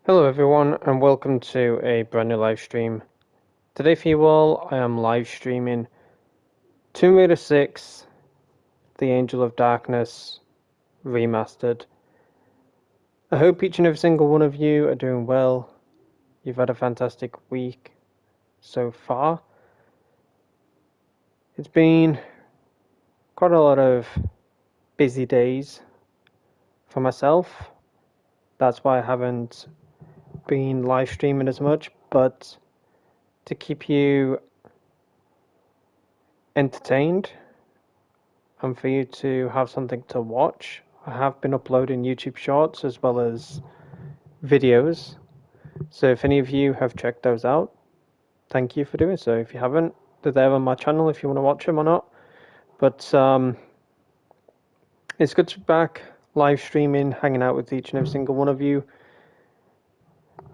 Hello everyone and welcome to a brand new live stream. Today for you all I am live streaming Tomb Raider 6, The Angel of Darkness, Remastered. I hope each and every single one of you are doing well. You've had a fantastic week so far. It's been quite a lot of busy days for myself. That's why I haven't been live streaming as much, but to keep you entertained and for you to have something to watch, I have been uploading YouTube shorts as well as videos. So if any of you have checked those out, thank you for doing so. If you haven't, they're there on my channel if you want to watch them or not. But it's good to be back live streaming, hanging out with each and every single one of you.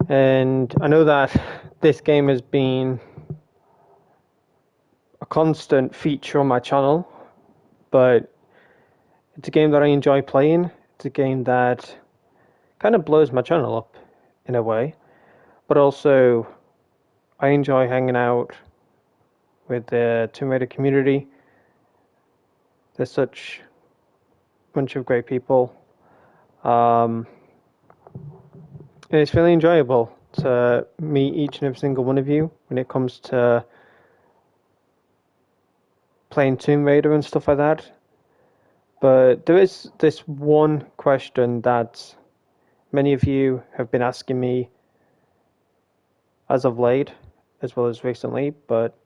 And I know that this game has been a constant feature on my channel, but it's a game that I enjoy playing. It's a game that kind of blows my channel up in a way, but also I enjoy hanging out with the Tomb Raider community. They're such a bunch of great people. And it's really enjoyable to meet each and every single one of you when it comes to playing Tomb Raider and stuff like that. But there is this one question that many of you have been asking me as of late, as well as recently, but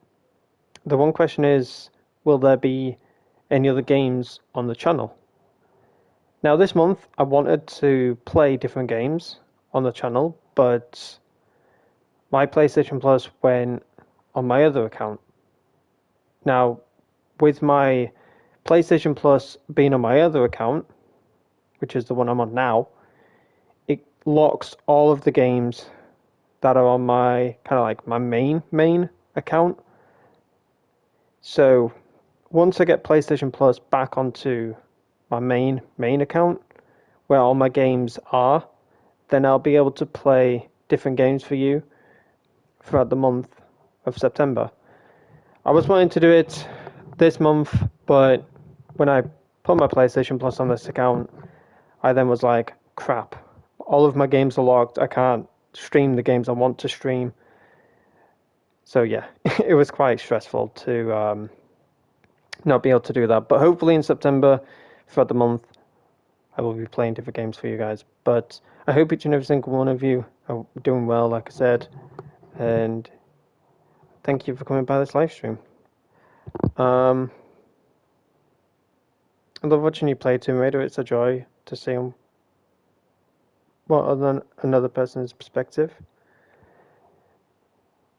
the one question is, will there be any other games on the channel? Now this month I wanted to play different games on the channel, but my PlayStation Plus went on my other account. Now, with my PlayStation Plus being on my other account, which is the one I'm on now, it locks all of the games that are on my kind of like my main account. So once I get PlayStation Plus back onto my main account where all my games are, then I'll be able to play different games for you throughout the month of September. I was wanting to do it this month, but when I put my PlayStation Plus on this account, I then was like, crap, all of my games are locked. I can't stream the games I want to stream. So yeah, it was quite stressful to not be able to do that. But hopefully in September, throughout the month, I will be playing different games for you guys. But I hope each and every single one of you are doing well, like I said. And thank you for coming by this live stream. I love watching you play Tomb Raider. It's a joy to see what other than another person's perspective.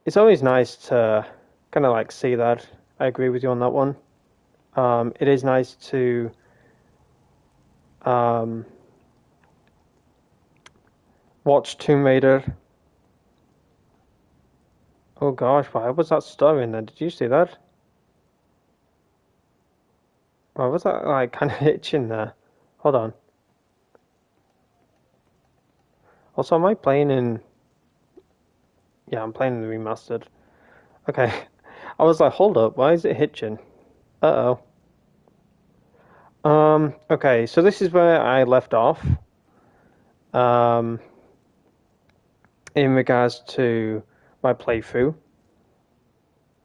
It's always nice to kind of like see that. I agree with you on that one. It is nice to watch Tomb Raider. Oh gosh, why was that stirring then? Did you see that? Why was that like kind of itching there? Hold on. Also, am I playing in... Yeah, I'm playing in the Remastered. Okay. I was like, hold up, why is it hitching? Uh-oh. Okay, so this is where I left off. In regards to my playthrough.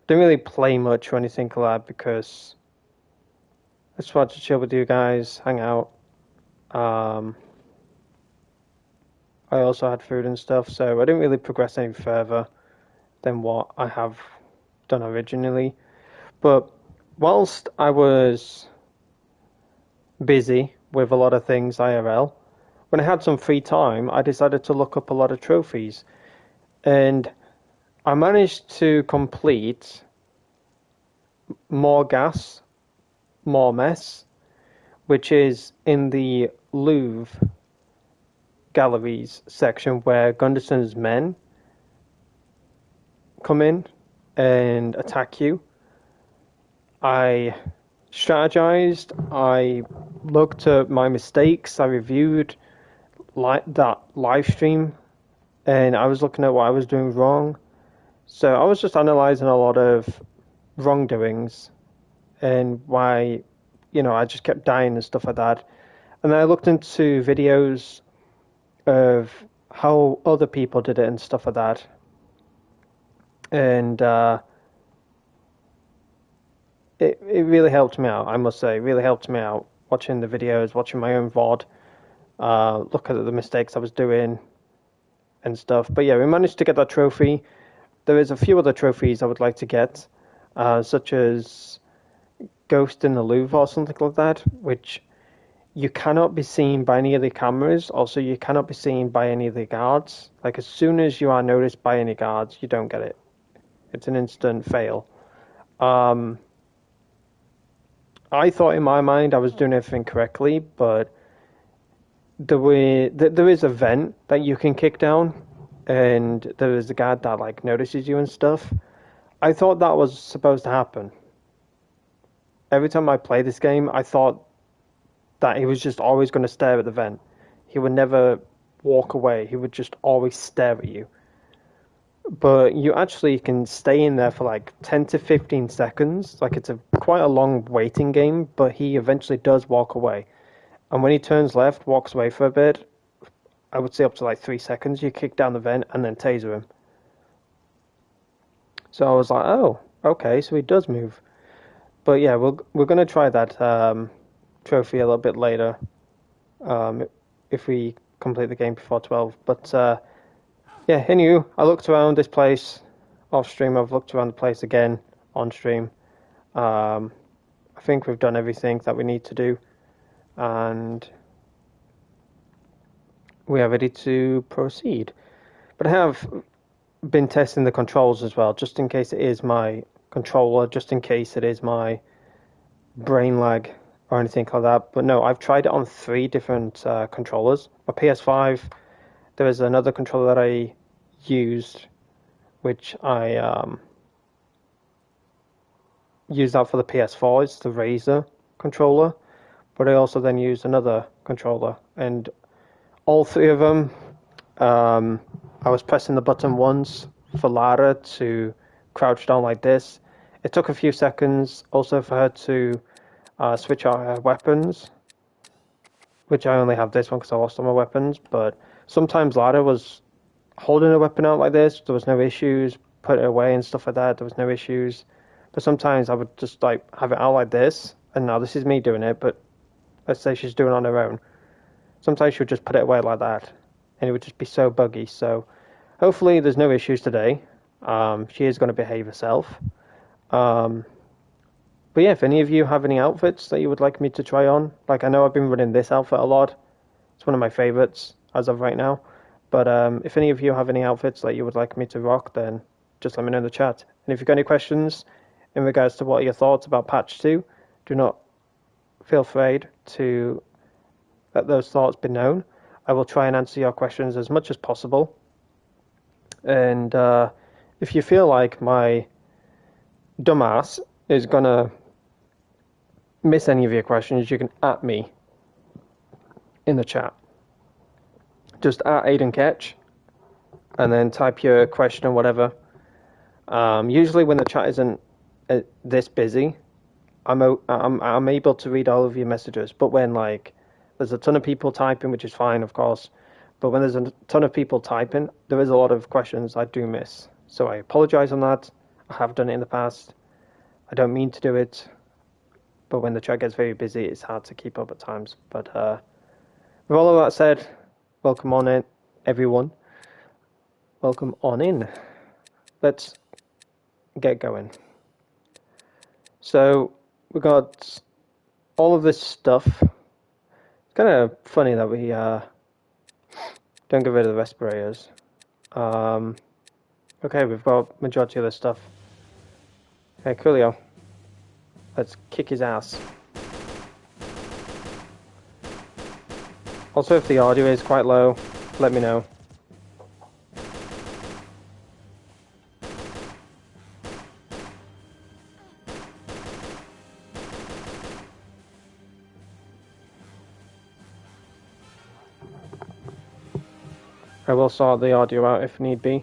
Didn't really play much or anything like that because I just wanted to chill with you guys, hang out. I also had food and stuff, so I didn't really progress any further than what I have done originally. But whilst I was busy with a lot of things IRL, when I had some free time, I decided to look up a lot of trophies. And I managed to complete More Gas, More Mess, which is in the Louvre galleries section where Gunderson's men come in and attack you. I strategized, I looked at my mistakes, I reviewed that live stream and I was looking at what I was doing wrong. So I was just analyzing a lot of wrongdoings and why, I just kept dying and stuff like that. And then I looked into videos of how other people did it and stuff like that. And it really helped me out, I must say. It really helped me out watching the videos, watching my own VOD, look at the mistakes I was doing and stuff. But yeah, we managed to get that trophy. There is a few other trophies I would like to get, such as Ghost in the Louvre or something like that, which you cannot be seen by any of the cameras. Also, you cannot be seen by any of the guards. Like, as soon as you are noticed by any guards, you don't get it. It's an instant fail. I thought in my mind I was doing everything correctly, but there is a vent that you can kick down, and there is a guard that like notices you and stuff. I thought that was supposed to happen. Every time I play this game, I thought that he was just always going to stare at the vent. He would never walk away. He would just always stare at you. But you actually can stay in there for like 10 to 15 seconds. Like, it's quite a long waiting game, but he eventually does walk away. And when he turns left, walks away for a bit, I would say up to like 3 seconds, you kick down the vent and then taser him. So I was like, oh, okay, so he does move. But yeah, we're going to try that trophy a little bit later, if we complete the game before 12. But yeah, anywho, I looked around this place off stream. I've looked around the place again on stream. I think we've done everything that we need to do, and we are ready to proceed. But I have been testing the controls as well, just in case it is my controller, just in case it is my brain lag or anything like that. But no, I've tried it on 3 different controllers. My PS5, there is another controller that I used, which I used that for the PS4. It's the Razer controller, but I also then used another controller, and all 3 of them, I was pressing the button once for Lara to crouch down like this. It took a few seconds also for her to switch out her weapons, which I only have this one because I lost all my weapons. But sometimes Lara was holding a weapon out like this, there was no issues. Put it away and stuff like that, there was no issues. But sometimes I would just like have it out like this, and now this is me doing it, but let's say she's doing it on her own. Sometimes she would just put it away like that, and it would just be so buggy. So hopefully there's no issues today. She is going to behave herself. But yeah, if any of you have any outfits that you would like me to try on, like I know I've been running this outfit a lot. It's one of my favorites as of right now. But if any of you have any outfits that you would like me to rock, then just let me know in the chat. And if you've got any questions in regards to what are your thoughts about patch 2, do not feel afraid to let those thoughts be known. I will try and answer your questions as much as possible. And if you feel like my dumbass is gonna miss any of your questions, you can @ me in the chat. Just @ Aidan Ketch, and then type your question or whatever. Usually when the chat isn't this busy, I'm able to read all of your messages. But when like there's a ton of people typing, which is fine, of course, but when there's a ton of people typing, there is a lot of questions I do miss. So I apologize on that. I have done it in the past. I don't mean to do it, but when the chat gets very busy, it's hard to keep up at times. But with all of that said, welcome on in, everyone. Welcome on in. Let's get going. So we got all of this stuff. It's kind of funny that we don't get rid of the respirators. Okay, we've got majority of this stuff. Okay, coolio. Let's kick his ass. Also, if the audio is quite low, let me know. I will sort the audio out if need be.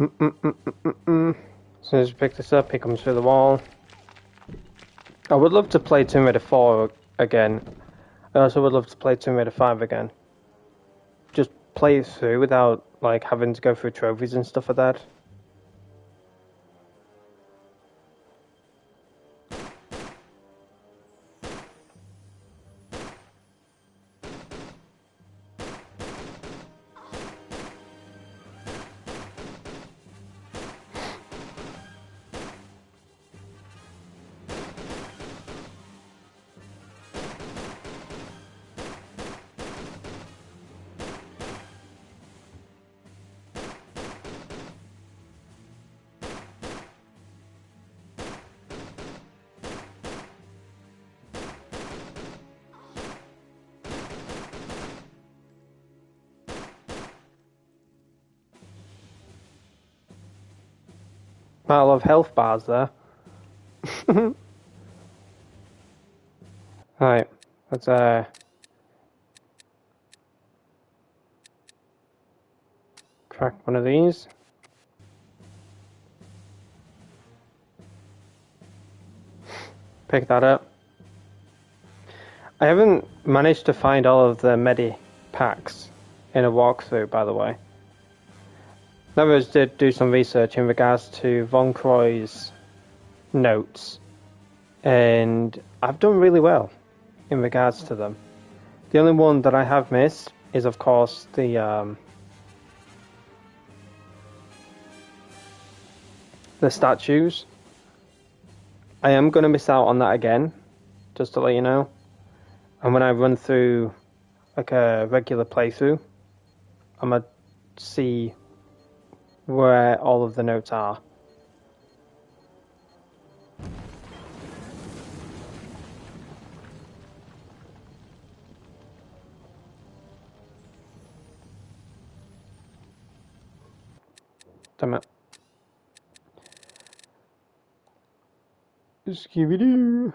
As soon as you pick this up, he comes through the wall. I would love to play Tomb Raider 4 again. I also would love to play Tomb Raider 5 again. Just play it through without like having to go through trophies and stuff like that. Quite a lot of health bars there. Right, let's crack one of these. Pick that up. I haven't managed to find all of the medi packs in a walkthrough, by the way. Others did do some research in regards to Von Croy's notes, and I've done really well in regards to them. The only one that I have missed is, of course, the statues. I am going to miss out on that again, just to let you know. And when I run through like a regular playthrough, I'm going to see where all of the notes are. Damn it. Scooby-Doo.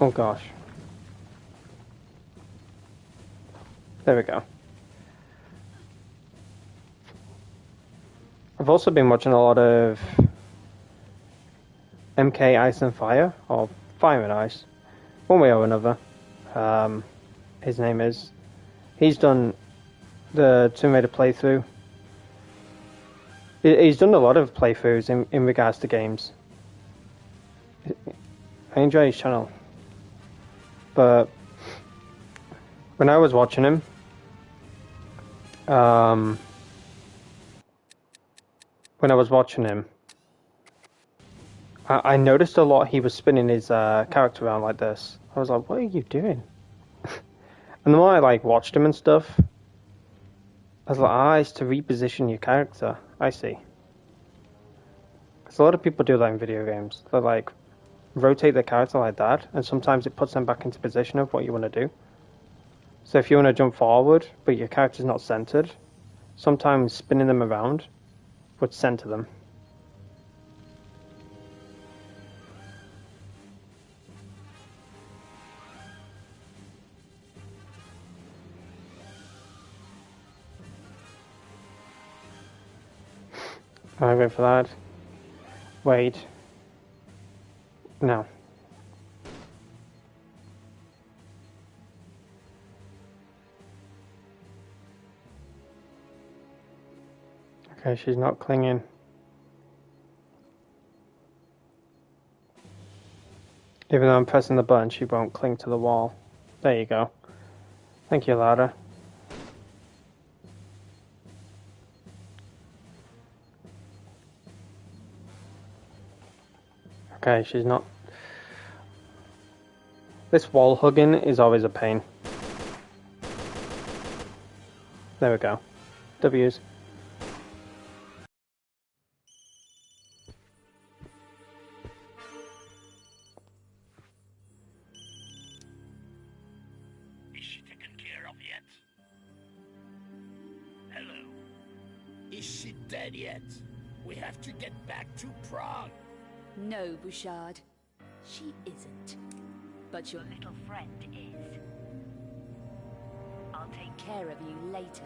Oh gosh. There we go. I've also been watching a lot of MK Ice and Fire, or Fire and Ice, one way or another. His name is. He's done the Tomb Raider playthrough. He's done a lot of playthroughs in regards to games. I enjoy his channel. But when I was watching him, I noticed a lot he was spinning his character around like this. I was like, what are you doing? And the more I like watched him and stuff, I was like, it's to reposition your character. I see. Because a lot of people do that in video games. They like rotate their character like that, and sometimes it puts them back into position of what you want to do. So if you want to jump forward, but your character's not centered, sometimes spinning them around would center them. Alright, wait for that. Wait. No. Okay, she's not clinging. Even though I'm pressing the button, she won't cling to the wall. There you go. Thank you, Lara. Okay, she's not. This wall hugging is always a pain. There we go. W's. Is she taken care of yet? she dead yet? We have to get back to Prague. No, Bouchard. She isn't. But your little friend is. I'll take care of you later.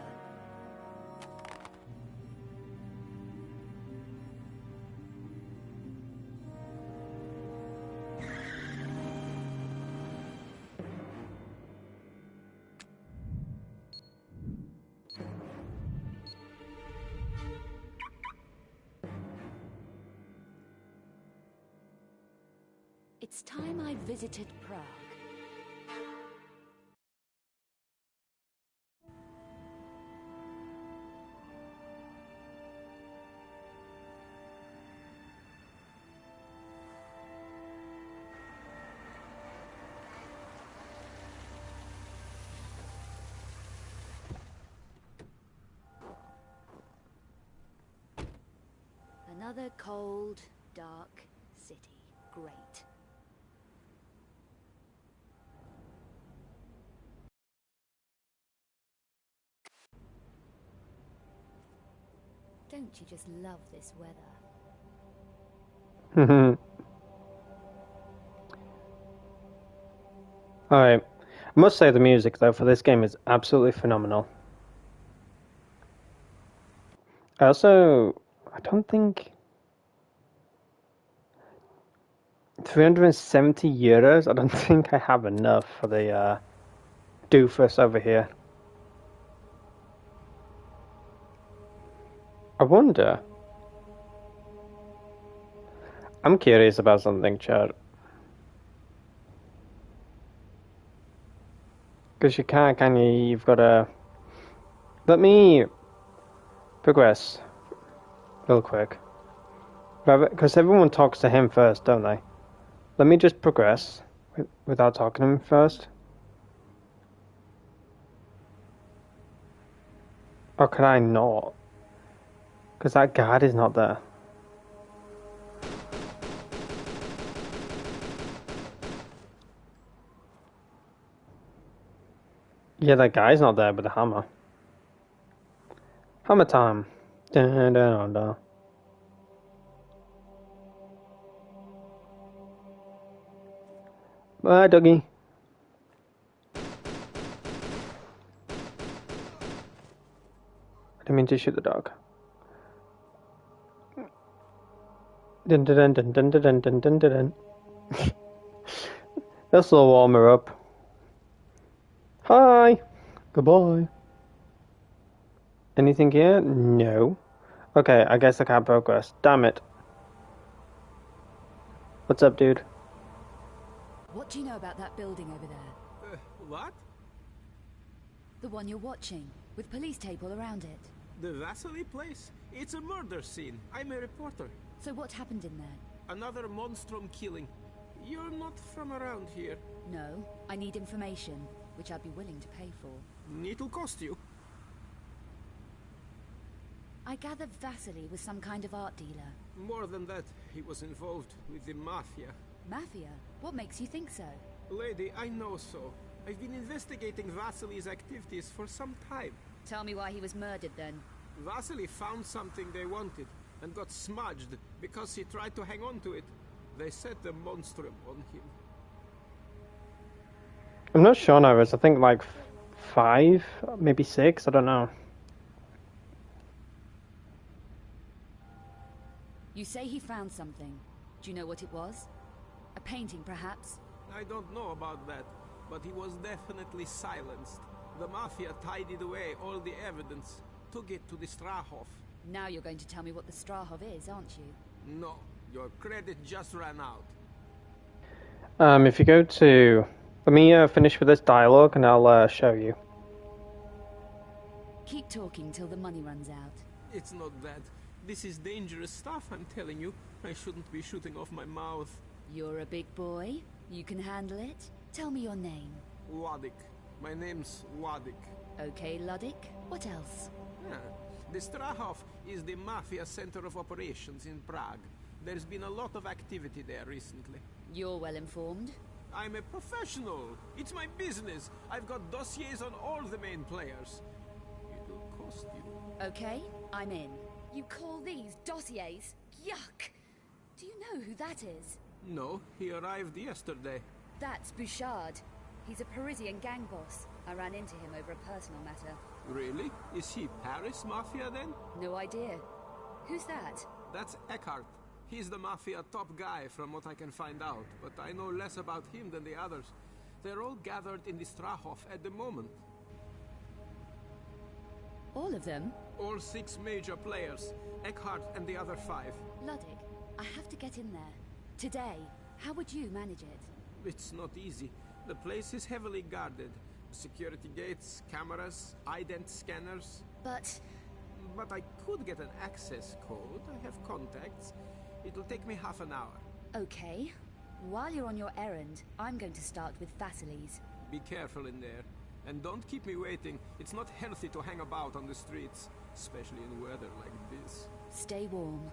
It's time I visited Prague. Another cold, dark city. Great. Don't you just love this weather? Alright. I must say the music, though, for this game is absolutely phenomenal. I don't think... €370, I don't think I have enough for the doofus over here. I wonder... I'm curious about something, Chad. Because you can't, can you? You've got to... Let me progress real quick. Because everyone talks to him first, don't they? Let me just progress without talking to him first. Or could I not? Because that guard is not there. Yeah, that guy's not there with the hammer. Hammer time. Dun, dun, dun. Bye, doggy. I didn't mean to shoot the dog. Dun dun dun dun dun dun dun dun dun. This will warm her up. Hi. Goodbye. Anything here? No. Okay, I guess I can't progress. Damn it. What's up, dude? What do you know about that building over there? What? The one you're watching, with police tape all around it. The Vasily place? It's a murder scene. I'm a reporter. So what happened in there? Another monstrum killing. You're not from around here. No, I need information, which I'd be willing to pay for. It'll cost you. I gather Vasily was some kind of art dealer. More than that, he was involved with the Mafia. Mafia? What makes you think so? Lady, I know so. I've been investigating Vasily's activities for some time. Tell me why he was murdered then. Vasily found something they wanted and got smudged because he tried to hang on to it. They set the monstrum on him. I'm not sure now, I think like 5, maybe 6, I don't know. You say he found something. Do you know what it was? A painting, perhaps? I don't know about that, but he was definitely silenced. The Mafia tidied away all the evidence, took it to the Strahov. Now you're going to tell me what the Strahov is, aren't you? No, your credit just ran out. If you go to... Let me finish with this dialogue and I'll show you. Keep talking till the money runs out. It's not that. This is dangerous stuff, I'm telling you. I shouldn't be shooting off my mouth. You're a big boy. You can handle it. Tell me your name. Wadik. My name's Wadik. Okay, Luddick. What else? Yeah. The Strahov is the Mafia center of operations in Prague. There's been a lot of activity there recently. You're well informed. I'm a professional. It's my business. I've got dossiers on all the main players. It'll cost you. Okay, I'm in. You call these dossiers? Yuck! Do you know who that is? No, he arrived yesterday. That's Bouchard. He's a Parisian gang boss. I ran into him over a personal matter. Really? Is he Paris Mafia then? No idea. Who's that? That's Eckhart. He's the Mafia top guy from what I can find out, but I know less about him than the others. They're all gathered in the Strahov at the moment. All of them? All 6 major players. Eckhart and the other 5. Ludwig, I have to get in there. Today. How would you manage it? It's not easy. The place is heavily guarded. Security gates, cameras, ident scanners. But I could get an access code. I have contacts. It'll take me half an hour. okay. While you're on your errand, I'm going to start with Vasily's. Be careful in there. And don't keep me waiting. It's not healthy to hang about on the streets, especially in weather like this. Stay warm.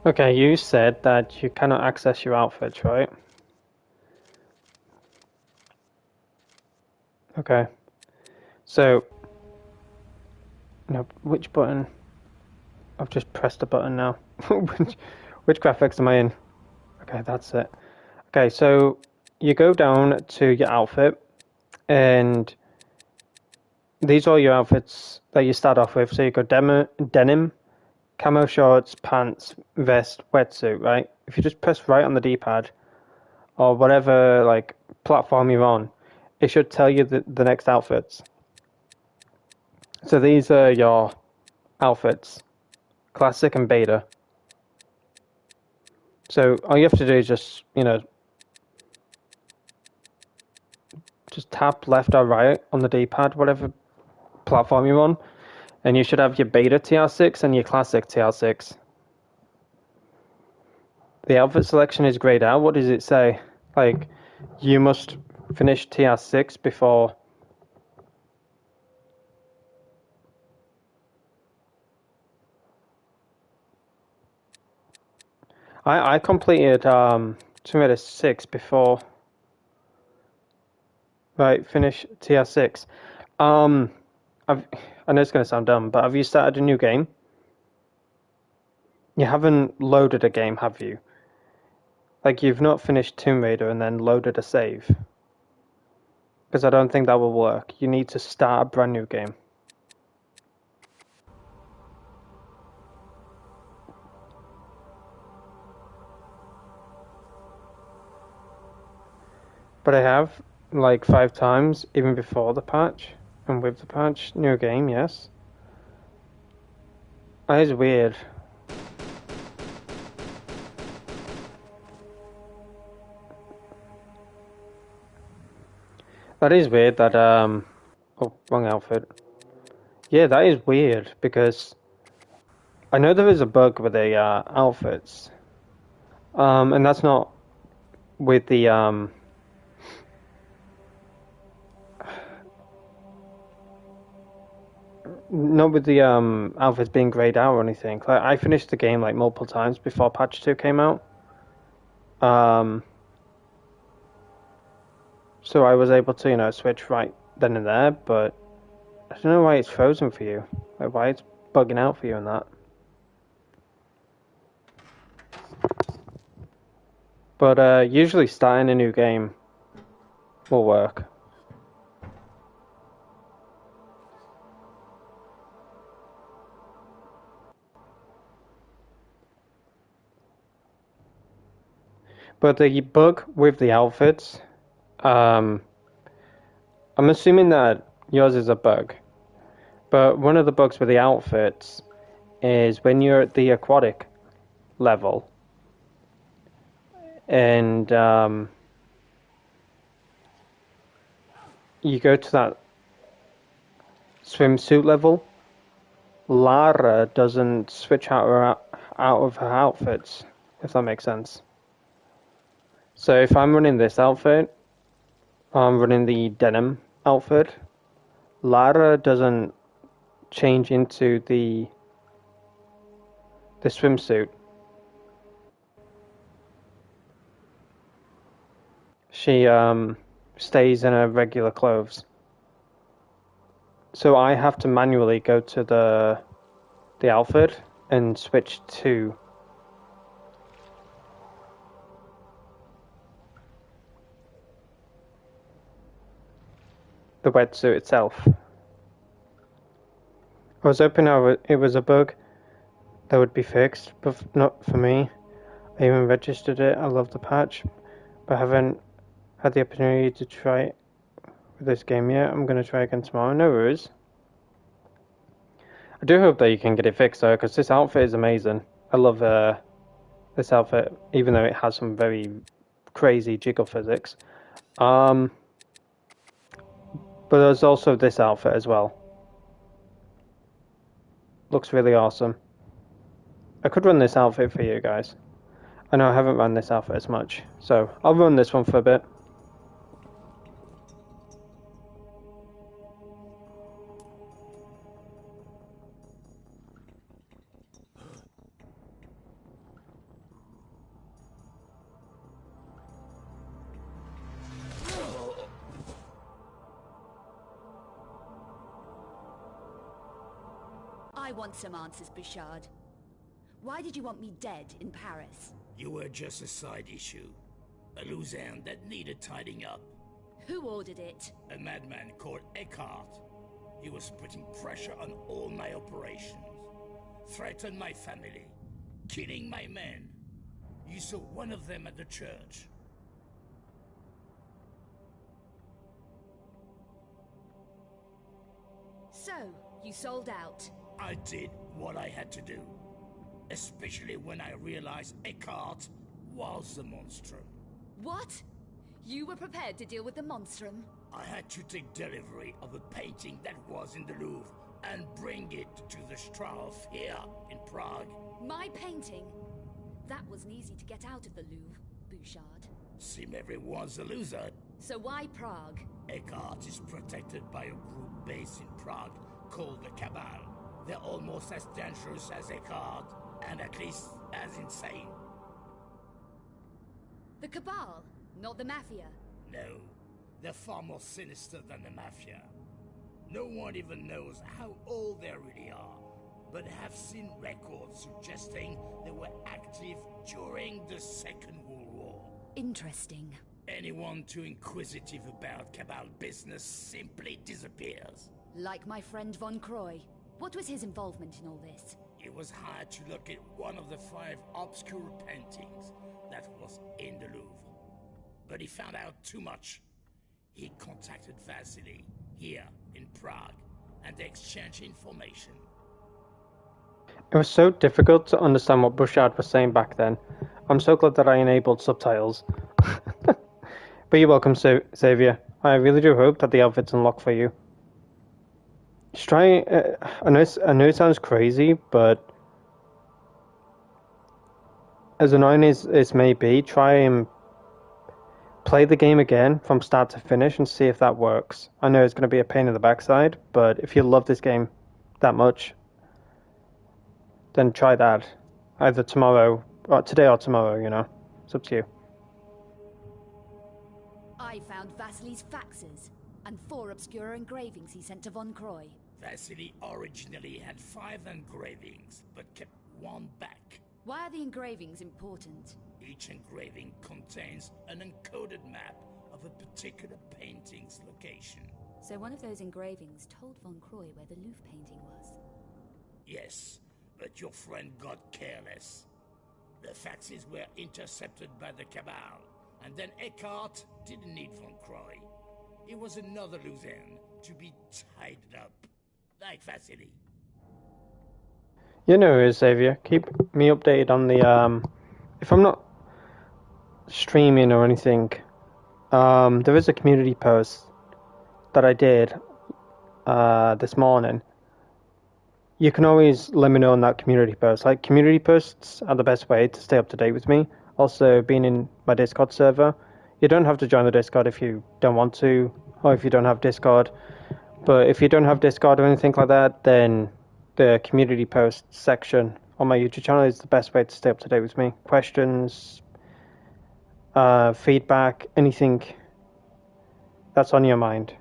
Okay, you said that you cannot access your outfits, right? Okay. So, no, which button? I've just pressed a button now. which graphics am I in? Okay, that's it. Okay, so you go down to your outfit, and these are your outfits that you start off with. So you go denim, camo shorts, pants, vest, wetsuit, right? If you just press right on the D-pad, or whatever like platform you're on, it should tell you the next outfits. So these are your outfits, classic and beta. So all you have to do is just, just tap left or right on the D-pad, whatever platform you're on, and you should have your beta TR6 and your classic TR6. The outfit selection is grayed out. What does it say? Like, you must finish TR6 before... I completed Tomato 6 before. Right, finish TR6. I know it's going to sound dumb, but have you started a new game? You haven't loaded a game, have you? Like, you've not finished Tomb Raider and then loaded a save? Because I don't think that will work. You need to start a brand new game. But I have, like, 5 times, even before the patch, and with the patch, new game, yes. That is weird. That is weird that, oh, wrong outfit. Yeah, that is weird, because I know there is a bug with the, outfits. And that's not with the, not with the outfits being grayed out or anything. Like, I finished the game like multiple times before patch 2 came out. So I was able to, switch right then and there, but I don't know why it's frozen for you. Like, why it's bugging out for you and that. But usually starting a new game will work. But the bug with the outfits, I'm assuming that yours is a bug. But one of the bugs with the outfits is when you're at the aquatic level, and you go to that swimsuit level, Lara doesn't switch out of her outfits, if that makes sense. So if I'm running this outfit, I'm running the denim outfit, Lara doesn't change into the swimsuit. She stays in her regular clothes. So I have to manually go to the the outfit and switch to the wetsuit itself. I was hoping it was a bug that would be fixed, but not for me. I even registered it. I love the patch, but I haven't had the opportunity to try it with this game yet. I'm going to try again tomorrow. No worries. I do hope that you can get it fixed though, because this outfit is amazing. I love this outfit, even though it has some very crazy jiggle physics. But there's also this outfit as well. Looks really awesome. I could run this outfit for you guys. I know I haven't run this outfit as much, so I'll run this one for a bit. I want some answers, Bouchard. Why did you want me dead in Paris? You were just a side issue. A loose end that needed tidying up. Who ordered it? A madman called Eckhart. He was putting pressure on all my operations. Threatened my family. Killing my men. You saw one of them at the church. So, you sold out. I did what I had to do. Especially when I realized Eckhart was the monstrum. What? You were prepared to deal with the monstrum? I had to take delivery of a painting that was in the Louvre and bring it to the Strahov here in Prague. My painting? That wasn't easy to get out of the Louvre, Bouchard. Seemed everyone's a loser. So why Prague? Eckhart is protected by a group based in Prague called the Cabal. They're almost as dangerous as Eckhart, and at least as insane. The Cabal, not the Mafia. No, they're far more sinister than the Mafia. No one even knows how old they really are, but have seen records suggesting they were active during the Second World War. Interesting. Anyone too inquisitive about Cabal business simply disappears. Like my friend Von Croy. What was his involvement in all this? He was hired to look at one of the 5 obscure paintings that was in the Louvre. But he found out too much. He contacted Vasily here in Prague, and they exchanged information. It was so difficult to understand what Bouchard was saying back then. I'm so glad that I enabled subtitles. But you're welcome, Xavier. I really do hope that the outfit's unlocked for you. Just try. I know it sounds crazy, but as annoying as it may be, try and play the game again from start to finish and see if that works. I know it's going to be a pain in the backside, but if you love this game that much, then try that. Either tomorrow, or today or tomorrow, you know. It's up to you. I found Vasily's faxes and 4 obscure engravings he sent to Von Croy. Vasily originally had 5 engravings, but kept 1 back. Why are the engravings important? Each engraving contains an encoded map of a particular painting's location. So one of those engravings told Von Croy where the Louvre painting was? Yes, but your friend got careless. The faxes were intercepted by the Cabal, and then Eckhart didn't need Von Croy. It was another loose end to be tied up, like Vasily. You know, Xavier, keep me updated on the, if I'm not streaming or anything, there is a community post that I did, this morning. You can always let me know on that community post. Like, community posts are the best way to stay up to date with me. Also, being in my Discord server, you don't have to join the Discord if you don't want to, or if you don't have Discord. But if you don't have Discord or anything like that, then the community post section on my YouTube channel is the best way to stay up to date with me. Questions, feedback, anything that's on your mind.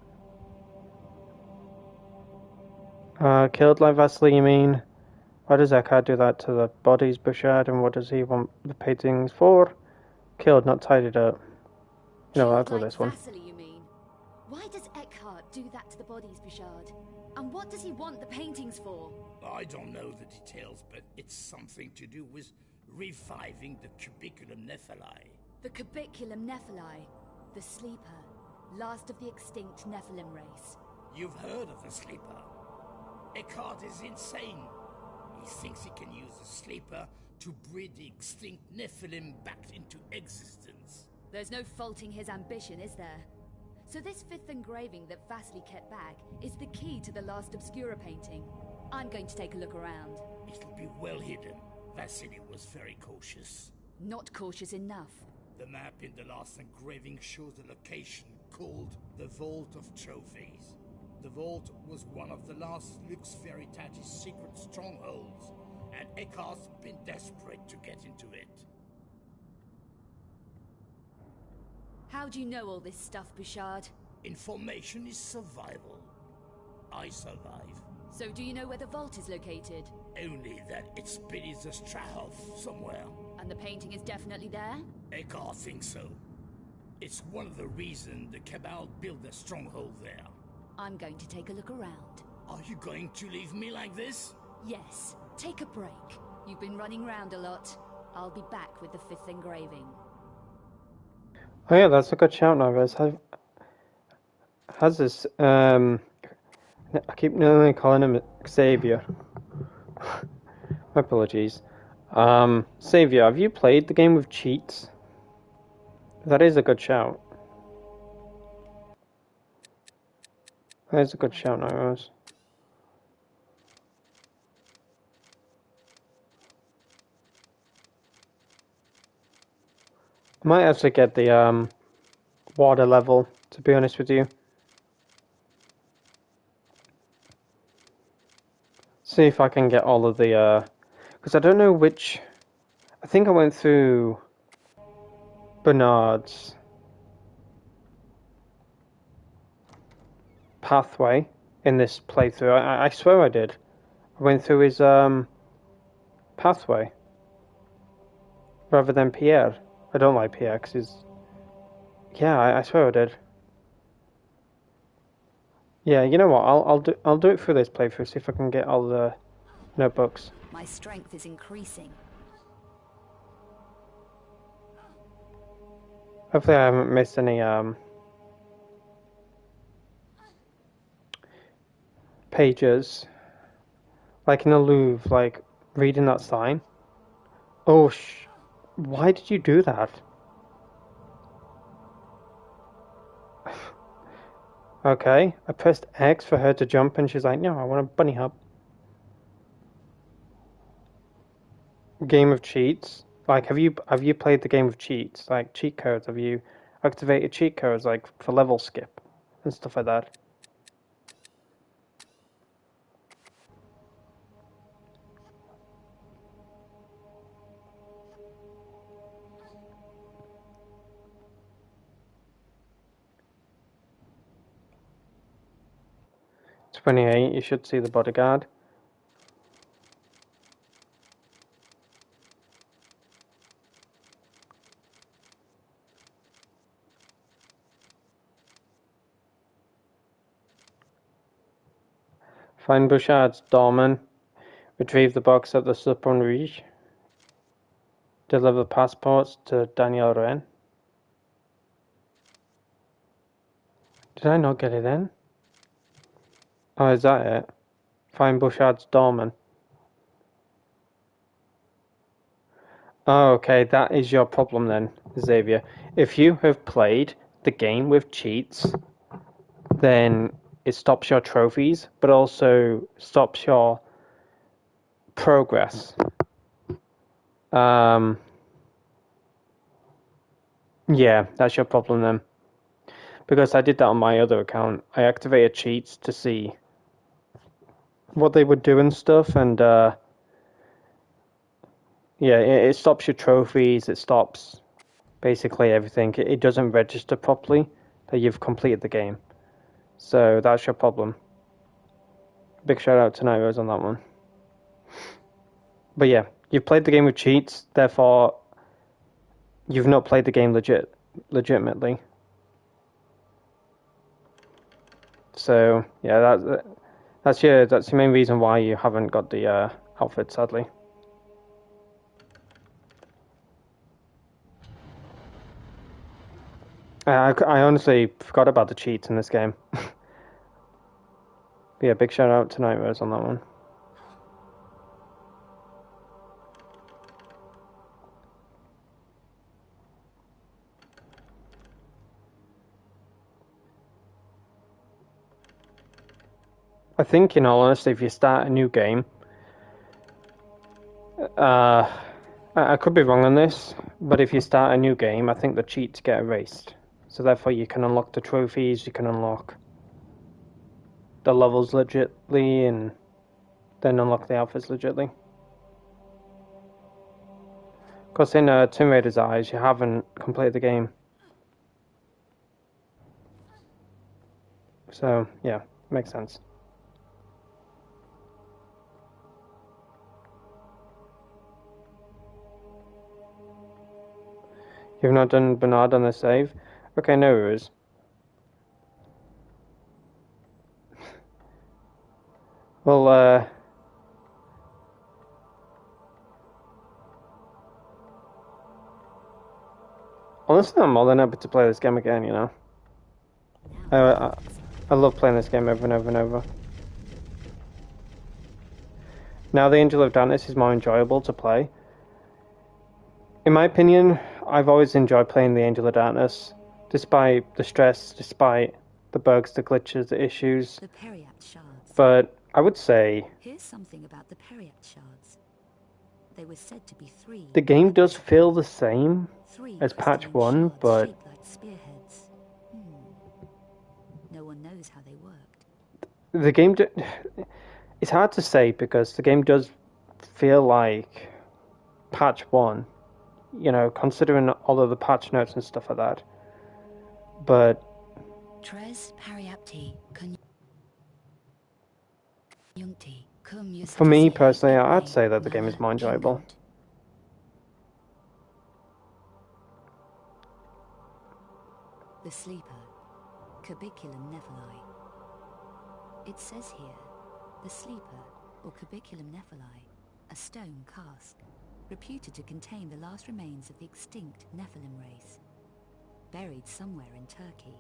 Killed like Vasily, you mean? Why does Eckhart do that to the bodies, Bouchard, and what does he want the paintings for? Killed, not tidied up. You know, I'll go Killed this like one. Vasily, you mean? Why does Eckhart do that to the bodies, Bouchard? And what does he want the paintings for? I don't know the details, but it's something to do with reviving the cubiculum Nephili. The Cubiculum Nephili, the Sleeper, last of the extinct Nephilim race. You've heard of the Sleeper. Eckhart is insane. He thinks he can use the Sleeper to breed the extinct Nephilim back into existence. There's no faulting his ambition, is there? So this 5th engraving that Vasily kept back is the key to the last Obscura painting. I'm going to take a look around. It'll be well hidden. Vasily was very cautious. Not cautious enough. The map in the last engraving shows a location called the Vault of Trophies. The vault was one of the last Lux Veritatis secret strongholds, and Eckhart's been desperate to get into it. How do you know all this stuff, Bouchard? Information is survival. I survive. So do you know where the vault is located? Only that it's beneath the Strahov somewhere. And the painting is definitely there? Eckhart thinks so. It's one of the reasons the Cabal built their stronghold there. I'm going to take a look around. Are you going to leave me like this? Yes, take a break. You've been running around a lot. I'll be back with the 5th engraving. Oh yeah, that's a good shout now, guys. Has this, I keep nearly calling him Xavier. My apologies. Xavier, have you played the game with cheats? That is a good shout. That is a good shout now, guys. I might actually get the water level, to be honest with you. See if I can get all of the, because I don't know which, I think I went through Bernard's pathway in this playthrough. I swear I did. I went through his pathway rather than Pierre. I don't like Pierre because he's... Yeah, I swear I did. Yeah, you know what? I'll do it through this playthrough. See if I can get all the notebooks. My strength is increasing. Hopefully I haven't missed any pages. Like in the Louvre, like reading that sign. Oh, why did you do that? Okay, I pressed X for her to jump and she's like, no, I want a bunny hop. Game of cheats. Like, have you played the game of cheats? Like, cheat codes? Have you activated cheat codes, like, for level skip and stuff like that? "28, you should see the bodyguard. Find Bouchard's doorman. Retrieve the box at the Supernrige. Deliver passports to Daniel Wren." Did I not get it in? Oh, is that it? Find Bouchard's doorman. Oh, okay, that is your problem then, Xavier. If you have played the game with cheats, then it stops your trophies, but also stops your progress. Yeah, that's your problem then. Because I did that on my other account. I activated cheats to see what they would do and stuff, and yeah, it stops your trophies, it stops basically everything. It doesn't register properly that you've completed the game. So that's your problem. Big shout out to Nairos on that one. But yeah, you've played the game with cheats, therefore you've not played the game legitimately. So yeah, that's your main reason why you haven't got the outfit, sadly. I honestly forgot about the cheats in this game. Yeah, big shout out to Nightmares on that one. I think, in all honesty, if you start a new game, I could be wrong on this, but if you start a new game, I think the cheats get erased. So therefore you can unlock the trophies, you can unlock the levels legitly, and then unlock the outfits legitly. Because in Tomb Raider's eyes, you haven't completed the game. So, yeah, makes sense. You've not done Bernard on the save? Okay, no worries. Well, honestly, I'm more than happy to play this game again, you know? I love playing this game over and over and over. Now the Angel of Darkness is more enjoyable to play. In my opinion, I've always enjoyed playing the Angel of Darkness, despite the stress, despite the bugs, the glitches, the issues. The Periapt shards. But I would say... Here's something about the Periapt shards. They were said to be 3. The game does feel the same as patch 1, but... Shaped like spearheads. No one knows how they worked. The game... It's hard to say, because the game does feel like patch 1. You know, considering all of the patch notes and stuff like that. But... For me, personally, I'd say that the game is more enjoyable. The Sleeper, Cubiculum Nephili. It says here, the Sleeper, or Cubiculum Nephili, a stone cask, reputed to contain the last remains of the extinct Nephilim race, buried somewhere in Turkey.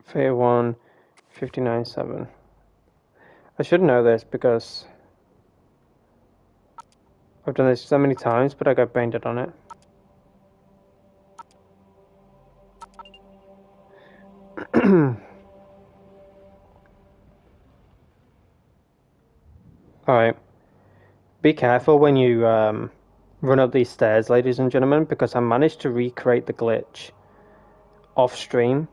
Fate 1, 59.7. I should know this because I've done this so many times, but I got brain dead on it. Alright. Be careful when you run up these stairs, ladies and gentlemen, because I managed to recreate the glitch off stream.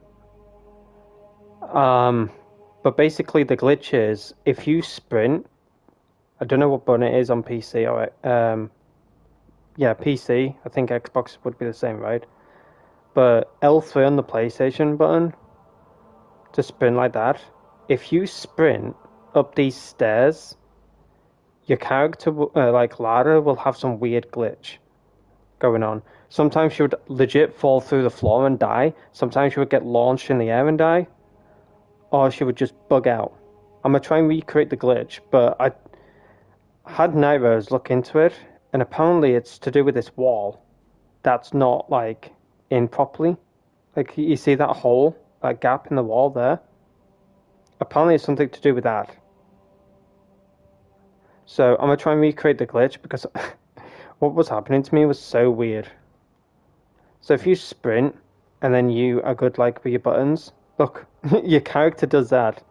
But basically the glitch is, if you sprint, I don't know what button it is on PC, or yeah, PC, I think Xbox would be the same, right? But L3 on the PlayStation button, to sprint like that, if you sprint up these stairs, your character, like Lara, will have some weird glitch going on. Sometimes she would legit fall through the floor and die, sometimes she would get launched in the air and die, or she would just bug out. I'm going to try and recreate the glitch, but I had Nightmares look into it, and apparently it's to do with this wall that's not, like, in properly. Like, you see that hole, that gap in the wall there? Apparently it's something to do with that. So I'm going to try and recreate the glitch, because what was happening to me was so weird. So if you sprint, and then you are good, like, with your buttons, look, your character does that.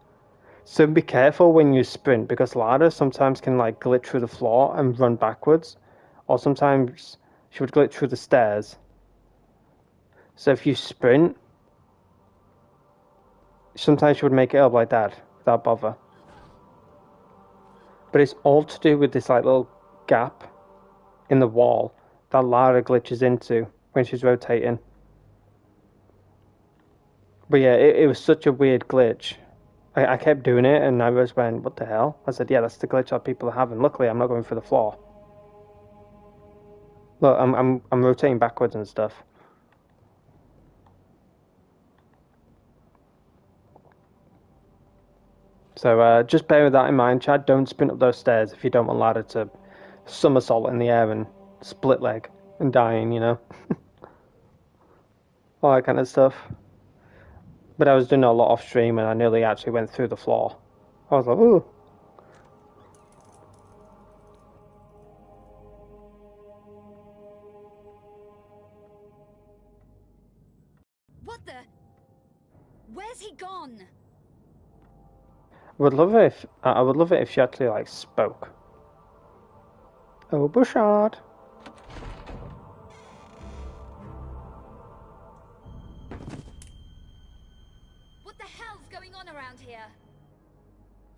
So be careful when you sprint, because Lara sometimes can, like, glitch through the floor and run backwards, or sometimes she would glitch through the stairs. So if you sprint, sometimes she would make it up like that, without bother. But it's all to do with this, like, little gap in the wall that Lara glitches into when she's rotating. But yeah, it was such a weird glitch. I kept doing it, and I just went, "What the hell?" I said, "Yeah, that's the glitch that people are having." Luckily, I'm not going for the floor. Look, I'm rotating backwards and stuff. So just bear that in mind, Chad. Don't sprint up those stairs if you don't want Lara to somersault in the air and split leg and dying, you know, all that kind of stuff. But I was doing a lot off stream, and I nearly actually went through the floor. I was like, ooh. What the? Where's he gone? I would love it if she actually like spoke. Oh, Bouchard. What the hell's going on around here?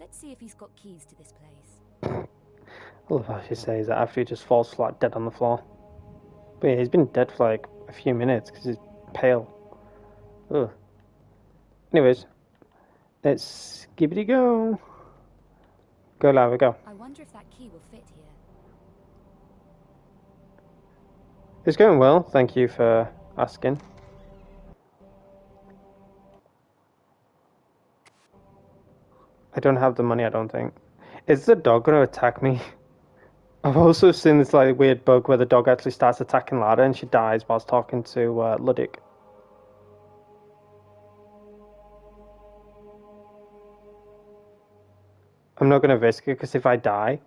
Let's see if he's got keys to this place. I love how she says that after he just falls flat dead on the floor. But yeah, he's been dead for like a few minutes because he's pale. Ugh. Anyways, let's give it a go. Go, Lara, go. I wonder if that key will fit here. It's going well, thank you for asking. I don't have the money, I don't think. Is the dog going to attack me? I've also seen this like weird bug where the dog actually starts attacking Lara and she dies whilst talking to Ludwig. I'm not going to risk it because if I die...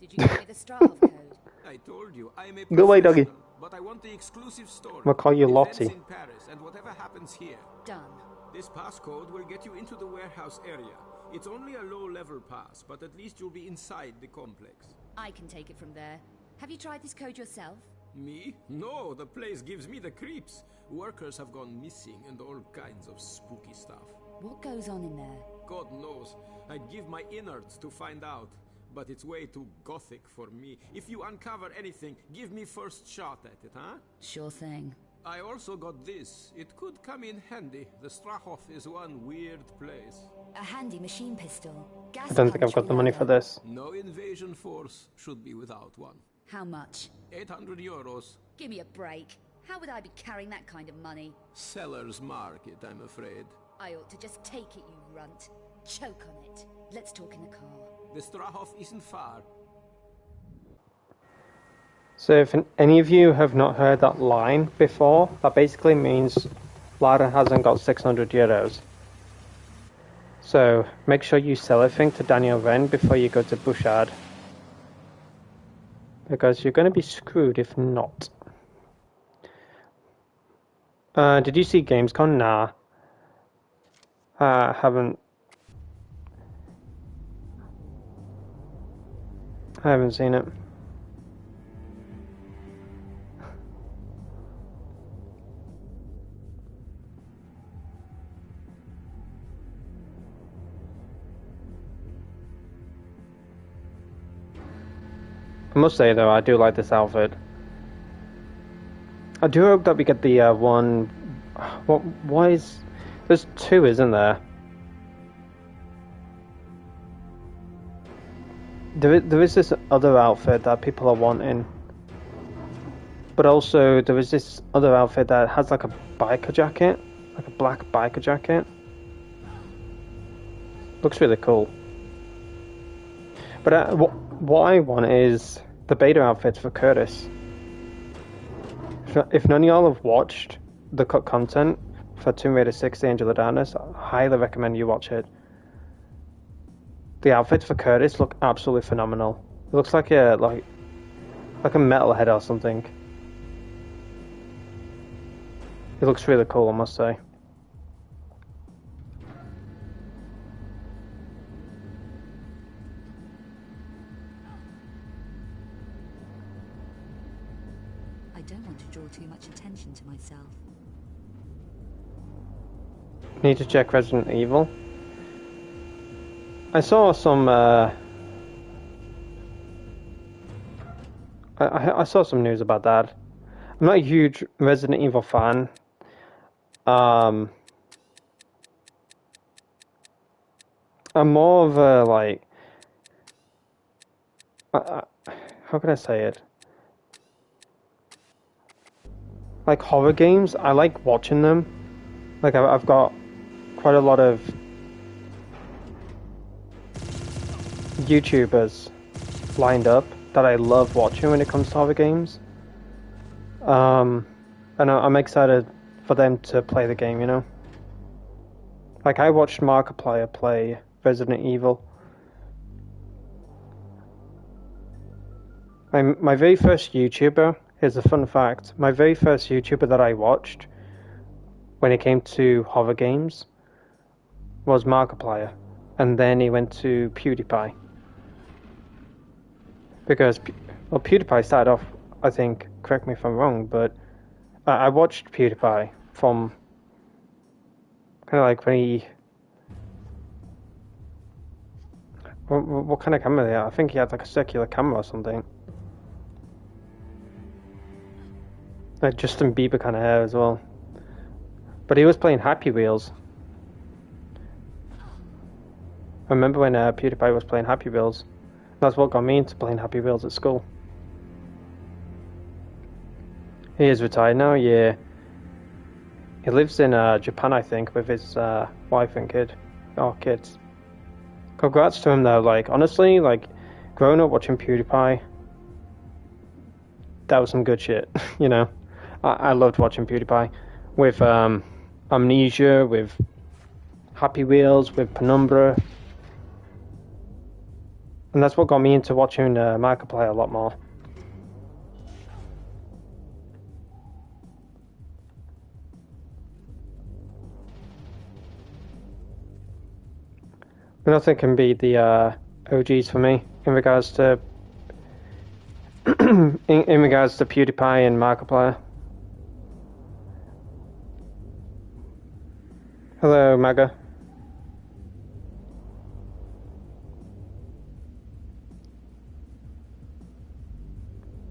Did you give me the Strahov code? I told you, I'm a Go away, doggy. but I want the exclusive story. I'll call you Events Lottie. in Paris and whatever happens here. Done. This passcode will get you into the warehouse area. It's only a low-level pass, but at least you'll be inside the complex. I can take it from there. Have you tried this code yourself? Me? No, the place gives me the creeps. Workers have gone missing and all kinds of spooky stuff. What goes on in there? God knows. I'd give my innards to find out. But it's way too gothic for me. If you uncover anything, give me first shot at it, huh? Sure thing. I also got this. It could come in handy. The Strahov is one weird place. A handy machine pistol. Gas I don't think I've got the money for this. No invasion force should be without one. How much? 800 euros. Give me a break. How would I be carrying that kind of money? Seller's market, I'm afraid. I ought to just take it, you runt. Choke on it. Let's talk in the car. The Strahov isn't far. So if any of you have not heard that line before, that basically means Lara hasn't got 600 euros. So make sure you sell everything to Daniel Wren before you go to Bouchard. Because you're going to be screwed if not. Did you see Gamescom? Nah. I haven't seen it. I must say though, I do like this outfit. I do hope that we get the one... Why is... There's two, isn't there? There is this other outfit that people are wanting. But also, there is this other outfit that has like a biker jacket. Like a black biker jacket. Looks really cool. But what I want is the beta outfits for Curtis. If none of y'all have watched the cut content for Tomb Raider 6: The Angel of Darkness, I highly recommend you watch it. The outfits for Curtis look absolutely phenomenal. It looks like a metalhead or something. It looks really cool, I must say. I don't want to draw too much attention to myself. Need to check Resident Evil. I saw some I saw some news about that. I'm not a huge Resident Evil fan. I'm more of a like, how can I say it? Like horror games, I like watching them. Like I've got quite a lot of YouTubers lined up that I love watching when it comes to horror games. And I'm excited for them to play the game, you know? Like, I watched Markiplier play Resident Evil. My very first YouTuber, here's a fun fact, my very first YouTuber that I watched when it came to horror games was Markiplier. And then he went to PewDiePie. Because, well, PewDiePie started off, I think, correct me if I'm wrong, but I watched PewDiePie from kind of like when he... What kind of camera did he have? I think he had like a circular camera or something. Like Justin Bieber kind of hair as well. But he was playing Happy Wheels. I remember when PewDiePie was playing Happy Wheels. That's what got me into playing Happy Wheels at school. He is retired now, yeah. He lives in Japan, I think, with his wife and kid. Oh, kids. Congrats to him, though. Like, honestly, like, growing up watching PewDiePie, that was some good shit, you know? I loved watching PewDiePie. With Amnesia, with Happy Wheels, with Penumbra. And that's what got me into watching Markiplier a lot more. But nothing can beat the OGs for me in regards to in regards to PewDiePie and Markiplier. Hello, Maga.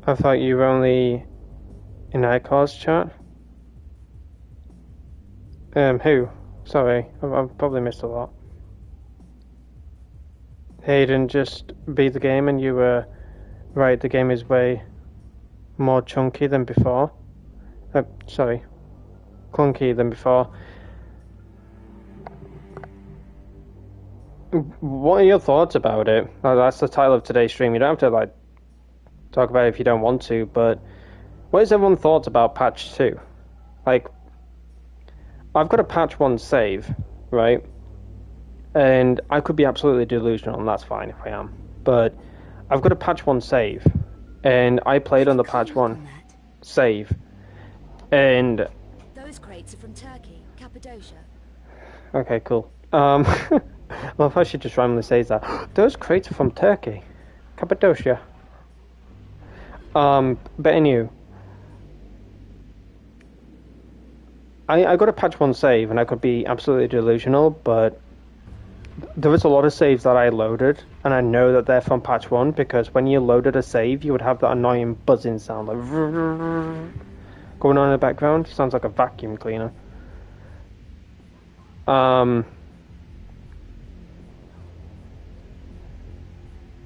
I thought you were only in Icar's chat. Who? Sorry, I've probably missed a lot. Aidan, just beat the game and you were right, the game is way more chunky than before. Sorry, clunky than before. What are your thoughts about it? That's the title of today's stream. You don't have to like talk about it if you don't want to, but what is everyone's thoughts about patch 2? Like, I've got a patch 1 save, right? And I could be absolutely delusional, and that's fine if I am. But I've got a patch 1 save, and I played on the patch 1 save, and... Those crates are from Turkey, Cappadocia. Okay, cool. Well, if I should just randomly say that. Those crates are from Turkey, Cappadocia. But anyway, I got a patch 1 save, and I could be absolutely delusional, but there was a lot of saves that I loaded, and I know that they're from patch 1, because when you loaded a save, you would have that annoying buzzing sound, like going on in the background. Sounds like a vacuum cleaner.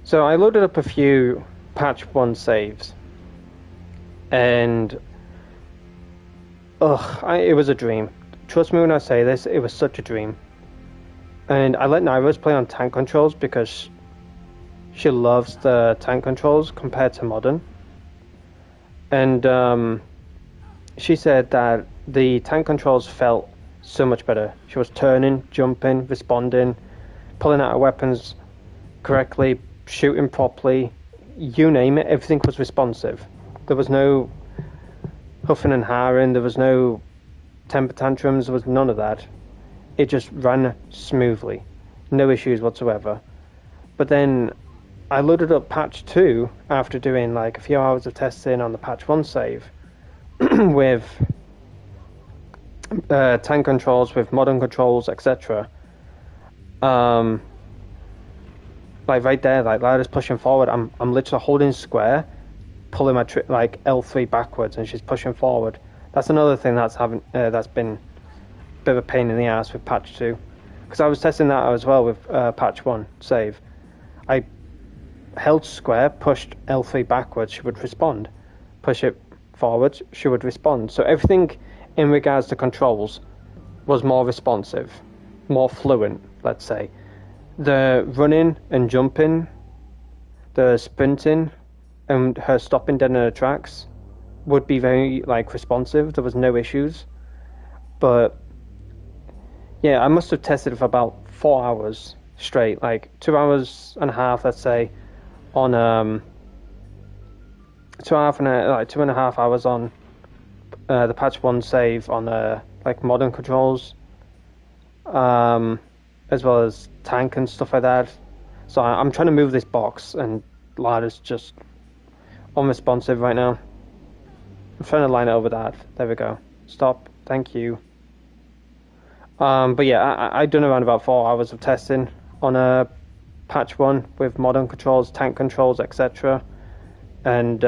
So I loaded up a few patch 1 saves, and it was a dream. Trust me when I say this, it was such a dream. And I let Nairos play on tank controls because she loves the tank controls compared to modern. And she said that the tank controls felt so much better. She was turning, jumping, responding, pulling out her weapons correctly, shooting properly, you name it, everything was responsive. There was no huffing and hawing, there was no temper tantrums, there was none of that. It just ran smoothly, no issues whatsoever. But then I loaded up patch 2 after doing like a few hours of testing on the patch 1 save with tank controls, with modern controls, etc. Like right there, like Lara's pushing forward, I'm literally holding square pulling my like L3 backwards and she's pushing forward. That's another thing that's been a bit of a pain in the ass with patch 2, because I was testing that as well with patch 1 save. I held square, pushed L3 backwards, she would respond. Push it forwards, she would respond. So everything in regards to controls was more responsive, more fluent, let's say. The running and jumping, the sprinting, and her stopping dead in her tracks would be very like responsive. There was no issues. But yeah, I must have tested it for about 4 hours straight, like 2 hours and a half, let's say, on 2.5 hours on the patch 1 save on like modern controls, as well as tank and stuff like that. So I'm trying to move this box, and Lara's just unresponsive right now. I'm trying to line it over that. There we go. Stop. Thank you. But yeah, I done around about 4 hours of testing on patch 1 with modern controls, tank controls, etc. And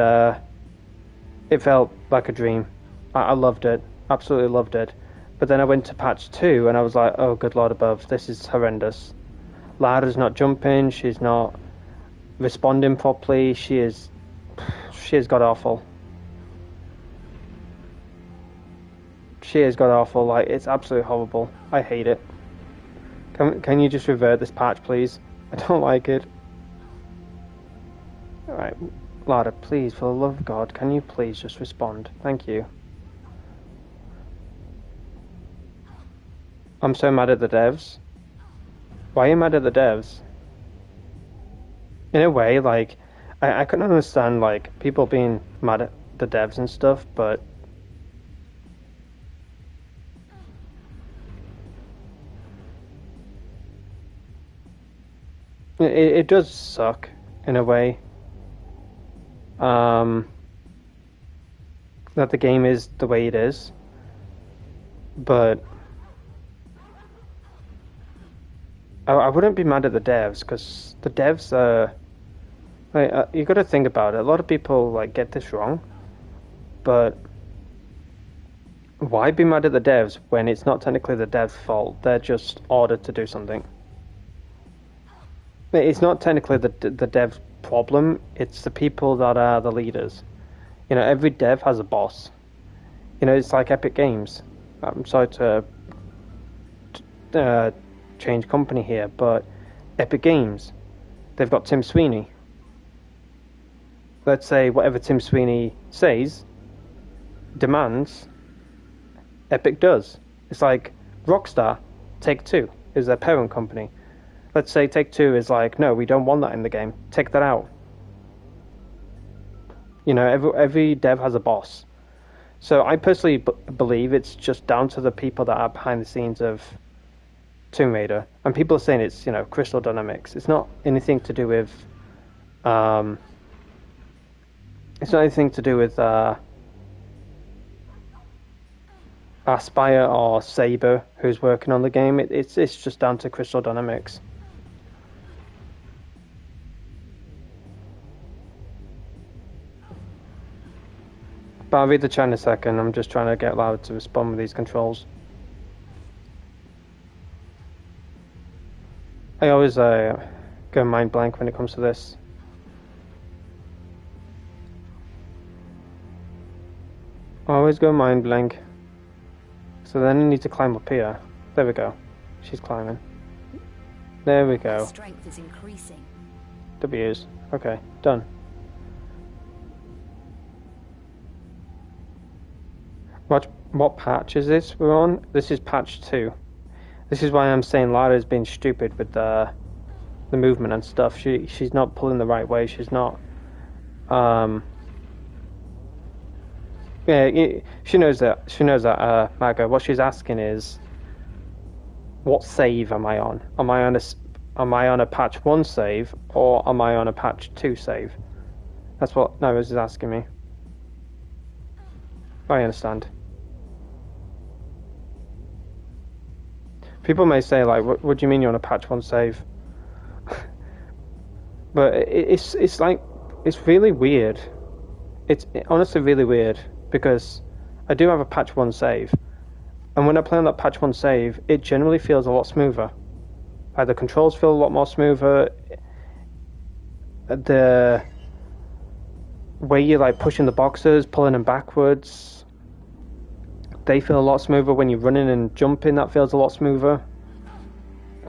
it felt like a dream. I loved it. Absolutely loved it. But then I went to patch 2 and I was like, oh good lord above, this is horrendous. Lara's not jumping, she's not responding properly, she is god awful. She is god awful, like it's absolutely horrible. I hate it. Can you just revert this patch please? I don't like it. Alright, Lara, please, for the love of God, can you please just respond? Thank you. I'm so mad at the devs. Why are you mad at the devs? In a way, like, I couldn't understand, like, people being mad at the devs and stuff, but it does suck, in a way, that the game is the way it is, but I wouldn't be mad at the devs, because the devs are like, you got to think about it. A lot of people like get this wrong, but why be mad at the devs when it's not technically the devs' fault? They're just ordered to do something. It's not technically the devs' problem. It's the people that are the leaders. You know, every dev has a boss. You know, it's like Epic Games. I'm sorry to change company here, but Epic Games, they've got Tim Sweeney. Let's say whatever Tim Sweeney says, demands, Epic does. It's like Rockstar, Take-Two is their parent company. Let's say Take-Two is like, no, we don't want that in the game. Take that out. You know, every dev has a boss. So I personally believe it's just down to the people that are behind the scenes of Tomb Raider, and people are saying it's, you know, Crystal Dynamics. It's not anything to do with Aspyr or Saber, who's working on the game. It's just down to Crystal Dynamics. But I'll read the chat in a second. I'm just trying to get Lara to respond with these controls. I always go mind blank when it comes to this. I always go mind blank. So then I need to climb up here. There we go. She's climbing. There we go. Strength is increasing. W's. Okay, done. What patch is this we're on? This is patch 2. This is why I'm saying Lara's been stupid with the movement and stuff. She's not pulling the right way. She's not. Yeah, she knows that. She knows that. Margo. What she's asking is, what save am I on? Am I on a patch 1 save, or am I on a patch 2 save? That's what Nairo's is asking me. I understand. People may say, like, what do you mean you're on a patch 1 save? But it's like, it's really weird. it's honestly really weird because I do have a patch 1 save, and when I play on that patch 1 save, it generally feels a lot smoother. Like the controls feel a lot more smoother. The way you're like pushing the boxes, pulling them backwards, they feel a lot smoother. When you're running and jumping, that feels a lot smoother.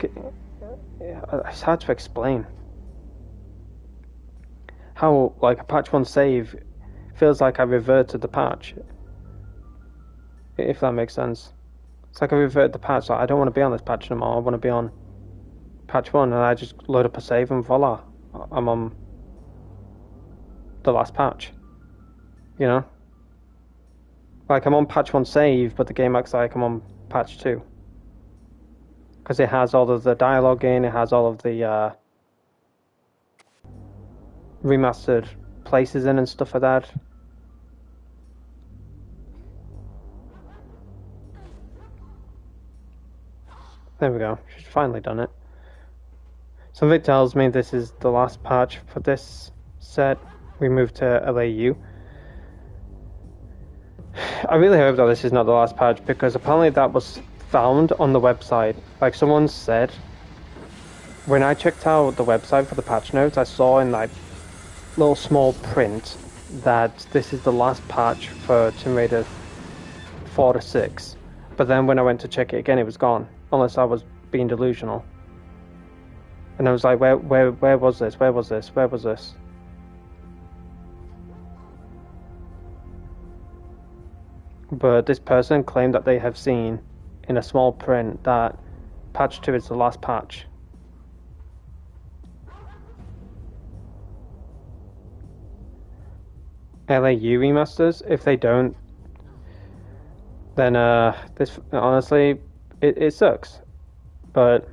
It's hard to explain how like a patch 1 save feels like I reverted the patch, if that makes sense. It's like I reverted the patch. Like, I don't want to be on this patch no more. I want to be on patch 1, and I just load up a save and voila, I'm on the last patch. You know, like I'm on patch 1 save, but the game acts like I'm on patch 2 because it has all of the dialogue in, it has all of the remastered places in and stuff like that. There we go. She's finally done it. Something tells me this is the last patch for this set. We moved to LAU. I really hope that this is not the last patch, because apparently that was found on the website. Like someone said, when I checked out the website for the patch notes, I saw in like little small print that this is the last patch for Tomb Raider 4 to 6. But then when I went to check it again, it was gone. Unless I was being delusional. And I was like, where was this? Where was this? Where was this? But this person claimed that they have seen in a small print that patch 2 is the last patch. LAU remasters, if they don't, then this honestly it sucks. But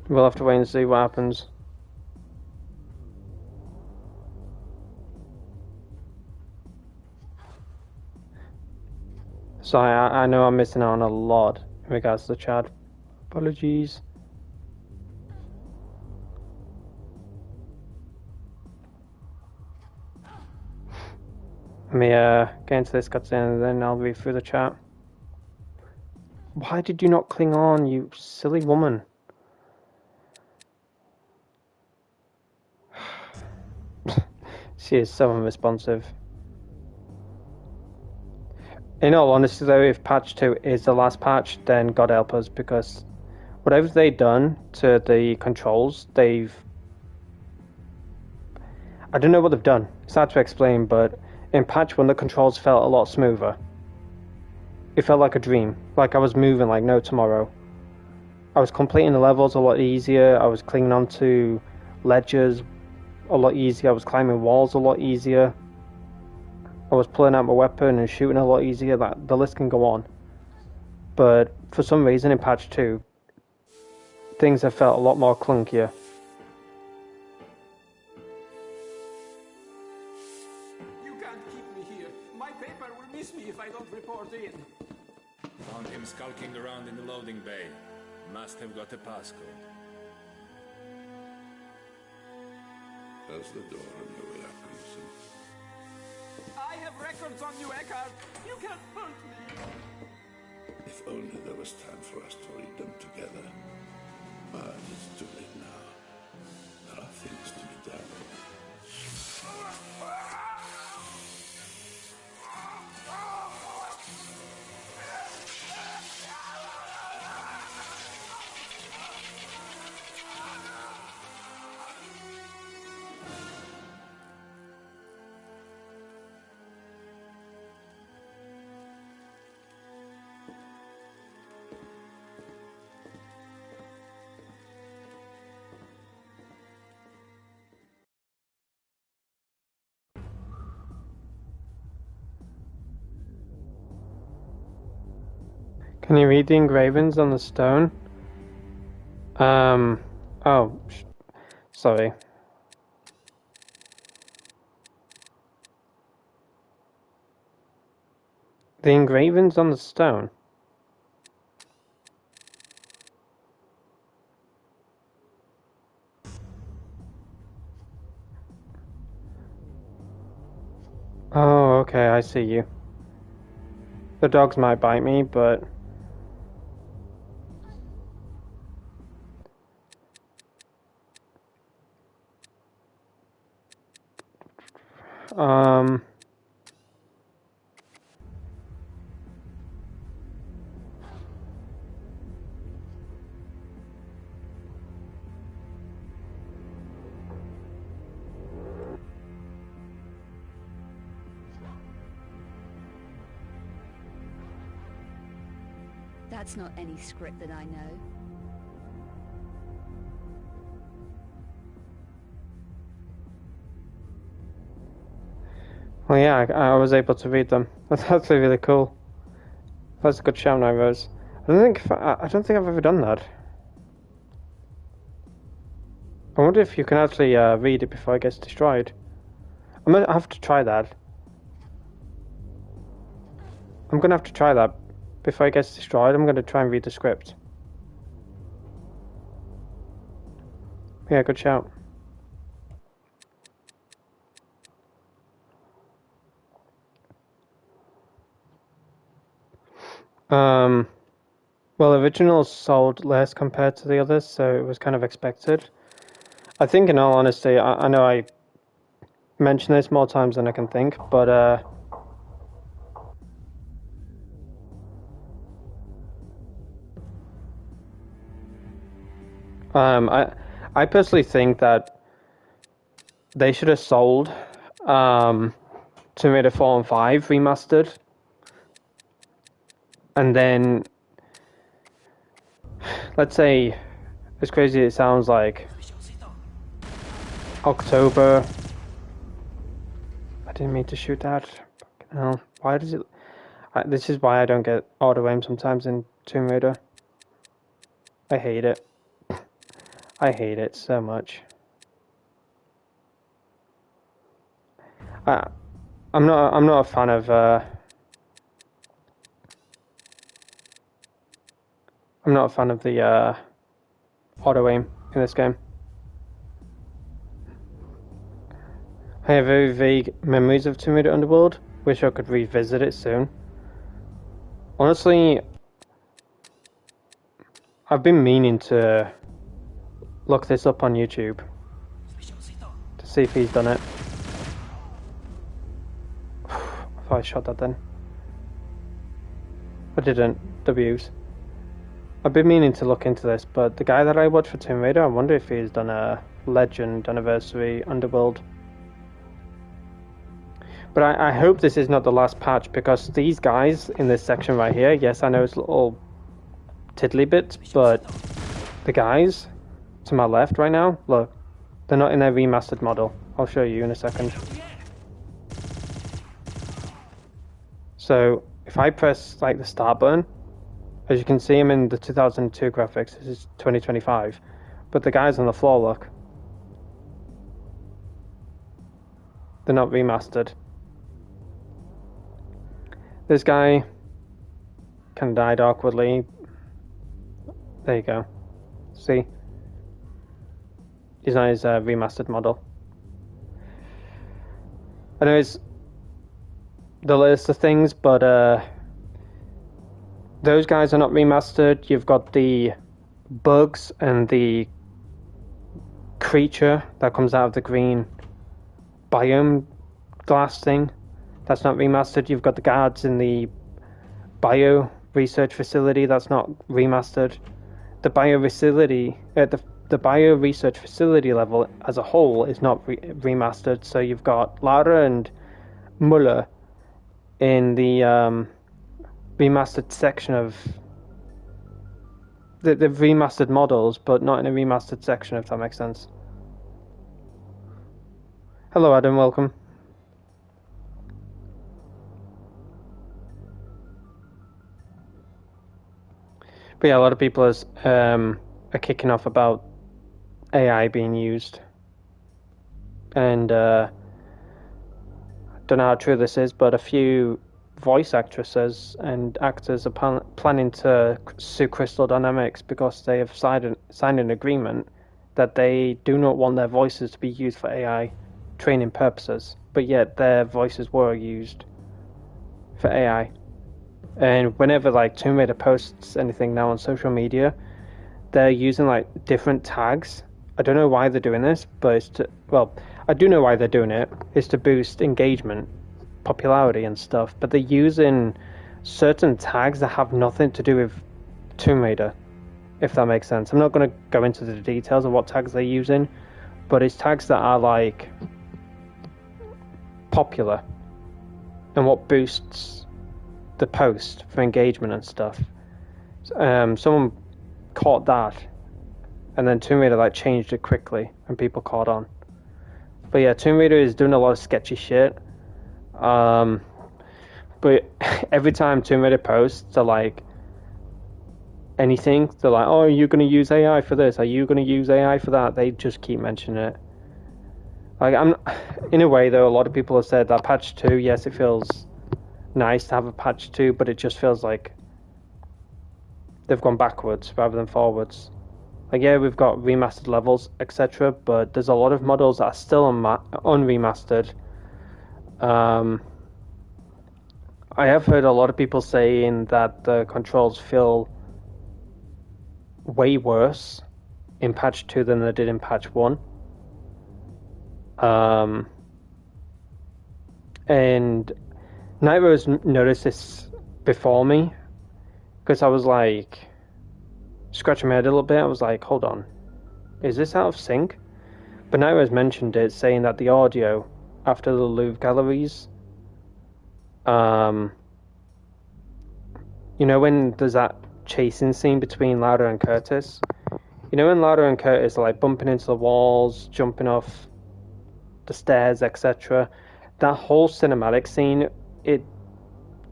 we'll have to wait and see what happens. So I know I'm missing out on a lot in regards to the chat. Apologies. Let me get into this cutscene and then I'll read through the chat. Why did you not cling on, you silly woman? She is so unresponsive. In all honesty though, if patch 2 is the last patch, then God help us, because whatever they've done to the controls, I don't know what they've done. It's hard to explain, but in patch 1 the controls felt a lot smoother. It felt like a dream, like I was moving like no tomorrow. I was completing the levels a lot easier, I was clinging onto ledges a lot easier, I was climbing walls a lot easier. I was pulling out my weapon and shooting a lot easier. That the list can go on. But for some reason in patch 2, things have felt a lot more clunkier. You can't keep me here. My paper will miss me if I don't report in. Found him skulking around in the loading bay. Must have got a passcode. How's the door on your way, Atkinson? I have records on you, Eckhart. You can't hurt me. If only there was time for us to read them together. But it's too late now. There are things to be done. Can you read the engravings on the stone? Oh, sorry. The engravings on the stone? Okay, I see you. The dogs might bite me, but... That's not any script that I know. Well, yeah, I was able to read them. That's actually really cool. That's a good shout, now, Rose. I don't think I've ever done that. I wonder if you can actually read it before it gets destroyed. I have to try that. I'm gonna have to try that before it gets destroyed. I'm gonna try and read the script. Yeah, good shout. Well, originals sold less compared to the others, so it was kind of expected. I think, in all honesty, I know I mention this more times than I can think, but I personally think that they should have sold Tomb Raider 4 and 5 remastered, and then, let's say, as crazy as it sounds, like October. I didn't mean to shoot that. Fucking hell. Why does it... this is why I don't get auto-aim sometimes in Tomb Raider. I hate it. I hate it so much. I'm not a fan of I'm not a fan of the auto-aim in this game. I have very vague memories of Tomb Raider Underworld. Wish I could revisit it soon. Honestly, I've been meaning to look this up on YouTube to see if he's done it. I thought I shot that then. I didn't. W's. I've been meaning to look into this, but the guy that I watched for Tomb Raider, I wonder if he's done a Legend Anniversary Underworld. But I hope this is not the last patch, because these guys in this section right here, yes, I know it's little tiddly bits, but the guys to my left right now, look, they're not in their remastered model. I'll show you in a second. So if I press like the start button, as you can see, I'm in the 2002 graphics. This is 2025, but the guys on the floor, look, they're not remastered. This guy kind of died awkwardly. There you go. See? He's not his remastered model. I know it's the list of things, but those guys are not remastered. You've got the bugs and the creature that comes out of the green biome glass thing. That's not remastered. You've got the guards in the bio research facility. That's not remastered. The bio facility, the bio research facility level as a whole is not remastered. So you've got Lara and Muller in the remastered section of the remastered models, but not in a remastered section, if that makes sense. Hello, Adam. Welcome. But yeah, a lot of people are kicking off about AI being used, and I don't know how true this is, but a few voice actresses and actors are planning to sue Crystal Dynamics because they have signed an agreement that they do not want their voices to be used for AI training purposes, but yet their voices were used for AI. And whenever like Tomb Raider posts anything now on social media, they're using like different tags. I don't know why they're doing this, but I do know why they're doing it. It's to boost engagement, popularity and stuff, but they're using certain tags that have nothing to do with Tomb Raider, if that makes sense. I'm not going to go into the details of what tags they're using, but it's tags that are like popular and what boosts the post for engagement and stuff. Someone caught that, and then Tomb Raider like changed it quickly and people caught on. But yeah, Tomb Raider is doing a lot of sketchy shit. But every time Tomb Raider posts, they're like anything, they're like, oh, are you going to use AI for this? Are you going to use AI for that? They just keep mentioning it. Like, in a way though, a lot of people have said that patch 2, yes, it feels nice to have a patch 2, but it just feels like they've gone backwards rather than forwards. Like, yeah, we've got remastered levels, etc., but there's a lot of models that are still unremastered. I have heard a lot of people saying that the controls feel way worse in patch 2 than they did in patch 1. And Nightmare's noticed this before me, because I was like scratching my head a little bit. I was like, hold on, is this out of sync? But Nightmare's mentioned it, saying that the audio after the Louvre galleries, you know, when there's that chasing scene between Lara and Curtis, you know, when Lara and Curtis are like bumping into the walls, jumping off the stairs, etc., that whole cinematic scene, it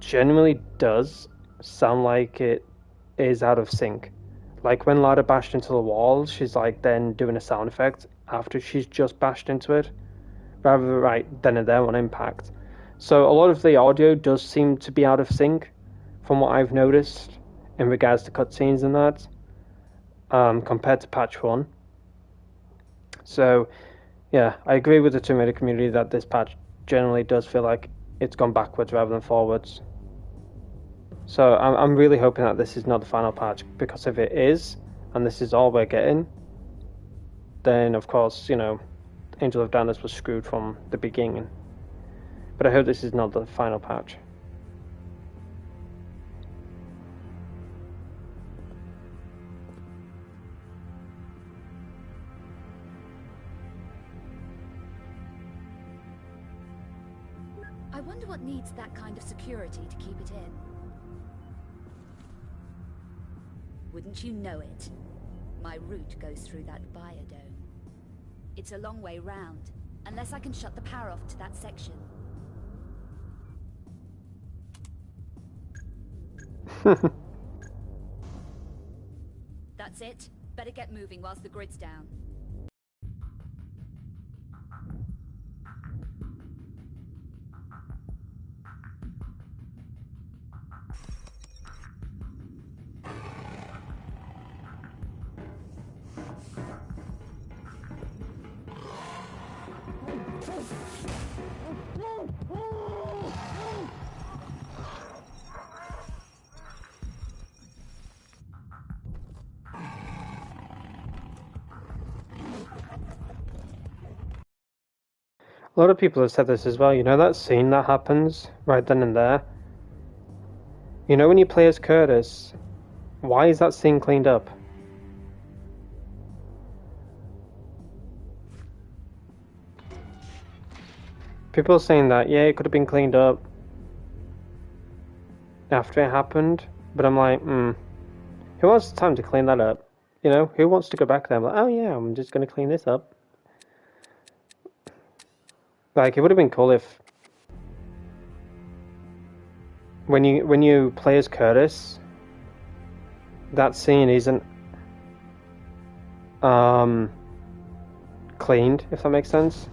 generally does sound like it is out of sync. Like when Lara bashed into the wall, she's like then doing a sound effect after she's just bashed into it, rather than right then and there on impact. So a lot of the audio does seem to be out of sync from what I've noticed in regards to cutscenes and that, compared to patch 1. So yeah, I agree with the Tomb Raider community that this patch generally does feel like it's gone backwards rather than forwards. So I'm really hoping that this is not the final patch, because if it is, and this is all we're getting, then of course, you know, Angel of Darkness was screwed from the beginning. But I hope this is not the final patch. I wonder what needs that kind of security to keep it in. Wouldn't you know it? My route goes through that biodome. It's a long way round, unless I can shut the power off to that section. That's it. Better get moving whilst the grid's down. A lot of people have said this as well, you know that scene that happens right then and there? You know when you play as Curtis, why is that scene cleaned up? People are saying that, yeah, it could have been cleaned up after it happened, but I'm like, who wants time to clean that up? You know, who wants to go back there? I'm like, oh yeah, I'm just going to clean this up. Like, it would have been cool if when you play as Curtis, that scene isn't cleaned, if that makes sense.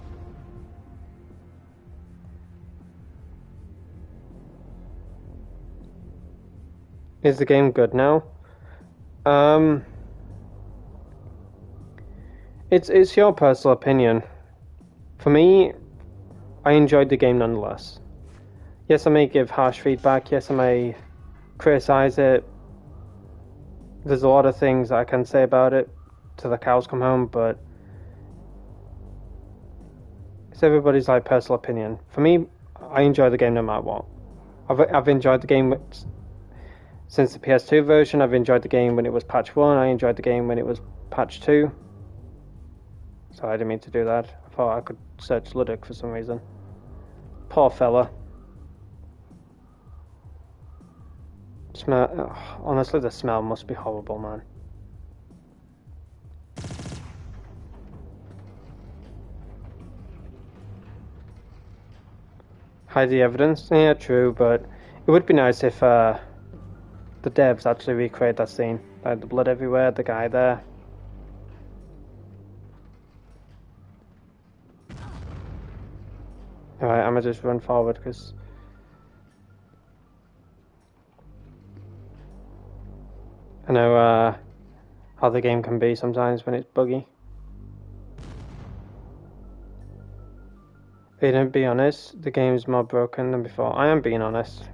Is the game good now? It's your personal opinion. For me, I enjoyed the game nonetheless. Yes, I may give harsh feedback. Yes, I may criticize it. There's a lot of things I can say about it till the cows come home, but it's everybody's like personal opinion. For me, I enjoy the game no matter what. I've enjoyed the game since the PS2 version. I've enjoyed the game when it was patch 1. I enjoyed the game when it was patch 2. So I didn't mean to do that. I thought I could search Ludwig for some reason. Poor fella. Honestly, the smell must be horrible, man. Hide the evidence? Yeah, true, but it would be nice if the devs actually recreate that scene. Like the blood everywhere, the guy there. Alright, I'm gonna just run forward because I know how the game can be sometimes when it's buggy. Aidan, be honest, the game's more broken than before. I am being honest.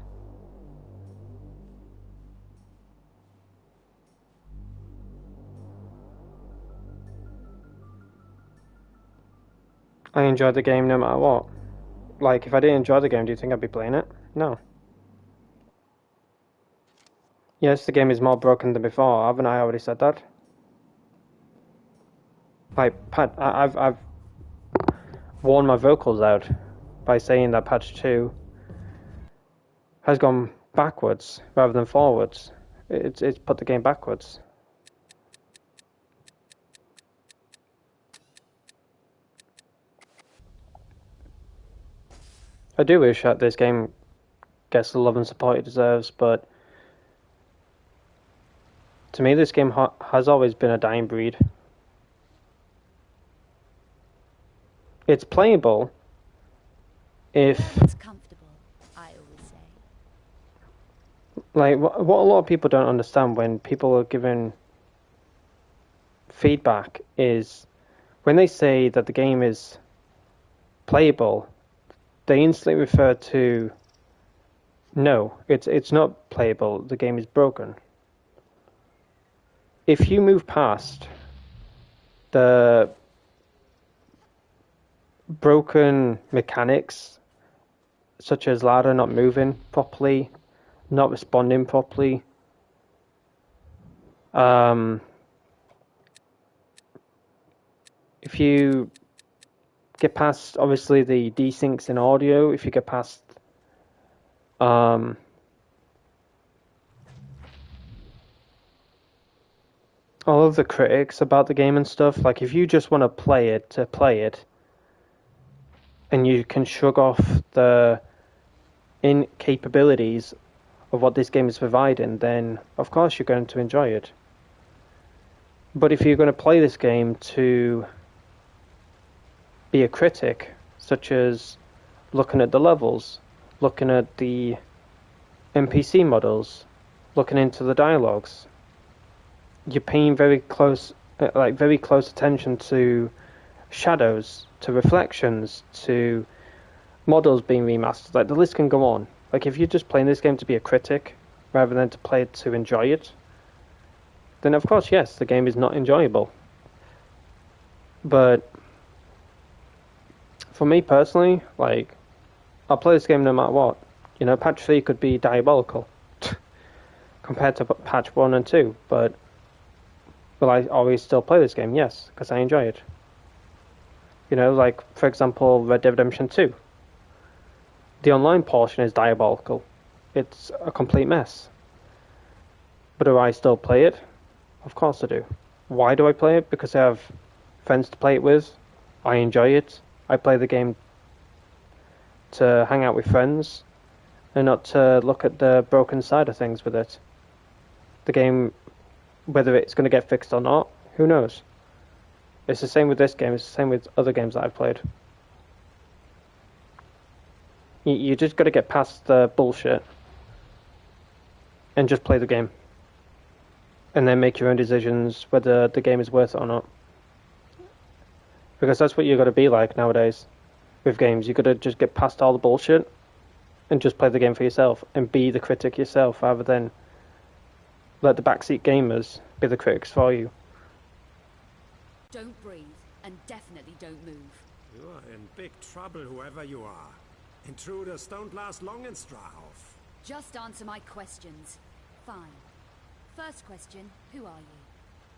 I enjoyed the game no matter what. Like, if I didn't enjoy the game, do you think I'd be playing it? No. Yes, the game is more broken than before. Haven't I already said that? Like, I've worn my vocals out by saying that patch 2 has gone backwards rather than forwards. It's put the game backwards. I do wish that this game gets the love and support it deserves, but to me this game has always been a dying breed. It's playable if... It's comfortable, I always say. Like, what a lot of people don't understand when people are giving feedback is when they say that the game is playable, they instantly refer to, no, it's not playable, the game is broken. If you move past the broken mechanics, such as Lara not moving properly, not responding properly, if you get past, obviously, the desyncs in audio, if you get past all of the critics about the game and stuff, like if you just want to play it to play it, and you can shrug off the incapabilities of what this game is providing, then of course you're going to enjoy it. But if you're going to play this game to be a critic, such as looking at the levels, looking at the NPC models, looking into the dialogues, you're paying very close attention to shadows, to reflections, to models being remastered. Like, the list can go on. Like, if you're just playing this game to be a critic rather than to play it to enjoy it, then of course, yes, the game is not enjoyable. But for me personally, like, I'll play this game no matter what. You know, patch 3 could be diabolical compared to patch 1 and 2, but will I always still play this game? Yes, because I enjoy it. You know, like, for example, Red Dead Redemption 2. The online portion is diabolical. It's a complete mess. But do I still play it? Of course I do. Why do I play it? Because I have friends to play it with. I enjoy it. I play the game to hang out with friends and not to look at the broken side of things with it. The game, whether it's going to get fixed or not, who knows? It's the same with this game. It's the same with other games that I've played. You just got to get past the bullshit and just play the game. And then make your own decisions whether the game is worth it or not. Because that's what you got to be like nowadays with games. You got to just get past all the bullshit and just play the game for yourself and be the critic yourself rather than let the backseat gamers be the critics for you. Don't breathe, and definitely don't move. You are in big trouble, whoever you are. Intruders don't last long in Strahov. Just answer my questions. Fine. First question, who are you?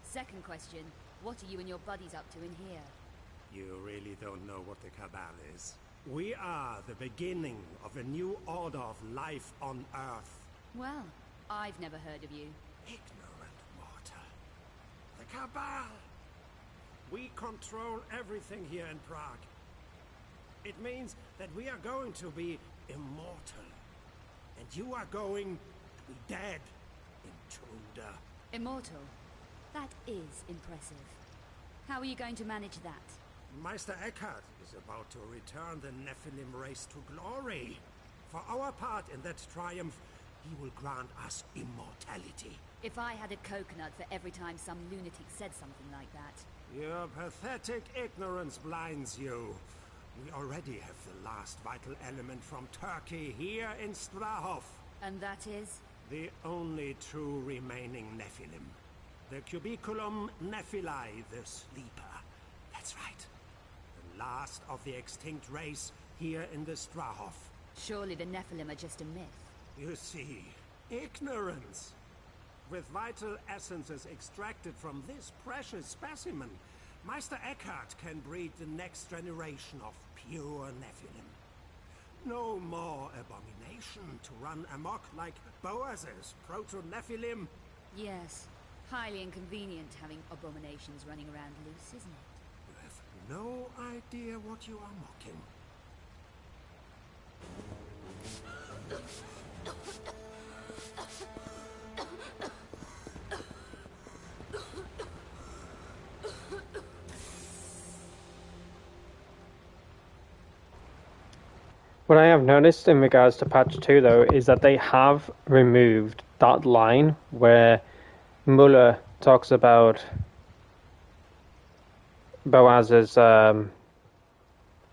Second question, what are you and your buddies up to in here? You really don't know what the Cabal is. We are the beginning of a new order of life on Earth. Well, I've never heard of you. Ignorant mortal. The Cabal! We control everything here in Prague. It means that we are going to be immortal. And you are going to be dead, intruder. Immortal? That is impressive. How are you going to manage that? Meister Eckhart is about to return the Nephilim race to glory. For our part in that triumph, he will grant us immortality. If I had a coconut for every time some lunatic said something like that. Your pathetic ignorance blinds you. We already have the last vital element from Turkey here in Strahov. And that is? The only true remaining Nephilim. The Cubiculum Nephilae, the Sleeper. That's right. The last of the extinct race here in the Strahov. Surely the Nephilim are just a myth. You see, ignorance. With vital essences extracted from this precious specimen, Meister Eckhart can breed the next generation of pure Nephilim. No more abomination to run amok like Boaz's proto-Nephilim. Yes. Highly inconvenient having abominations running around loose, isn't it? You have no idea what you are mocking. What I have noticed in regards to patch 2 though is that they have removed that line where Muller talks about Boaz's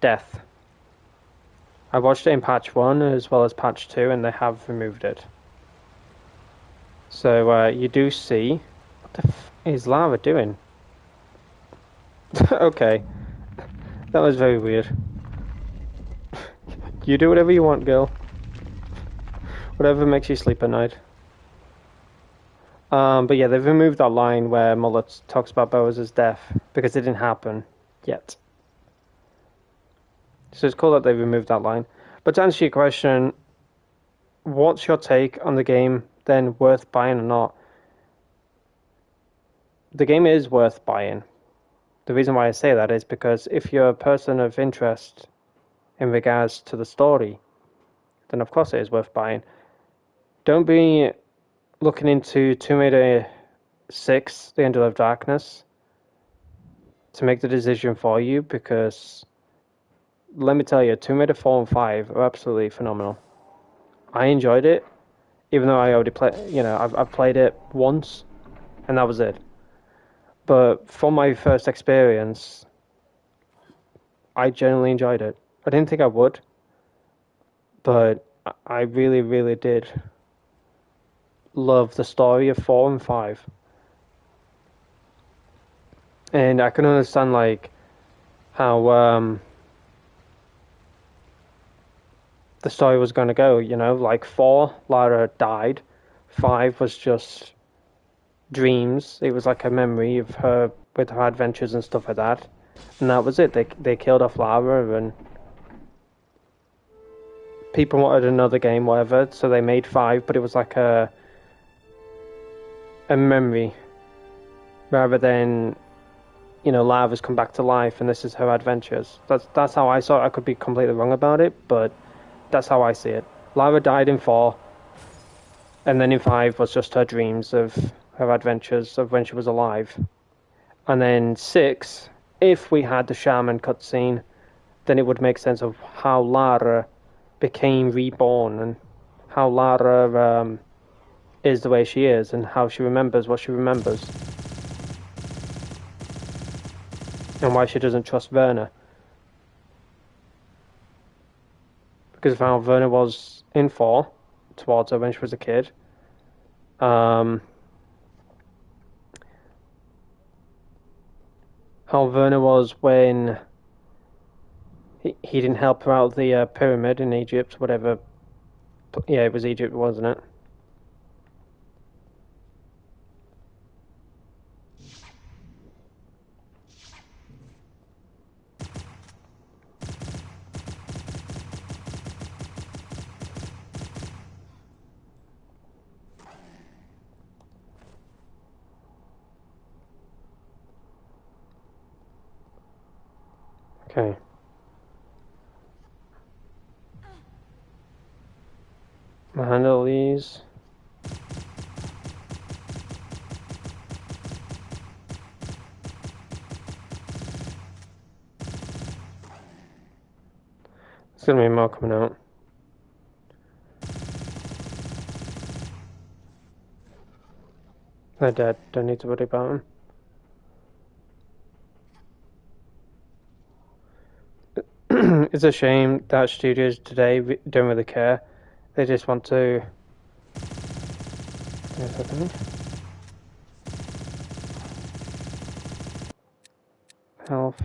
death. I watched it in patch 1 as well as patch 2 and they have removed it. So you do see... What the f is Lara doing? Okay. That was very weird. You do whatever you want, girl. Whatever makes you sleep at night. But yeah, they've removed that line where Muller talks about Boaz's death because it didn't happen yet. So it's cool that they've removed that line. But to answer your question, what's your take on the game then, worth buying or not? The game is worth buying. The reason why I say that is because if you're a person of interest in regards to the story, then of course it is worth buying. Don't be looking into Tomb Raider 6, The Angel of Darkness, to make the decision for you, because let me tell you, Tomb Raider 4 and 5 are absolutely phenomenal. I enjoyed it, even though I already played, I've played it once, and that was it. But from my first experience, I genuinely enjoyed it. I didn't think I would, but I really, really did love the story of 4 and 5. And I can understand, like, how the story was going to go, like 4, Lara died, 5 was just dreams. It was like a memory of her with her adventures and stuff like that, and that was it. They killed off Lara, and people wanted another game, whatever, so they made 5, but it was like a memory rather than Lara's come back to life and this is her adventures. That's how I saw it. I could be completely wrong about it, but that's how I see it. Lara died in 4, and then in 5 was just her dreams of her adventures of when she was alive. And then 6, if we had the shaman cutscene, then it would make sense of how Lara became reborn and how Lara is the way she is and how she remembers what she remembers. And why she doesn't trust Werner. because of how Verna was in 4 towards her when she was a kid. How Verna was when he didn't help her out of the pyramid in Egypt, whatever. Yeah, it was Egypt, wasn't it? Okay. I'll handle these. There's gonna be more coming out. They're dead. Don't need to worry about them. It's a shame that studios today don't really care. They just want to. Give me a second. Health.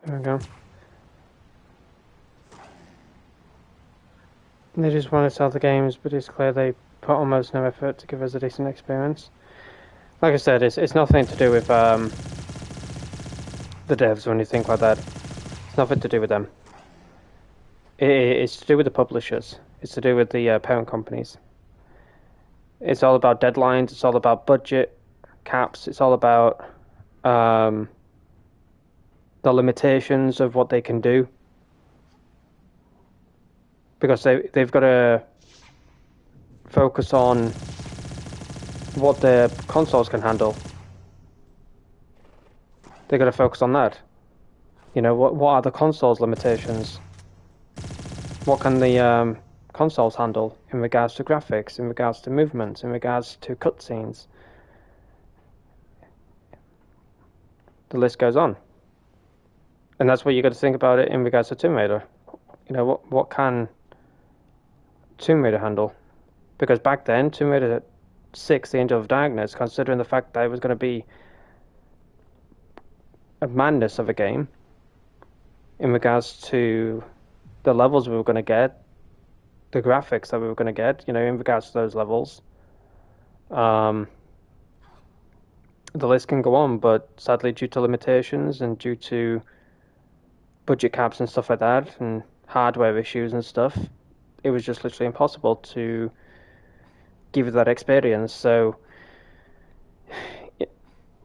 There we go. They just want to sell the games, but it's clear they put almost no effort to give us a decent experience. Like I said, it's nothing to do with the devs or anything like that. It's nothing to do with them. It's to do with the publishers. It's to do with the parent companies. It's all about deadlines. It's all about budget caps. It's all about the limitations of what they can do. Because they've got to focus on what their consoles can handle. They've got to focus on that. You know, what are the consoles' limitations? What can the consoles handle in regards to graphics, in regards to movement, in regards to cutscenes? The list goes on. And that's what you got to think about it in regards to Tomb Raider. You know, what can Tomb Raider handle? Because back then, Tomb Raider 6, The Angel of Darkness, considering the fact that it was going to be a madness of a game in regards to the levels we were going to get, the graphics that we were going to get, you know, in regards to those levels. The list can go on, but sadly, due to limitations and due to budget caps and stuff like that, and hardware issues and stuff, it was just literally impossible to give you that experience. So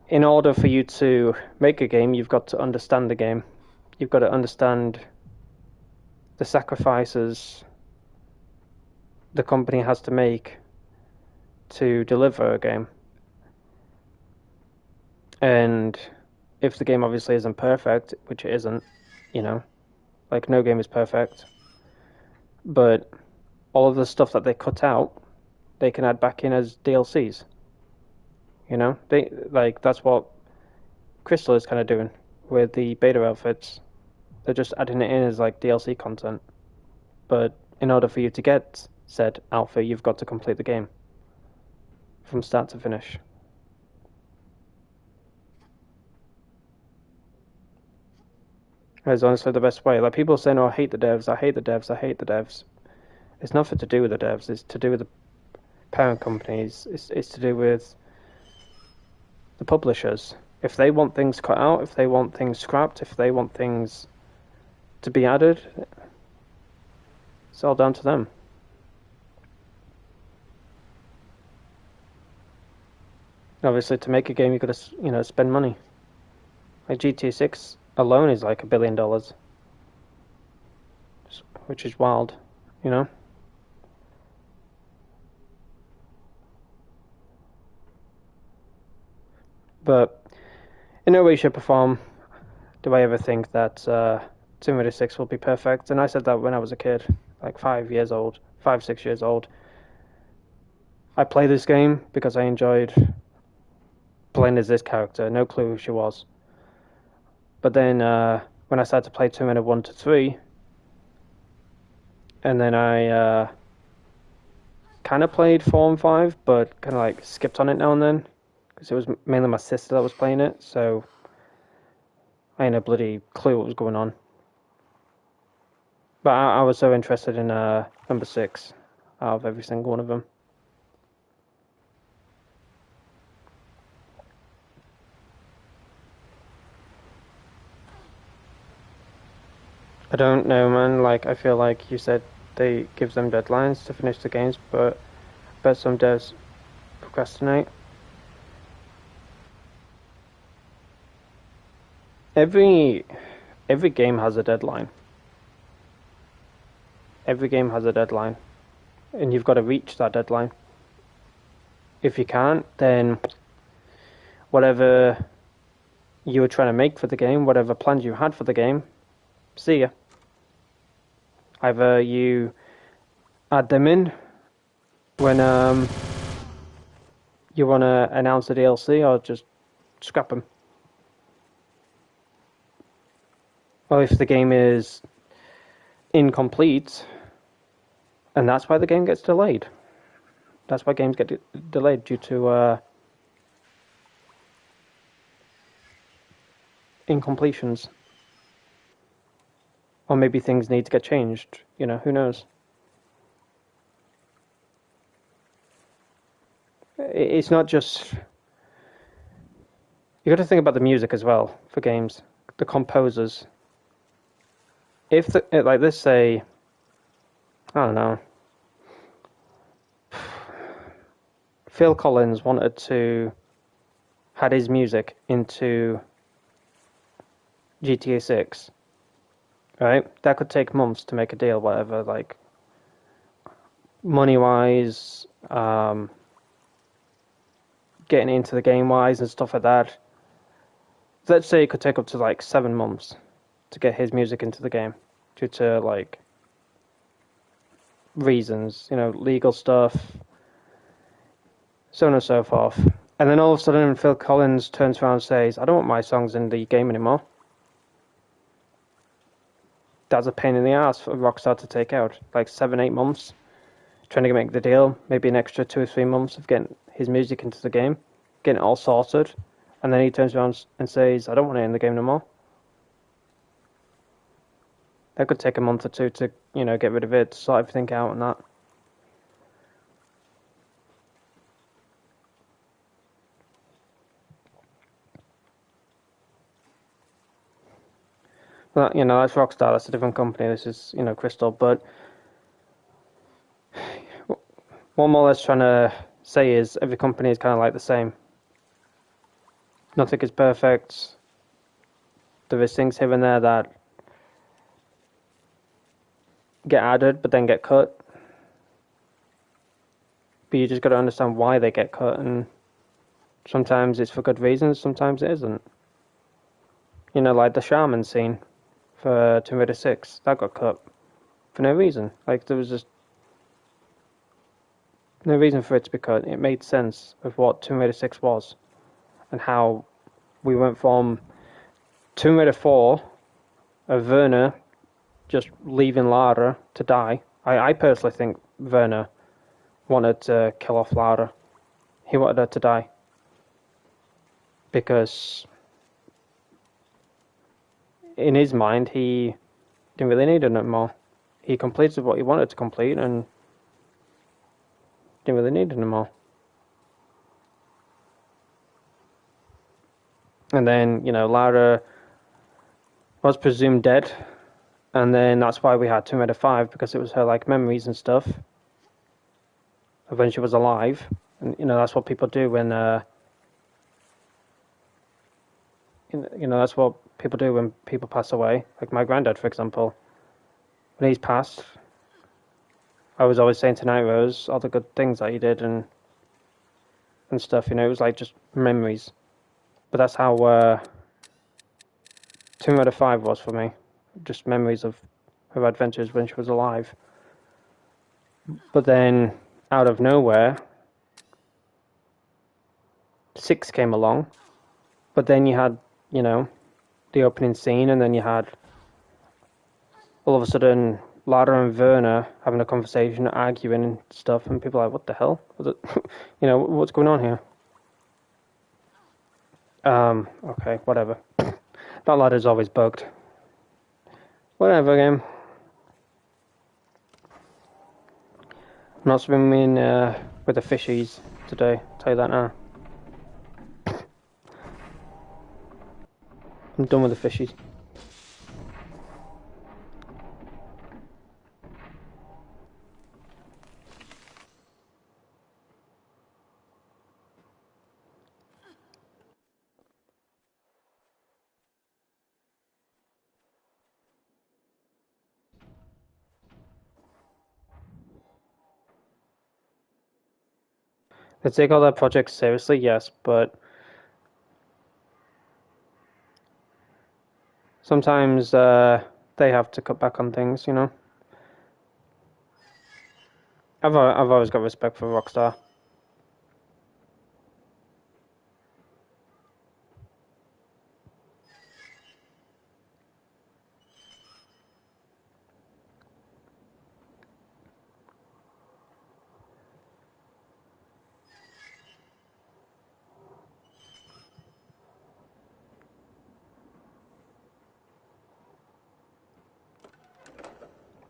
in order for you to make a game, you've got to understand the game. You've got to understand the sacrifices the company has to make to deliver a game. And if the game obviously isn't perfect, which it isn't, you know, like no game is perfect, but all of the stuff that they cut out, they can add back in as DLCs. You know, that's what Crystal is kind of doing with the beta outfits. They're just adding it in as like DLC content. But in order for you to get said alpha, you've got to complete the game from start to finish. That's honestly the best way. Like people saying, "Oh, I hate the devs. I hate the devs. I hate the devs." It's nothing to do with the devs. It's to do with the parent companies. It's to do with the publishers. If they want things cut out, if they want things scrapped, if they want things to be added, it's all down to them. Obviously, to make a game, you've got to, you know, spend money. Like GTA 6 alone is like $1 billion, which is wild, you know. But in no way, shape, or form do I ever think that Tomb Raider 6 will be perfect. And I said that when I was a kid, like 6 years old. I played this game because I enjoyed playing as this character. No clue who she was. But then when I started to play Tomb Raider 1 to 3, and then I kind of played 4 and 5, but kind of like skipped on it now and then, because it was mainly my sister that was playing it, so I had no bloody clue what was going on. But I was so interested in number 6 out of every single one of them. I don't know, man. Like, I feel like you said they give them deadlines to finish the games, but I bet some devs procrastinate. Every game has a deadline. Every game has a deadline, and you've got to reach that deadline. If you can't, then whatever you were trying to make for the game, whatever plans you had for the game, see ya. Either you add them in when you want to announce the DLC, or just scrap them. Or if the game is incomplete, and that's why the game gets delayed. That's why games get delayed, due to incompletions. Or maybe things need to get changed. You know, who knows? It's not just... You got to think about the music as well for games. The composers. If like this, say, I don't know, Phil Collins wanted to had his music into GTA 6, right? That could take months to make a deal, whatever, like money-wise, getting into the game-wise and stuff like that. Let's say it could take up to like 7 months to get his music into the game, due to like reasons, you know, legal stuff, so on and so forth. And then all of a sudden Phil Collins turns around and says, I don't want my songs in the game anymore. That's a pain in the ass for Rockstar to take out. Like 7-8 months trying to make the deal, maybe an extra 2 or 3 months of getting his music into the game, getting it all sorted, and then he turns around and says, I don't want it in the game no more. That could take a month or two to, you know, get rid of it, sort everything out and that. But, you know, that's Rockstar, that's a different company, this is, you know, Crystal, but what I'm more or less trying to say is every company is kind of like the same. Nothing is perfect. There is things here and there that get added but then get cut. But you just got to understand why they get cut, and sometimes it's for good reasons, sometimes it isn't. You know, like the shaman scene for Tomb Raider 6, that got cut for no reason. Like, there was just no reason for it to be cut. It made sense of what Tomb Raider 6 was, and how we went from Tomb Raider 4 of Werner just leaving Lara to die. I personally think Werner wanted to kill off Lara. He wanted her to die. Because in his mind, he didn't really need her no more. He completed what he wanted to complete and didn't really need her no more. And then, you know, Lara was presumed dead. And then that's why we had Tomb Raider 5, because it was her, like, memories and stuff of when she was alive. And, you know, that's what people do when, you know, that's what people do when people pass away. Like my granddad, for example. When he's passed, I was always saying to Night Rose all the good things that he did and stuff, you know, it was like just memories. But that's how Tomb Raider 5 was for me. Just memories of her adventures when she was alive. But then, out of nowhere, 6 came along. But then you had, you know, the opening scene, and then you had all of a sudden Lara and Werner having a conversation, arguing and stuff, and people are like, what the hell? What's going on here? Okay, whatever. That ladder's always bugged. Whatever, game. I'm not swimming with the fishies today, I'll tell you that now. I'm done with the fishies. They take all their projects seriously, yes, but sometimes they have to cut back on things, you know. I've always got respect for Rockstar.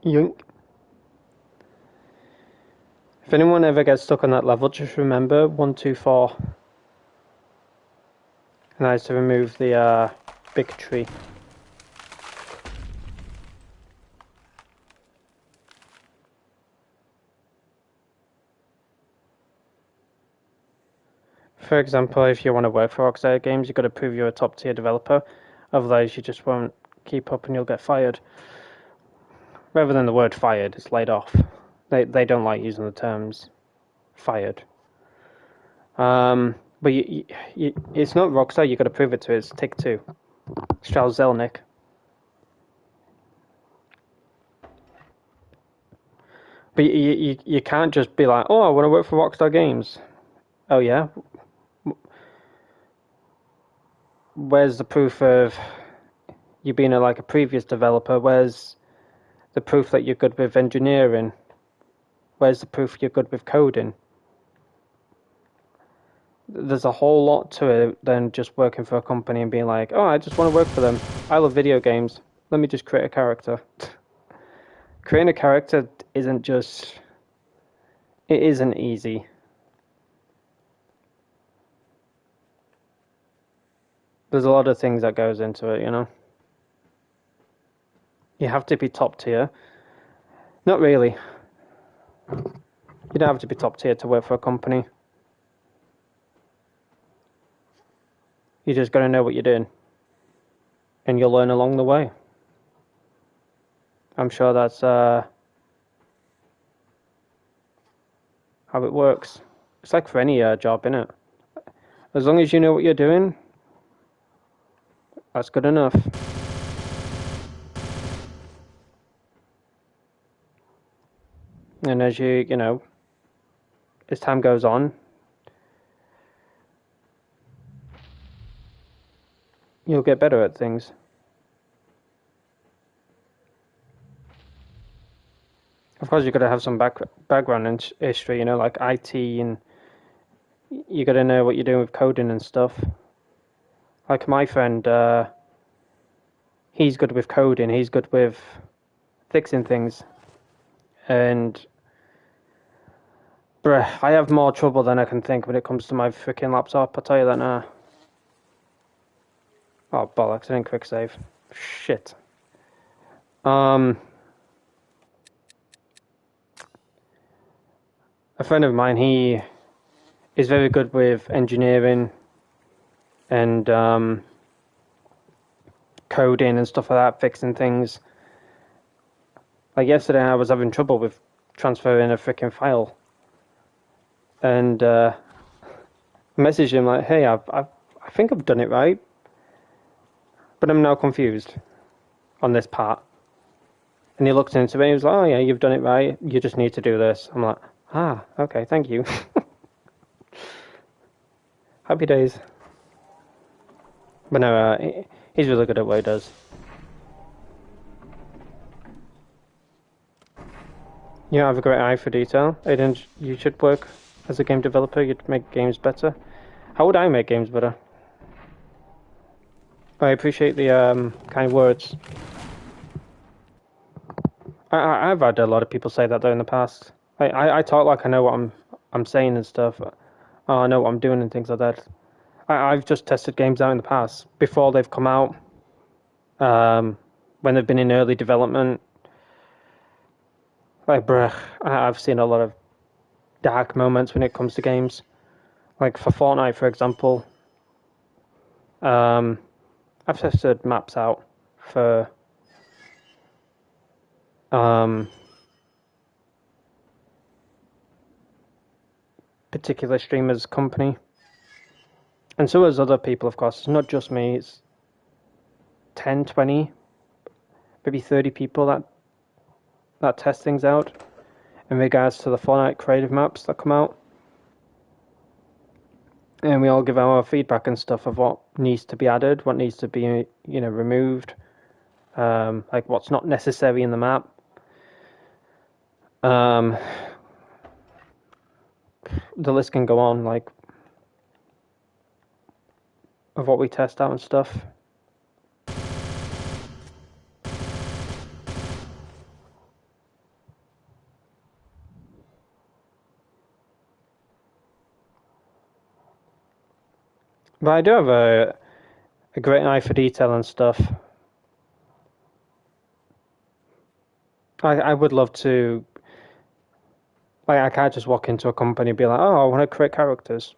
Yoink. If anyone ever gets stuck on that level, just remember 124. And that is to remove the big tree. For example, if you want to work for Rockstar Games, you've got to prove you're a top tier developer. Otherwise, you just won't keep up and you'll get fired. Rather than the word fired, it's laid off. They don't like using the terms fired. But it's not Rockstar, you've got to prove it to. It's Take-Two. Strauss Zelnick. But you can't just be like, oh, I want to work for Rockstar Games. Oh, yeah? Where's the proof of you being a previous developer? Where's the proof that you're good with engineering? Where's the proof you're good with coding? There's a whole lot to it than just working for a company and being like, oh, I just want to work for them. I love video games. Let me just create a character. Creating a character isn't easy. There's a lot of things that goes into it, you know. You have to be top tier. Not really. You don't have to be top tier to work for a company. You just got to know what you're doing. And you'll learn along the way. I'm sure that's how it works. It's like for any job, innit? As long as you know what you're doing, that's good enough. And as as time goes on, you'll get better at things. Of course, you've got to have some background and history, you know, like IT, and you got to know what you're doing with coding and stuff. Like my friend, he's good with coding, he's good with fixing things. And, bruh, I have more trouble than I can think when it comes to my freaking laptop, I'll tell you that now. Oh, bollocks, I didn't quick save. Shit. A friend of mine, he is very good with engineering and coding and stuff like that, fixing things. Like yesterday, I was having trouble with transferring a freaking file. And I messaged him like, hey, I think I've done it right. But I'm now confused on this part. And he looked into it and he was like, oh yeah, you've done it right. You just need to do this. I'm like, okay, thank you. Happy days. But no, He's really good at what he does. You have a great eye for detail. Aidan, you should work as a game developer. You'd make games better. How would I make games better? I appreciate the kind words. I've had a lot of people say that though in the past. I talk like I know what I'm saying and stuff. I know what I'm doing and things like that. I've just tested games out in the past before they've come out. When they've been in early development. Like, bruh, I've seen a lot of dark moments when it comes to games. Like for Fortnite, for example. I've tested maps out for particular streamers' company. And so as other people, of course. It's not just me. It's 10, 20, maybe 30 people that test things out in regards to the Fortnite creative maps that come out. And we all give our feedback and stuff of what needs to be added, what needs to be, removed, like what's not necessary in the map. The list can go on, like, of what we test out and stuff. But I do have a great eye for detail and stuff. I would love to, like, I can't just walk into a company and be like, oh, I want to create characters.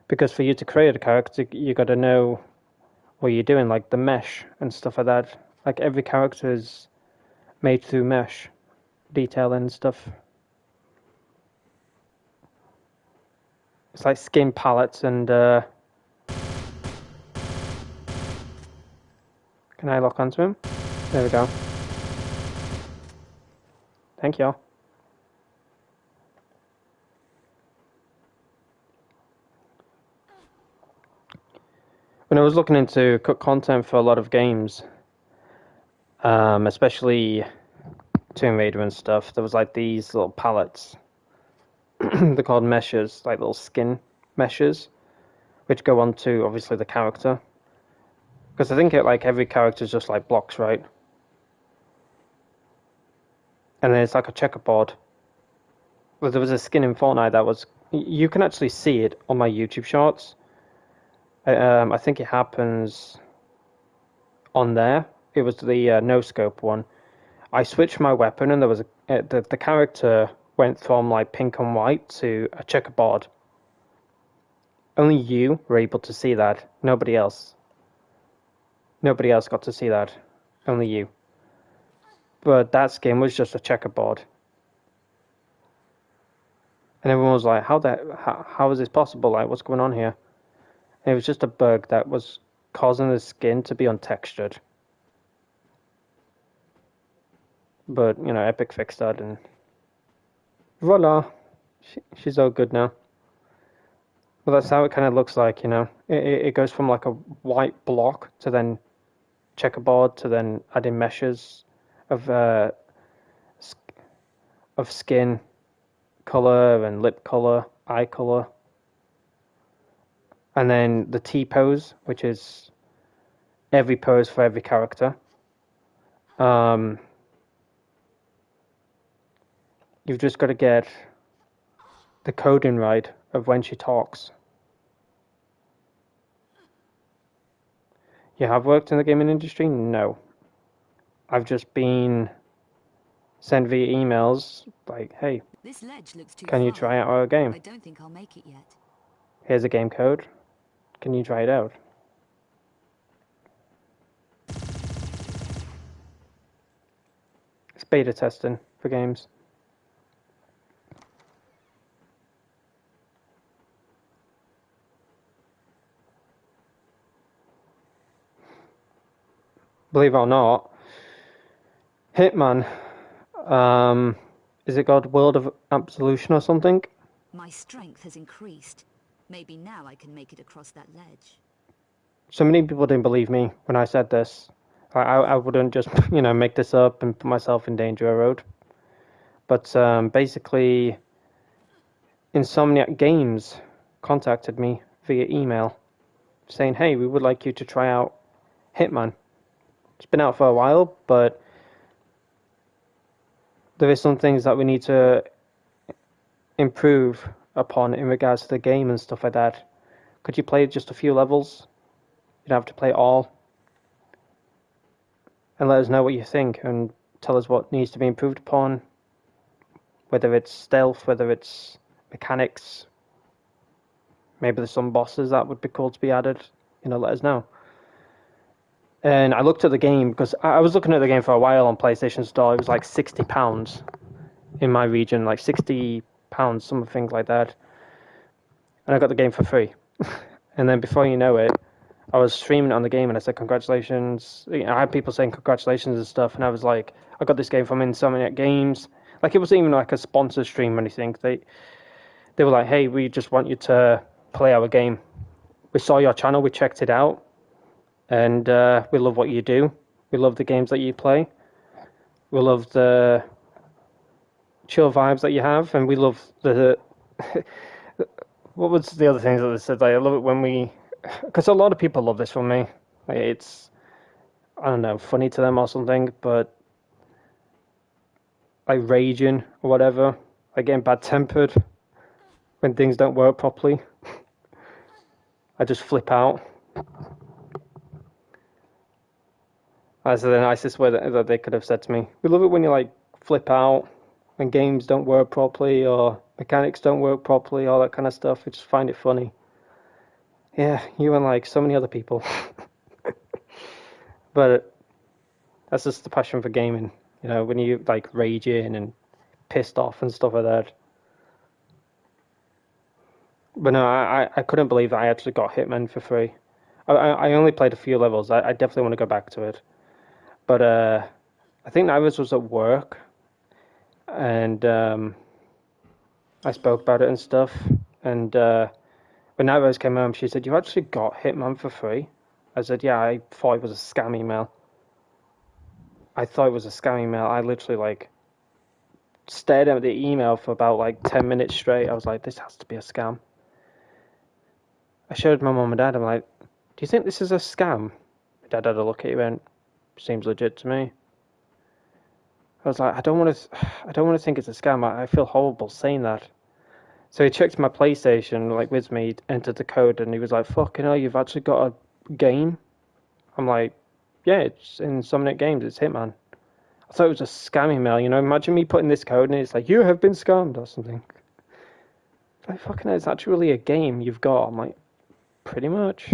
Because for you to create a character, you got to know what you're doing, like the mesh and stuff like that. Like every character is made through mesh, detail and stuff. It's like skin palettes and can I lock onto him? There we go. Thank you. When I was looking into cut content for a lot of games, especially Tomb Raider and stuff, there was like these little palettes. They're called meshes, like little skin meshes, which go onto obviously the character. Because I think like every character is just like blocks, right? And then it's like a checkerboard. Well, there was a skin in Fortnite that was, you can actually see it on my YouTube shorts. I think it happens on there. It was the no scope one. I switched my weapon and there was the character went from like pink and white to a checkerboard. Only you were able to see that. Nobody else. Nobody else got to see that. Only you. But that skin was just a checkerboard. And everyone was like, how is this possible? Like, what's going on here? And it was just a bug that was causing the skin to be untextured. But, Epic fixed that and voila. She's all good now. Well, that's how it kind of looks like, It goes from like a white block to then checkerboard to then adding meshes of skin color and lip color, eye color. And then the T-pose, which is every pose for every character. You've just got to get the coding right of when she talks. You have worked in the gaming industry? No. I've just been sent via emails like, hey, This ledge looks too can you far. try out our game? I don't think I'll make it yet. Here's a game code. Can you try it out? It's beta testing for games. Believe it or not, Hitman, is it called World of Absolution or something? My strength has increased. Maybe now I can make it across that ledge. so many people didn't believe me when I said this. I wouldn't just, make this up and put myself in danger, I wrote. But basically, Insomniac Games contacted me via email saying, hey, we would like you to try out Hitman. It's been out for a while, but there is some things that we need to improve upon in regards to the game and stuff like that. Could you play just a few levels? You don't have to play all. And let us know what you think and tell us what needs to be improved upon. Whether it's stealth, whether it's mechanics. Maybe there's some bosses that would be cool to be added. Let us know. And I looked at the game because I was looking at the game for a while on PlayStation Store. It was like £60 in my region, like £60, something like that. And I got the game for free. And then before you know it, I was streaming on the game and I said congratulations. I had people saying congratulations and stuff, and I was like, I got this game from Insomniac Games. Like, it wasn't even like a sponsored stream or anything. They were like, hey, we just want you to play our game. We saw your channel, we checked it out, and we love what you do. We love the games that you play. We love the chill vibes that you have, and we love the... What was the other things that they said? I love it when we... Because a lot of people love this from me. It's, I don't know, funny to them or something, but like raging or whatever, like getting bad-tempered when things don't work properly. I just flip out. That's the nicest way that they could have said to me. We love it when you like flip out when games don't work properly or mechanics don't work properly, all that kind of stuff. We just find it funny. Yeah, you and like so many other people. But that's just the passion for gaming. When you like raging and pissed off and stuff like that. But no, I couldn't believe that I actually got Hitman for free. I only played a few levels. I definitely want to go back to it. But I think Nivers was at work, and I spoke about it and stuff. And when Nivers came home, she said, "You actually got Hitman for free?" I said, "Yeah, I thought it was a scam email. I thought it was a scam email. I literally like stared at the email for about like 10 minutes straight. I was like, this has to be a scam." I showed my mum and dad. I'm like, "Do you think this is a scam?" My dad had a look at it and went, "Seems legit to me." I was like, I don't want to think it's a scam. I feel horrible saying that. So he checked my PlayStation, like with me, entered the code, and he was like, "Fucking hell, you've actually got a game?" I'm like, "Yeah, it's in Insomniac Games. It's Hitman." I thought it was a scam email. Imagine me putting this code and it's like, "You have been scammed" or something. Like, fucking hell, it's actually a game you've got. I'm like, pretty much.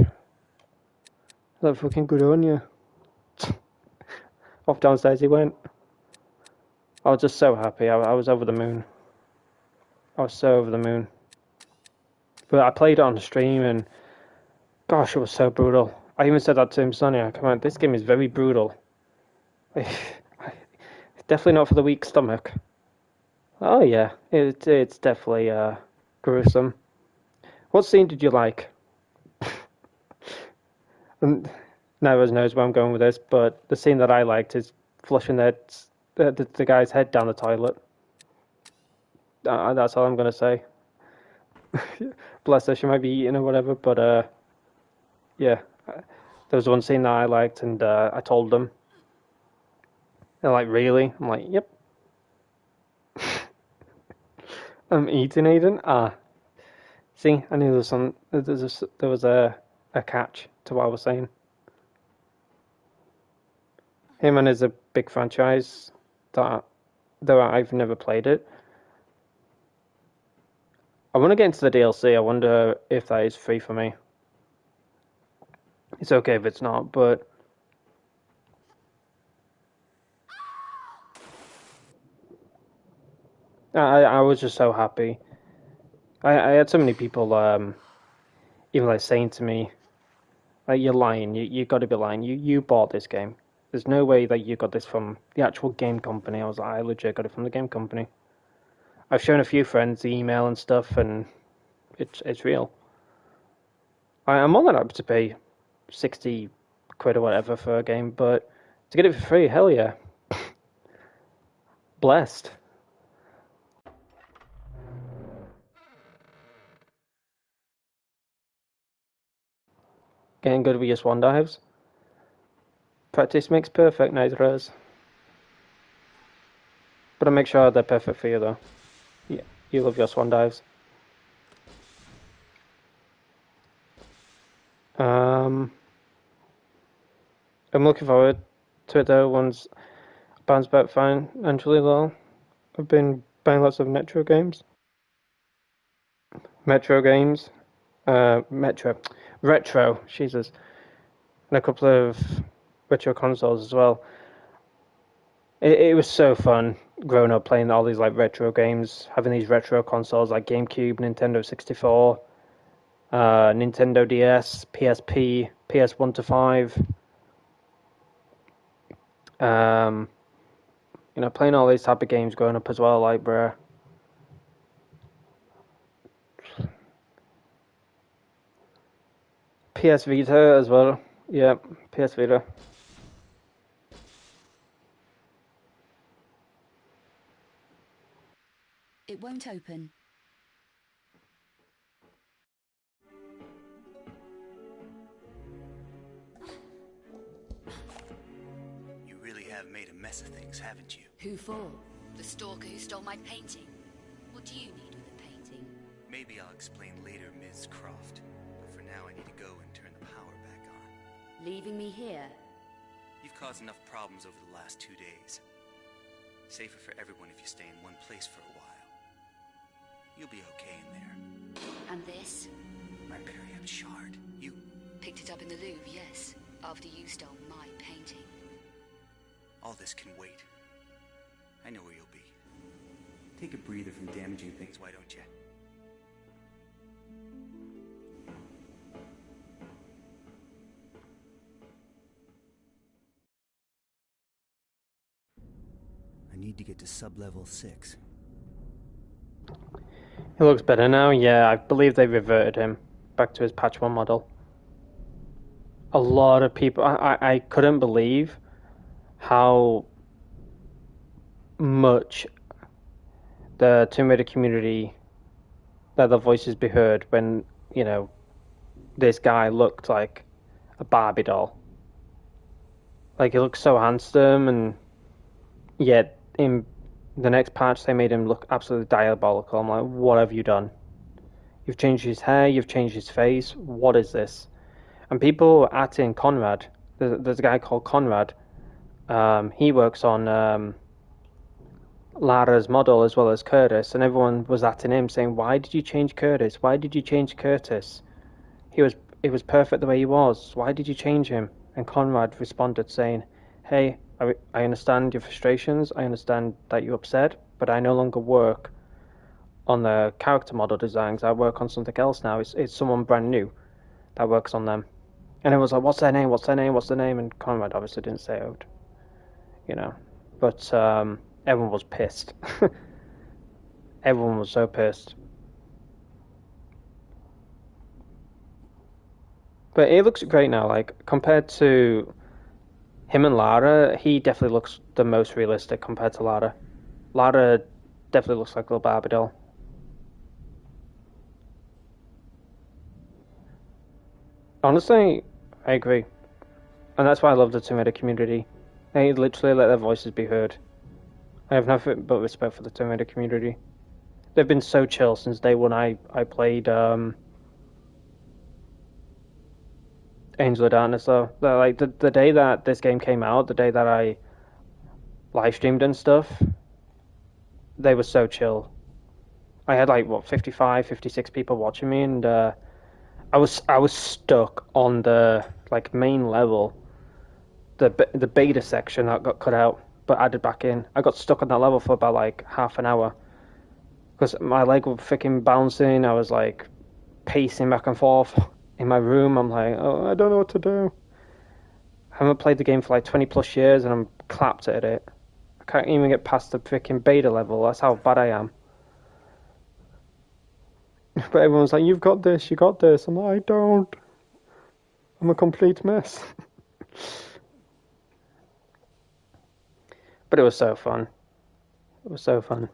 That fucking good on you. Off downstairs he went. I was just so happy. I was over the moon. I was so over the moon. But I played it on the stream and gosh, it was so brutal. I even said that to him, Sonny. Come on, this game is very brutal. Definitely not for the weak stomach. Oh yeah, it's definitely gruesome. What scene did you like? And Nivers knows where I'm going with this, but the scene that I liked is flushing the guy's head down the toilet. That's all I'm gonna say. Bless her, she might be eating or whatever, but yeah. There was one scene that I liked, and I told them. They're like, "Really?" I'm like, "Yep." I'm eating, Aidan. See, I knew there was a catch to what I was saying. Hitman is a big franchise that, though I've never played it. I want to get into the DLC. I wonder if that is free for me. It's okay if it's not, but I was just so happy. I had so many people even like saying to me, like, "You're lying. You got to be lying. You bought this game. There's no way that you got this from the actual game company." I was like, "I legit got it from the game company." I've shown a few friends the email and stuff, and it's real. I'm more than happy to pay 60 quid or whatever for a game, but to get it for free, hell yeah. Blessed. Getting good with your swan dives. Practice makes perfect, nice Rose. But I make sure they're perfect for you though. Yeah, you love your swan dives. I'm looking forward to it though once it bounce back financially though. I've been buying lots of Metro games. Retro, Jesus. And a couple of retro consoles as well. It was so fun growing up playing all these like retro games, having these retro consoles like GameCube, Nintendo 64, Nintendo DS, PSP, PS1 to 5. Playing all these type of games growing up as well, like bruh. PS Vita as well. Yeah, PS Vita. It won't open. You really have made a mess of things, haven't you? Who for? The stalker who stole my painting? What do you need with a painting? Maybe I'll explain later, Ms. Croft. But for now, I need to go and turn the power back on. Leaving me here? You've caused enough problems over the last 2 days. Safer for everyone if you stay in one place for a while. You'll be okay in there. And this? My Perium shard. You Picked it up in the Louvre, yes. After you stole my painting. all this can wait. I know where you'll be. Take a breather from damaging things, why don't you? I need to get to sub-level 6. He looks better now. Yeah, I believe they reverted him back to his patch 1 model. A lot of people... I couldn't believe how much the Tomb Raider community let their voices be heard when, this guy looked like a Barbie doll. Like, he looked so handsome, and yet in the next patch they made him look absolutely diabolical. I'm like, what have you done? You've changed his hair, you've changed his face, what is this? And people atting Conrad, there's a guy called Conrad, he works on Lara's model as well as Curtis, and everyone was atting him saying, why did you change Curtis? Why did you change Curtis? He was perfect the way he was. Why did you change him? And Conrad responded saying, hey, I understand your frustrations, I understand that you're upset, but I no longer work on the character model designs. I work on something else now. It's someone brand new that works on them. And it was like, what's their name? What's their name? What's their name? And Conrad obviously didn't say it, But everyone was pissed. Everyone was so pissed. But it looks great now. Like, compared to him and Lara, he definitely looks the most realistic compared to Lara. Lara definitely looks like a little Barbie doll. Honestly, I agree. And that's why I love the Tomb Raider community. They literally let their voices be heard. I have nothing but respect for the Tomb Raider community. They've been so chill since day one. I played Angel of Darkness though. Like the day that this game came out, the day that I live streamed and stuff, they were so chill. I had 55, 56 people watching me, and I was stuck on the main level, the beta section that got cut out but added back in. I got stuck on that level for about half an hour because my leg was freaking bouncing. I was pacing back and forth in my room. I'm like, oh, I don't know what to do. I haven't played the game for 20 plus years and I'm clapped at it. I can't even get past the freaking beta level. That's how bad I am. But everyone's like, you've got this, you got this. I'm like, I don't. I'm a complete mess. But it was so fun. It was so fun.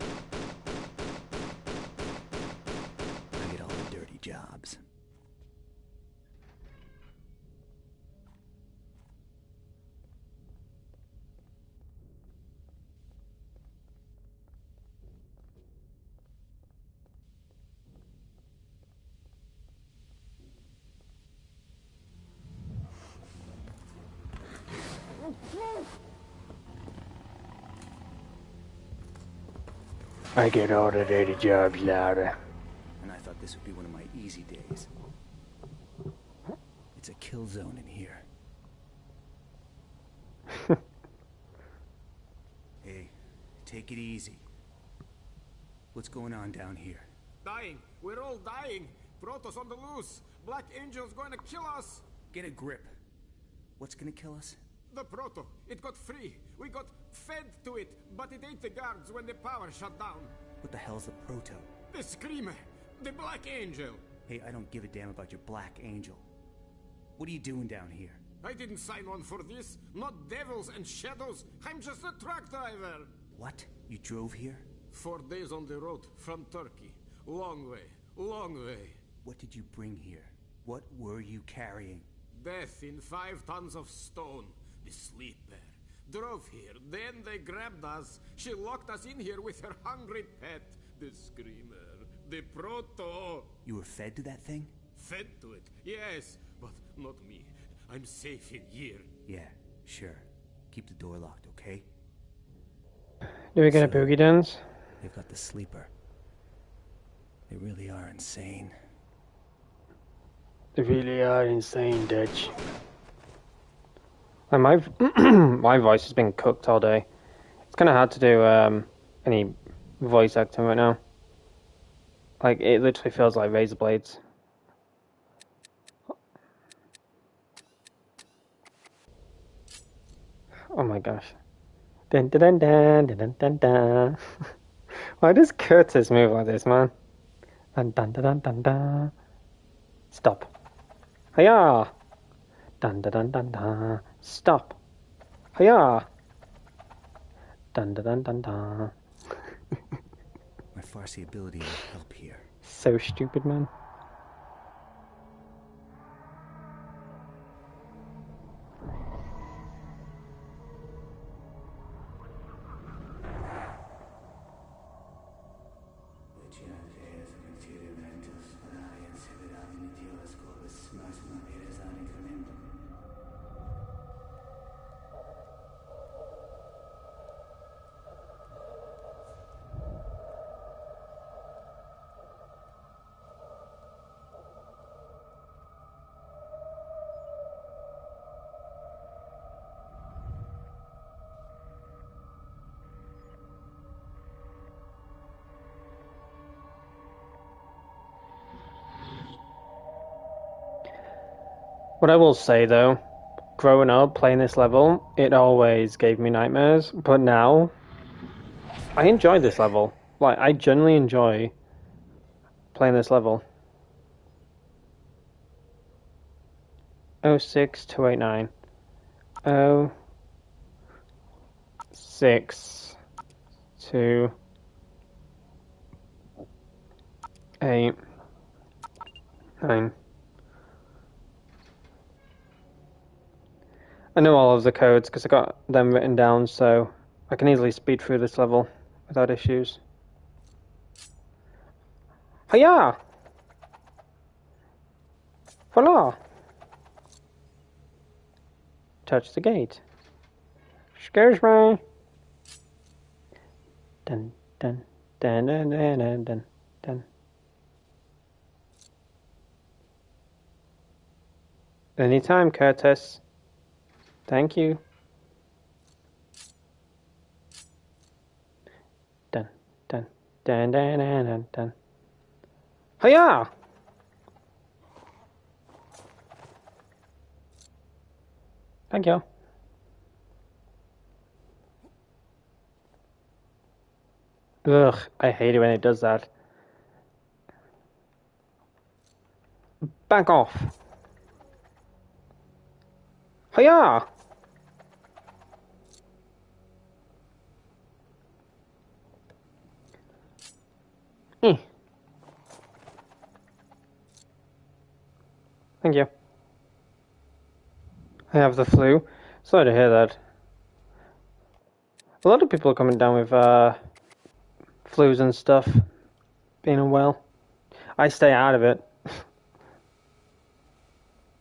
I get all the dirty jobs. I get all the dirty jobs, Lara. And I thought this would be one of my easy days. It's a kill zone in here. Hey, take it easy. What's going on down here? Dying. We're all dying. Protoss on the loose. Black Angel's going to kill us. Get a grip. What's gonna kill us? The Proto. It got free. We got fed to it, but it ate the guards when the power shut down. What the hell's a proto? The Screamer. The Black Angel. Hey, I don't give a damn about your Black Angel. What are you doing down here? I didn't sign on for this. Not devils and shadows. I'm just a truck driver. What? You drove here? 4 days on the road from Turkey. Long way. Long way. What did you bring here? What were you carrying? Death in 5 tons of stone. The Sleeper. Drove here, then they grabbed us. She locked us in here with her hungry pet. The Screamer. The Proto. You were fed to that thing? Fed to it, yes. But not me. I'm safe in here. Yeah, sure. Keep the door locked, okay? Do we get a boogie dance? They've got the Sleeper. They really are insane. They really are insane, Dutch. And my my voice has been cooked all day. It's kind of hard to do any voice acting right now. Like, it literally feels like razor blades. Oh my gosh. Dun dun dun dun dun dun dun. Why does Curtis move like this, man? Dun dun dun dun dun dun. Stop. Hiya! Dun dun dun dun dun. Stop. Hiya! Dun dun dun dun dun. My Farsi ability will help here. So stupid, man. What I will say though, growing up playing this level, it always gave me nightmares, but now I enjoy this level. Like, I genuinely enjoy playing this level. 06289. 06289. I know all of the codes because I got them written down, so I can easily speed through this level without issues. Hiya! Voila! Touch the gate. Excuse me. Dun dun dun dun dun dun dun dun. Anytime, Curtis. Thank you. Dun dun dun dun dun dun dun. Hiya! Thank you. Ugh, I hate it when it does that. Back off. Hiya! Thank you. I have the flu. Sorry to hear that. A lot of people are coming down with flus and stuff, being unwell. I stay out of it.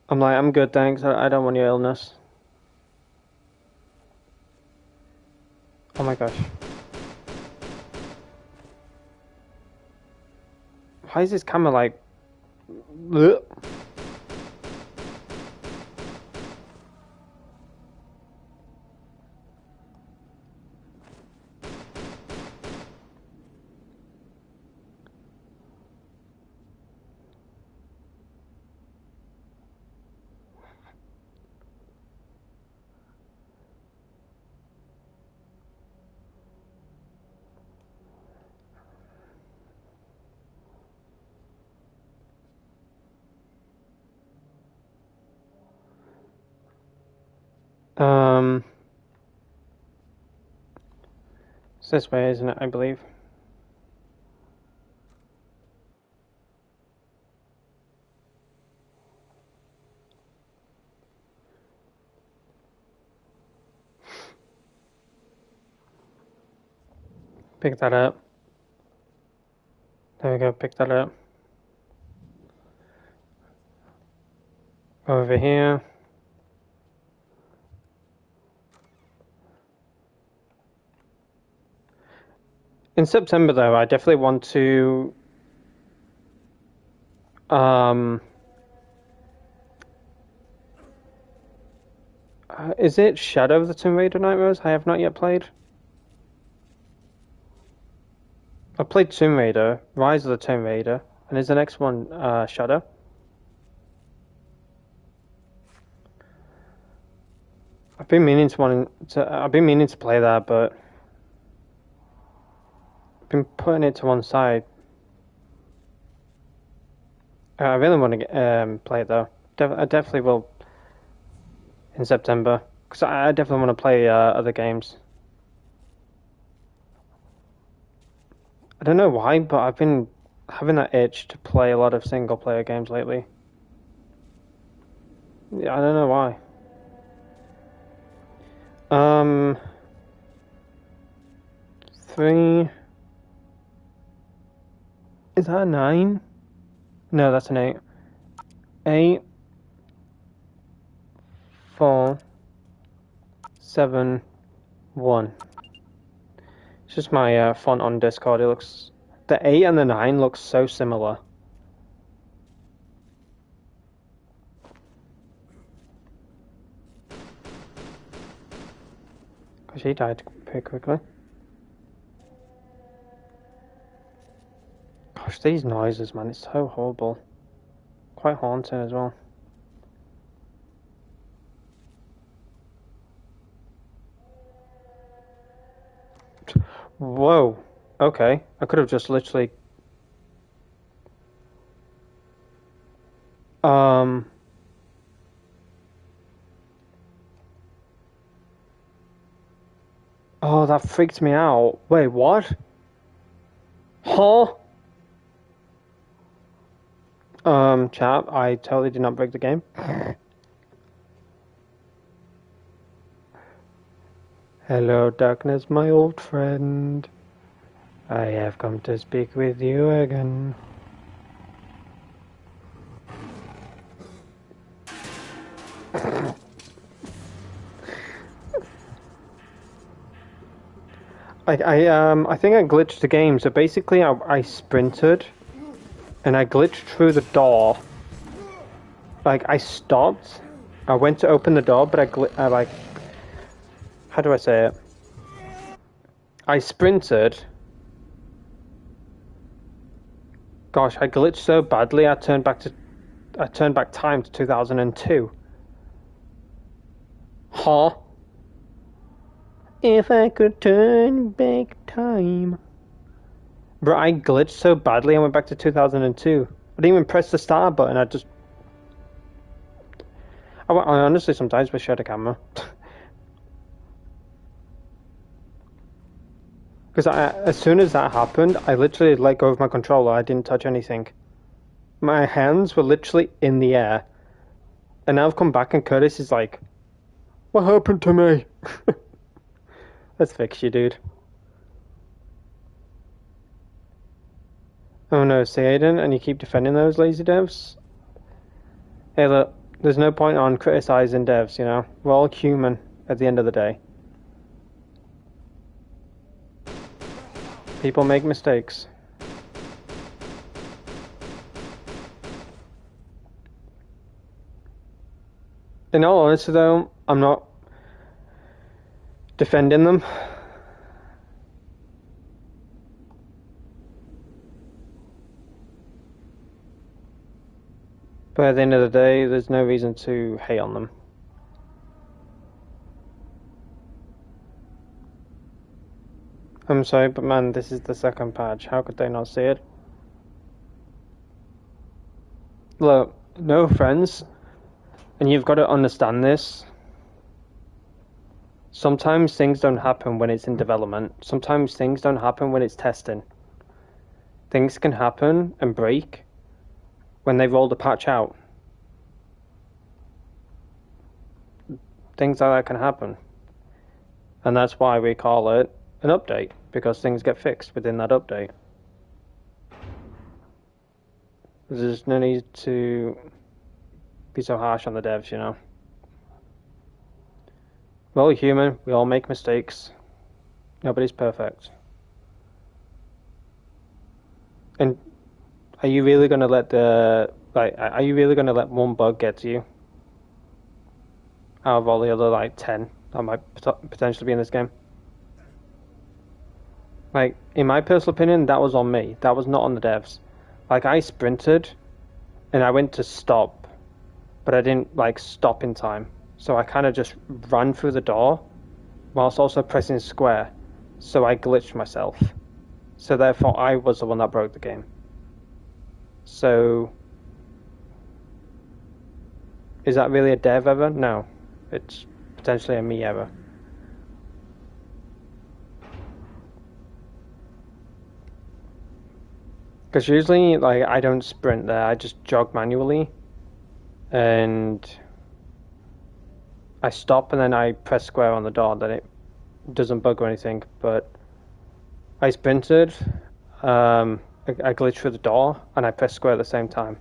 I'm like, I'm good, thanks. I don't want your illness. Oh my gosh. Why is this camera like... Ugh? It's this way, isn't it? I believe. Pick that up. There we go, pick that up. Over here. In September, though, I definitely want to... is it Shadow of the Tomb Raider Nightmares? I have not yet played. I played Tomb Raider, Rise of the Tomb Raider, and is the next one Shadow? I've been meaning to play that, but I've been putting it to one side. I really want to play it though. I definitely will in September, because I definitely want to play other games. I don't know why, but I've been having that itch to play a lot of single player games lately. Yeah, I don't know why. 3... Is that a 9? No, that's an 8. 8, 4, 7, 1. It's just my font on Discord. It looks... The 8 and the 9 look so similar. Because he died pretty quickly. Gosh, these noises, man, it's so horrible. Quite haunting as well. Whoa. Okay. I could have just literally... Oh, that freaked me out. Wait, what? Huh? Chat, I totally did not break the game. Hello, darkness, my old friend. I have come to speak with you again. I think I glitched the game. So basically, I sprinted, and I glitched through the door. Like I stopped. I went to open the door, but I like. How do I say it? I sprinted. Gosh, I glitched so badly. I turned back time to 2002. Huh? If I could turn back time. Bro, I glitched so badly I went back to 2002. I didn't even press the start button, I just I honestly sometimes wish I had a camera. Because as soon as that happened, I literally let go of my controller. I didn't touch anything. My hands were literally in the air. And now I've come back and Curtis is like, what happened to me? Let's fix you, dude. Oh no, see Aidan, and you keep defending those lazy devs? Hey look, there's no point on criticizing devs, you know? We're all human at the end of the day. People make mistakes. In all honesty though, I'm not defending them. But at the end of the day, there's no reason to hate on them. I'm sorry, but man, this is the second patch. How could they not see it? Look, no offense, and you've got to understand this. Sometimes things don't happen when it's in development. Sometimes things don't happen when it's testing. Things can happen and break when they roll the patch out. Things like that can happen. And that's why we call it an update, because things get fixed within that update. There's no need to be so harsh on the devs, you know. We're all human, we all make mistakes. Nobody's perfect. And are you really gonna let are you really gonna let one bug get to you? Out of all the other 10 that might potentially be in this game? Like, in my personal opinion, that was on me. That was not on the devs. Like, I sprinted and I went to stop, but I didn't stop in time. So I kind of just ran through the door whilst also pressing square. So I glitched myself. So therefore I was the one that broke the game. So is that really a dev error? No. It's potentially a me error. Because usually, I don't sprint there, I just jog manually. And I stop and then I press square on the door, then it doesn't bug or anything. But I sprinted, I glitched through the door, and I pressed square at the same time.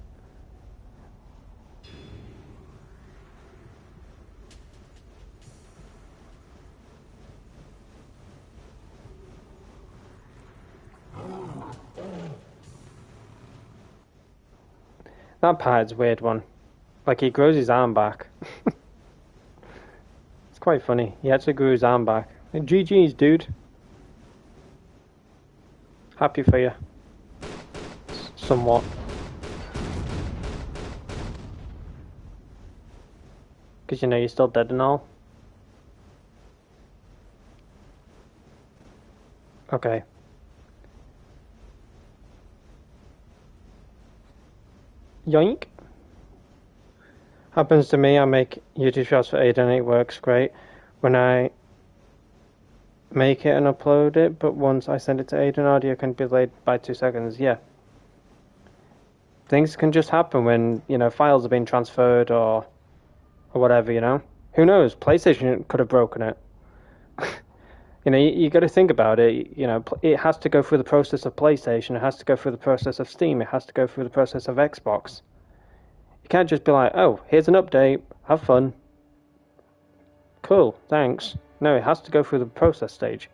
That part's a weird one. He grows his arm back. It's quite funny. He actually grew his arm back. GG's, dude. Happy for you. Somewhat. Because you're still dead and all. Okay. Yoink. Happens to me, I make YouTube shots for Aidan and it works great when I make it and upload it, but once I send it to Aidan, audio can be delayed by 2 seconds. Yeah. Things can just happen when, files are being transferred or whatever, Who knows? PlayStation could have broken it. You got to think about it. It has to go through the process of PlayStation. It has to go through the process of Steam. It has to go through the process of Xbox. You can't just be like, oh, here's an update. Have fun. Cool, thanks. No, it has to go through the process stage.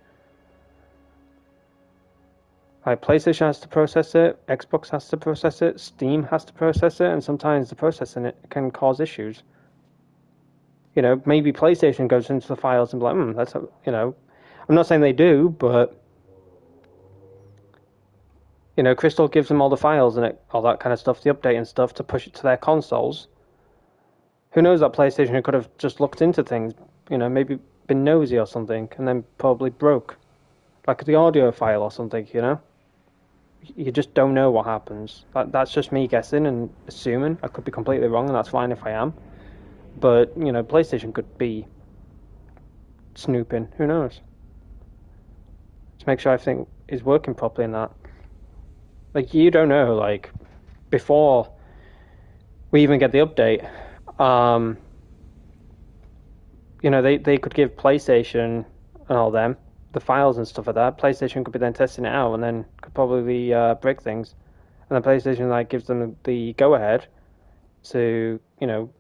PlayStation has to process it. Xbox has to process it. Steam has to process it. And sometimes the processing it can cause issues. Maybe PlayStation goes into the files and be like, that's, I'm not saying they do, but Crystal gives them all the files and all that kind of stuff, the update and stuff, to push it to their consoles. Who knows, that PlayStation could have just looked into things, maybe been nosy or something, and then probably broke. The audio file or something, You just don't know what happens. That's just me guessing and assuming. I could be completely wrong, and that's fine if I am. But, you know, PlayStation could be snooping. Who knows? To make sure everything is working properly in that. Like, you don't know, like, before we even get the update, you know, they could give PlayStation and all them the files and stuff like that. PlayStation could be then testing it out and then could probably break things. And then PlayStation, like, gives them the go-ahead to, you know,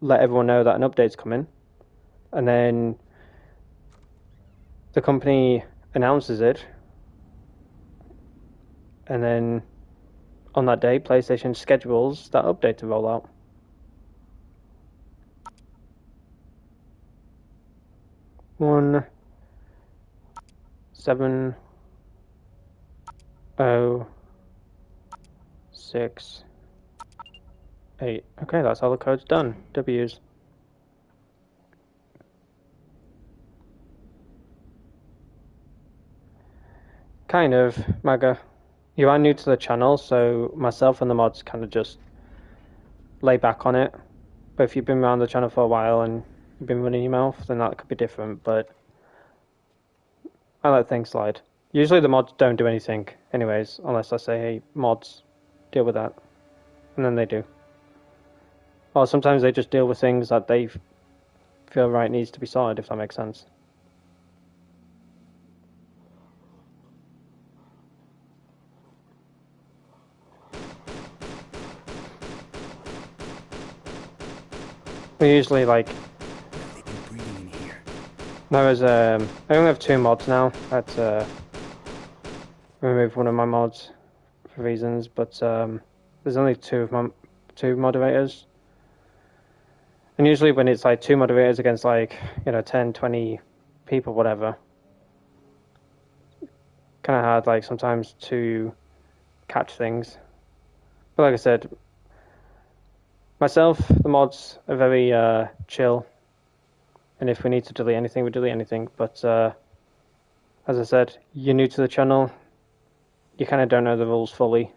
let everyone know that an update's coming. And then the company announces it. And then on that day, PlayStation schedules that update to roll out. One 7 0 6 8. Okay, that's all the code's done. W's. Kind of, Maga. You are new to the channel, so myself and the mods kind of just lay back on it. But if you've been around the channel for a while and you've been running your mouth, then that could be different, but I let things slide. Usually the mods don't do anything anyways, unless I say, hey, mods, deal with that. And then they do. Or sometimes they just deal with things that they feel right needs to be sorted, if that makes sense. We usually, like, there is, I only have 2 mods now. That's, remove one of my mods for reasons, but, there's only 2 moderators. And usually when it's, like, 2 moderators against, like, you know, 10, 20 people, whatever, kind of hard, like, sometimes to catch things. But like I said, myself, the mods are very chill, and if we need to delete anything, we delete anything. But as I said, you're new to the channel, you kind of don't know the rules fully.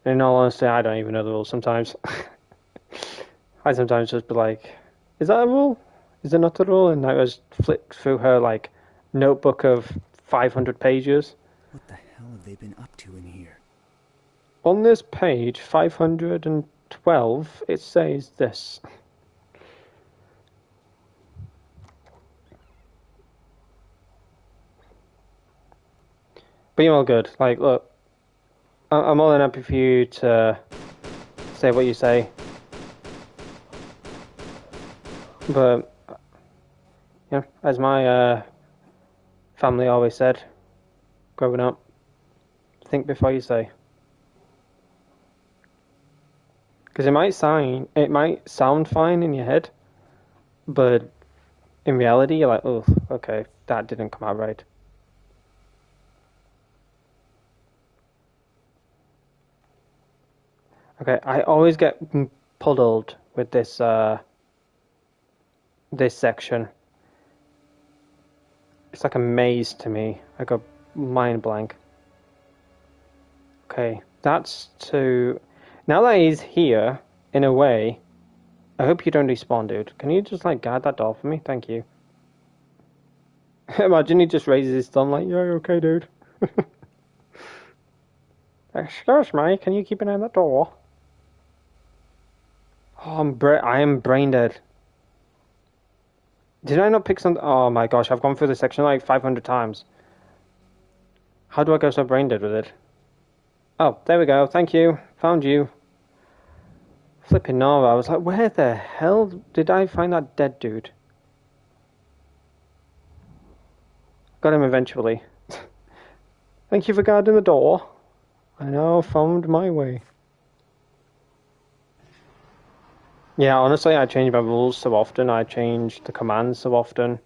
And in all honesty, I don't even know the rules sometimes. I sometimes just be like, is that a rule? Is it not a rule? And I just flipped through her like notebook of 500 pages. What the hell have they been up to in here? On this page 512, it says this. But you're all good. Like, look, I'm more than happy for you to say what you say. But, yeah, as my family always said, growing up, think before you say. Because it might sound fine in your head, but in reality, you're like, oh, okay, that didn't come out right. Okay, I always get puddled with this this section. It's like a maze to me. I go mind blank. Okay, that's to... Now that he's here, in a way, I hope you don't respawn, dude. Can you just, like, guard that door for me? Thank you. Imagine he just raises his thumb like, yeah, okay, dude. Excuse me, can you keep an eye on that door? Oh, I am brain dead. Did I not pick some... Oh my gosh, I've gone through this section like 500 times. How do I go so brain dead with it? Oh, there we go. Thank you. Found you. Flipping Nora. I was like, where the hell did I find that dead dude? Got him eventually. Thank you for guarding the door. I now found my way. Yeah, honestly, I change my rules so often. I change the commands so often.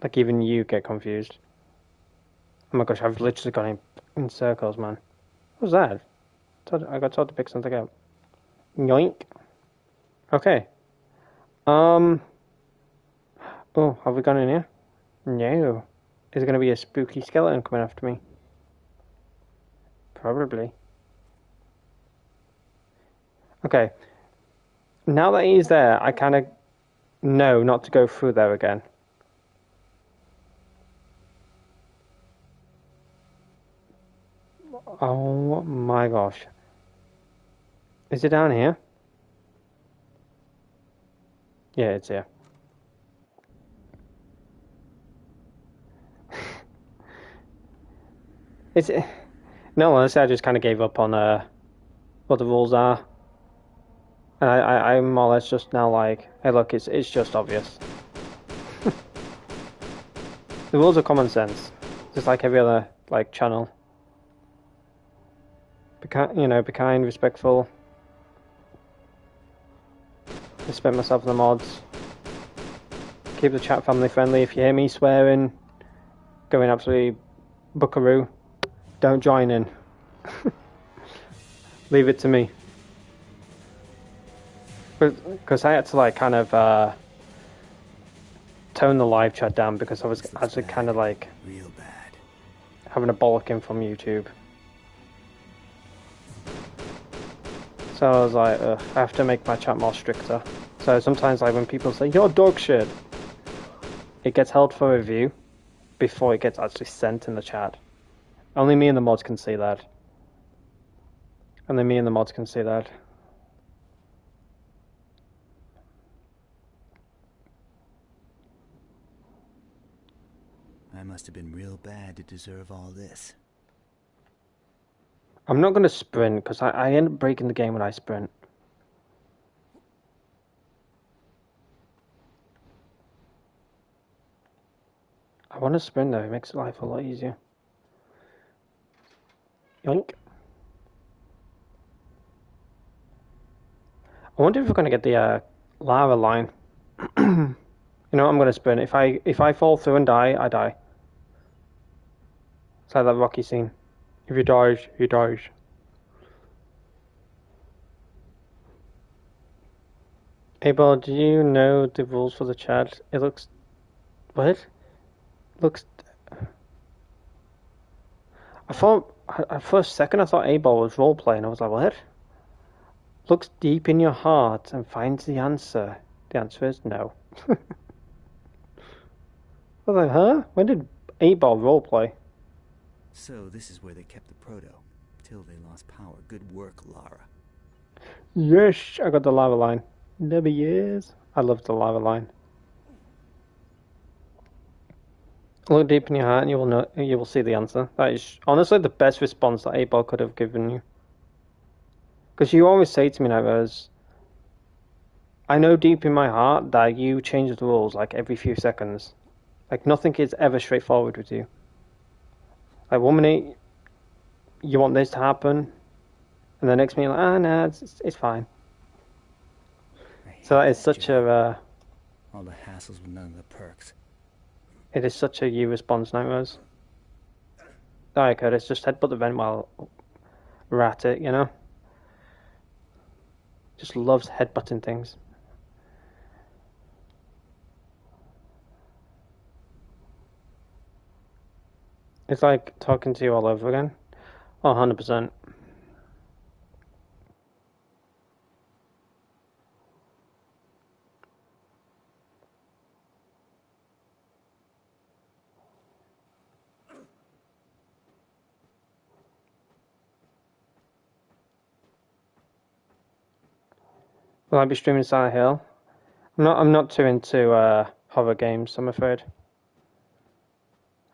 Like, even you get confused. Oh my gosh, I've literally gone in circles, man. What was that? I got told to pick something up. Yoink. Okay. Oh, have we gone in here? No. Is there going to be a spooky skeleton coming after me? Probably. Okay. Now that he's there, I kind of know not to go through there again. Oh my gosh. Is it down here? Yeah, it's here. It's... No, honestly, I just kind of gave up on what the rules are. And I'm more or less just now like, hey look, it's just obvious. The rules are common sense. Just like every other, like, channel. Be kind, respectful. Respect myself and the mods. Keep the chat family friendly. If you hear me swearing, going absolutely buckaroo, don't join in. Leave it to me. Because I had to like kind of tone the live chat down because I was actually kind of like real bad, having a bollocking from YouTube. So I was like, I have to make my chat more stricter. So sometimes like when people say, you're dog shit, it gets held for review before it gets actually sent in the chat. Only me and the mods can see that. Only me and the mods can see that. I must have been real bad to deserve all this. I'm not going to sprint because I end up breaking the game when I sprint. I want to sprint though, it makes life a lot easier. Yoink. I wonder if we're going to get the lava line. You know, I'm going to sprint. If I fall through and die, I die. It's like that Rocky scene. If he dies, he dies. Abel, do you know the rules for the chat? It looks... What? Looks... I thought... For a second I thought Abel was roleplaying. I was like, what? Looks deep in your heart and finds the answer. The answer is no. I was like, huh? When did Abel roleplay? So this is where they kept the proto, till they lost power. Good work, Lara. Yes, I got the lava line. Never years. I love the lava line. Look deep in your heart and you will see the answer. That is honestly the best response that Abel could have given you. Because you always say to me nowadays, I know deep in my heart that you change the rules like every few seconds. Like nothing is ever straightforward with you. Like 1 minute you want this to happen, and the next minute you're like, no, it's fine. So that is such a... all the hassles with none of the perks. It is such a you response nowadays. Alright, Curtis, just headbutt the vent while we're at it, you know? Just loves headbutting things. It's like talking to you all over again. Oh, 100%. Will I be streaming Silent Hill? I'm not too into horror games, I'm afraid.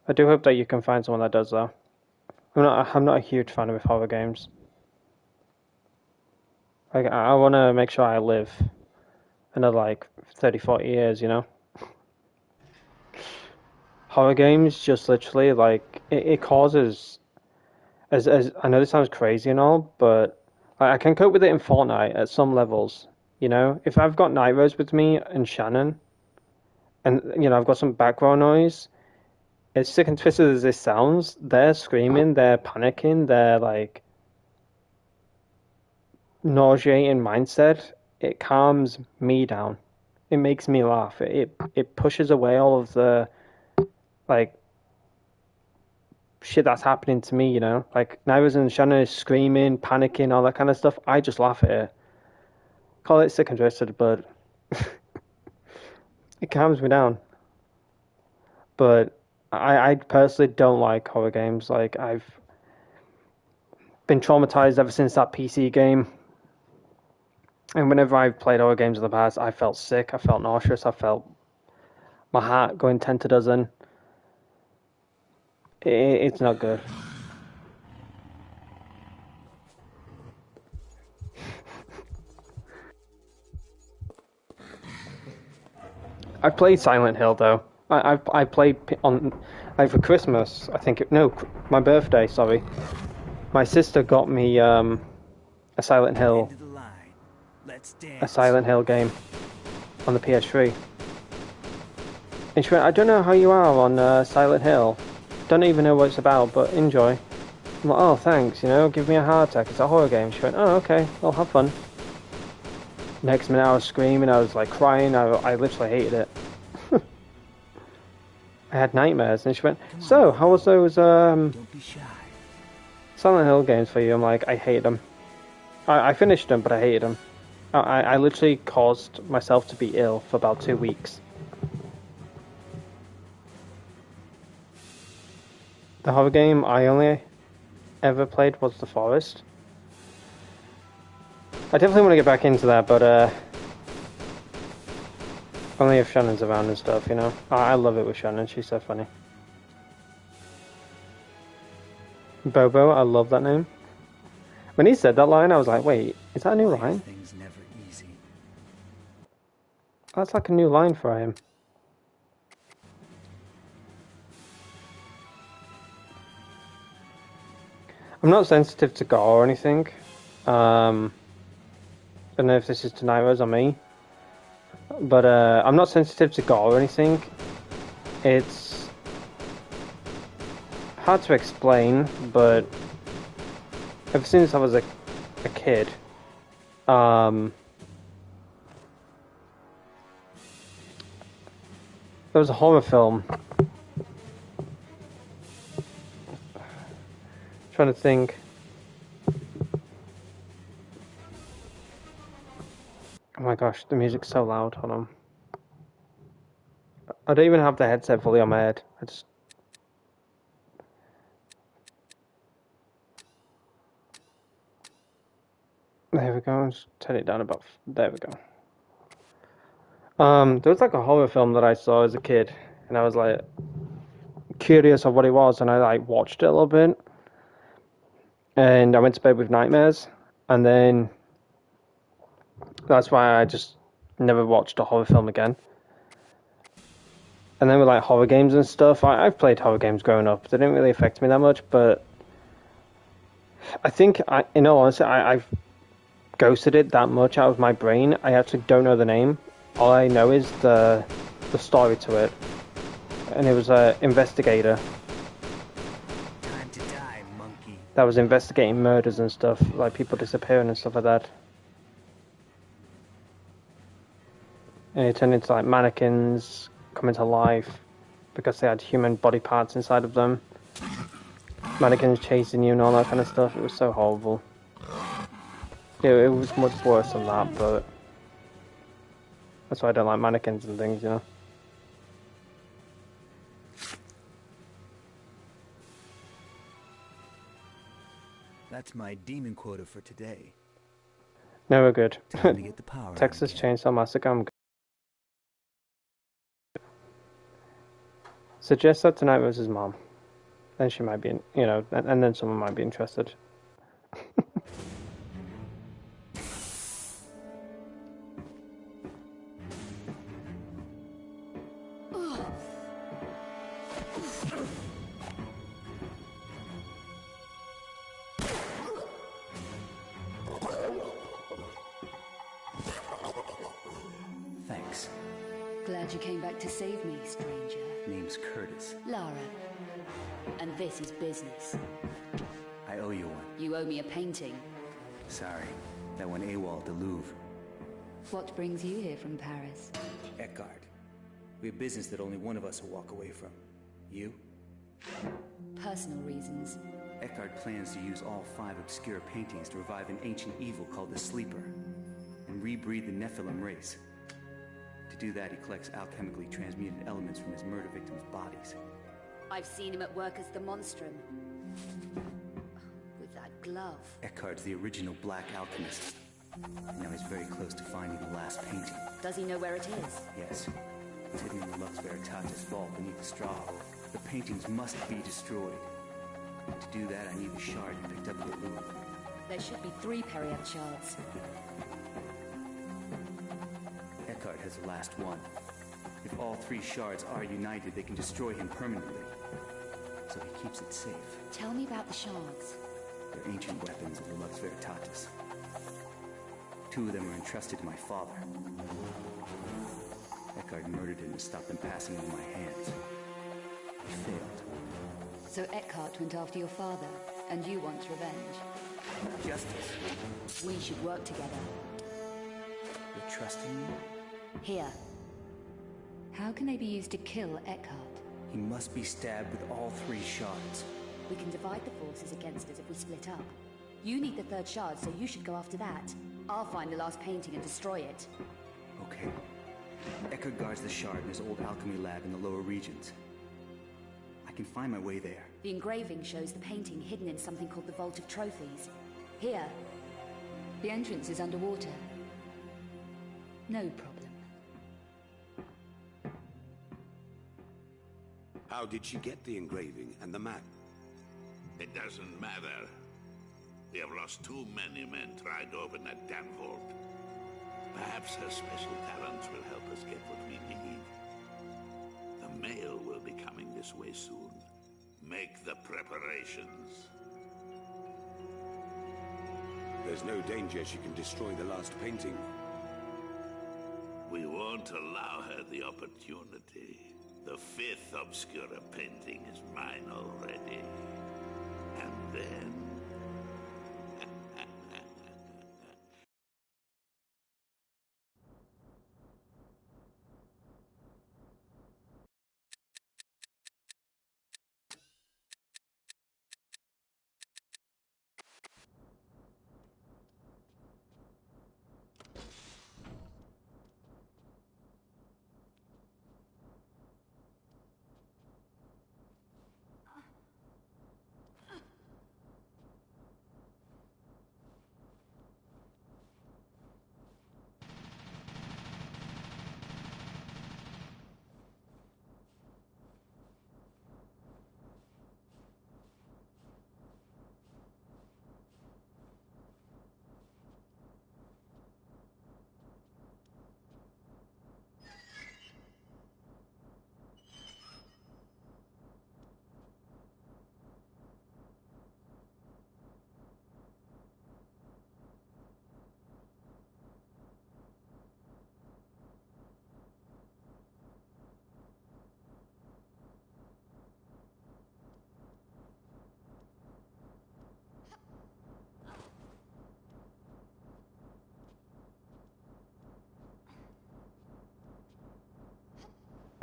I do hope that you can find someone that does though. I'm not a huge fan of horror games. Like I want to make sure I live another like 30, 40 years, you know. Horror games just literally like it causes, as I know this sounds crazy and all, but I can cope with it in Fortnite at some levels. You know, if I've got Night Rose with me and Shannon, and you know I've got some background noise, as sick and twisted as this sounds, they're screaming, they're panicking, they're like nauseating mindset. It calms me down. It makes me laugh. It pushes away all of the like shit that's happening to me, you know? Like, Naivas and Shannon is screaming, panicking, all that kind of stuff. I just laugh at it. Call it sick and twisted, but it calms me down. But I personally don't like horror games. Like, I've been traumatized ever since that PC game. And whenever I've played horror games in the past, I felt sick, I felt nauseous, I felt my heart going 10 to dozen. It's not good. I played Silent Hill though. I played on for Christmas. I think my birthday. Sorry, my sister got me a Silent Hill game on the PS3. And she went, I don't know how you are on Silent Hill. Don't even know what it's about, but enjoy. I'm like, oh, thanks, you know, give me a heart attack. It's a horror game. She went, oh, okay, I'll have fun. Next minute I was screaming, I was like crying, I literally hated it. I had nightmares, and she went, so, how was those Silent Hill games for you? I'm like, I hate them. I finished them, but I hated them. I literally caused myself to be ill for about 2 weeks. The horror game I only ever played was The Forest. I definitely want to get back into that, but only if Shannon's around and stuff, you know. I love it with Shannon, she's so funny. Bobo, I love that name. When he said that line, I was like, wait, is that a new line? Things never easy. That's like a new line for him. I'm not sensitive to gore or anything. I don't know if this is Toniro's or me. But I'm not sensitive to gore or anything. It's hard to explain, but ever since I was a kid, there was a horror film. Trying to think. Oh my gosh, the music's so loud. Hold on. I don't even have the headset fully on my head. There we go. Just turn it down about. There we go. There was like a horror film that I saw as a kid, and I was like curious of what it was, and I like watched it a little bit, and I went to bed with nightmares, and then that's why I just never watched a horror film again. And then with like horror games and stuff, I've played horror games growing up. They didn't really affect me that much, but I think, in all honesty, I've ghosted it that much out of my brain. I actually don't know the name. All I know is the story to it. And it was an investigator. Time to die, monkey. That was investigating murders and stuff, like people disappearing and stuff like that. And it turned into like mannequins coming to life because they had human body parts inside of them. Mannequins chasing you and all that kind of stuff. It was so horrible. It was much worse than that, but that's why I don't like mannequins and things, you know. That's my demon quota for today. No, we're good. Time to get the power on Texas again. Chainsaw Massacre, I'm good. Suggest that tonight was his mom. Then she might be, you know, and then someone might be interested. Thanks. Glad you came back to save me, stranger. Name's Curtis. Lara. And this is business. I owe you one. You owe me a painting. Sorry. That went AWOL at the Louvre. What brings you here from Paris? Eckhart. We have business that only one of us will walk away from. You? Personal reasons. Eckhart plans to use all 5 obscure paintings to revive an ancient evil called the Sleeper, and rebreed the Nephilim race. To do that, he collects alchemically transmuted elements from his murder victims' bodies. I've seen him at work as the Monstrum. With that glove. Eckhart's the original black alchemist. Now he's very close to finding the last painting. Does he know where it is? Yes. It's hidden in the Lux Veritatis vault beneath the Strahov. The paintings must be destroyed. To do that, I need the shard he picked up at the Louvre. There should be 3 Periapt shards. Eckhart has the last one. If all 3 shards are united, they can destroy him permanently. So he keeps it safe. Tell me about the shards. They're ancient weapons of the Lux Veritatis. 2 of them were entrusted to my father. Eckhart murdered him to stop them passing into my hands. He failed. So Eckhart went after your father, and you want revenge. Justice. We should work together. You're trusting me? Here. How can they be used to kill Eckhart? He must be stabbed with all 3 shards. We can divide the forces against us if we split up. You need the 3rd shard, so you should go after that. I'll find the last painting and destroy it. Okay. Eckhart guards the shard in his old alchemy lab in the lower regions. I can find my way there. The engraving shows the painting hidden in something called the Vault of Trophies. Here. The entrance is underwater. No problem. How did she get the engraving and the map? It doesn't matter. We have lost too many men trying to open that damn vault. Perhaps her special talents will help us get what we need. The mail will be coming this way soon. Make the preparations. There's no danger she can destroy the last painting. We won't allow her the opportunity. The 5th obscura painting is mine already. And then...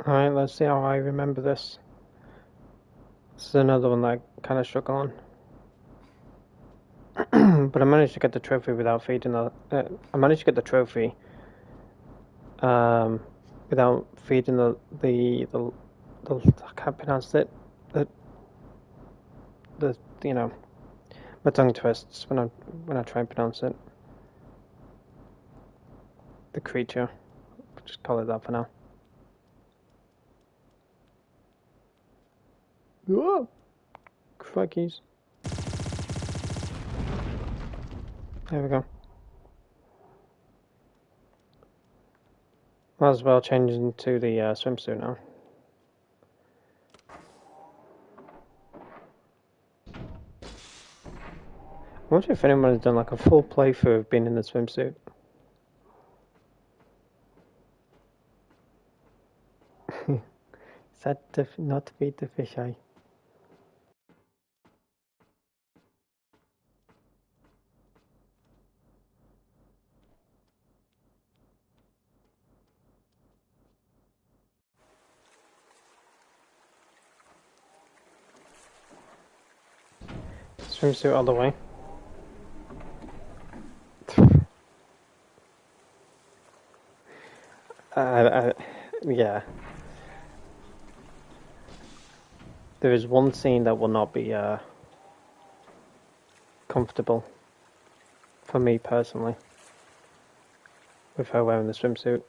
Alright, let's see how I remember this. This is another one that I kind of struggle on. But I managed to get the trophy without feeding the... I managed to get the trophy without feeding the I can't pronounce it. The you know, my tongue twists when I try and pronounce it. The creature. Just call it that for now. Whoa! Crikey's. There we go. Might as well change into the swimsuit now. I wonder if anyone has done like a full playthrough of being in the swimsuit. Is that not to feed the fish eye? Swimsuit all the way. Yeah. There is one scene that will not be comfortable for me personally, with her wearing the swimsuit.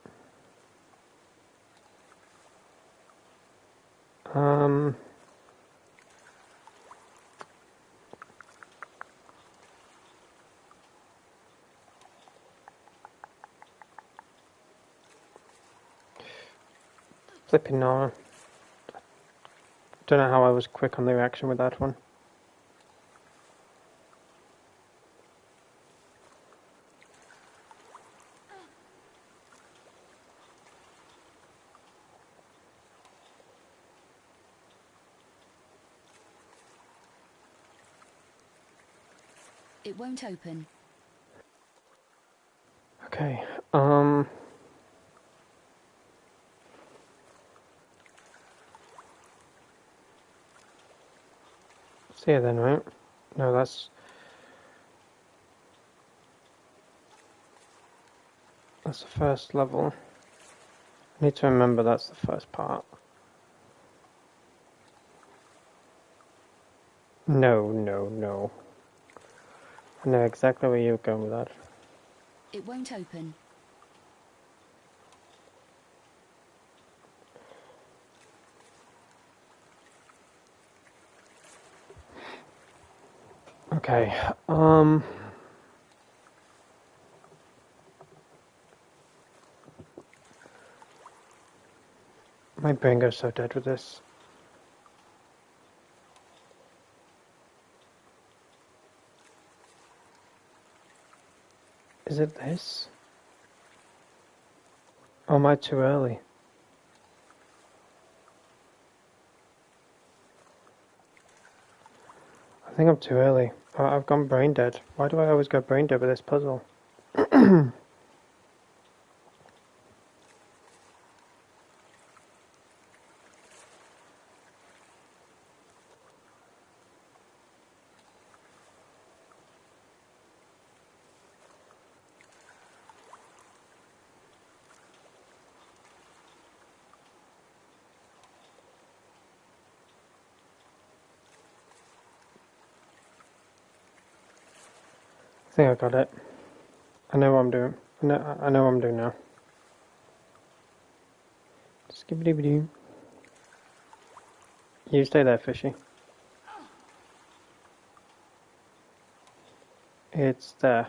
Flipping Nora. Don't know how I was quick on the reaction with that one. It won't open. Okay, see you then, right? No, that's the first level. I need to remember that's the first part. No, no, no. I know exactly where you're going with that. It won't open. Okay, my brain goes so dead with this. Is it this? Or am I too early? I think I'm too early. I've gone brain dead. Why do I always go brain dead with this puzzle? I think I got it. I know what I'm doing. I know what I'm doing now. Skibbity-bidoo. You stay there, fishy. It's there.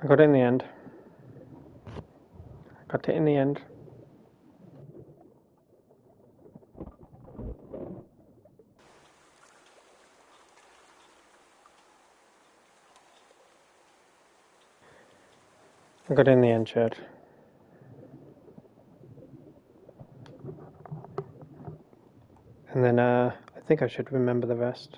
I got it in the end. Got it in the end. I got it in the end, Chad. And then I think I should remember the rest.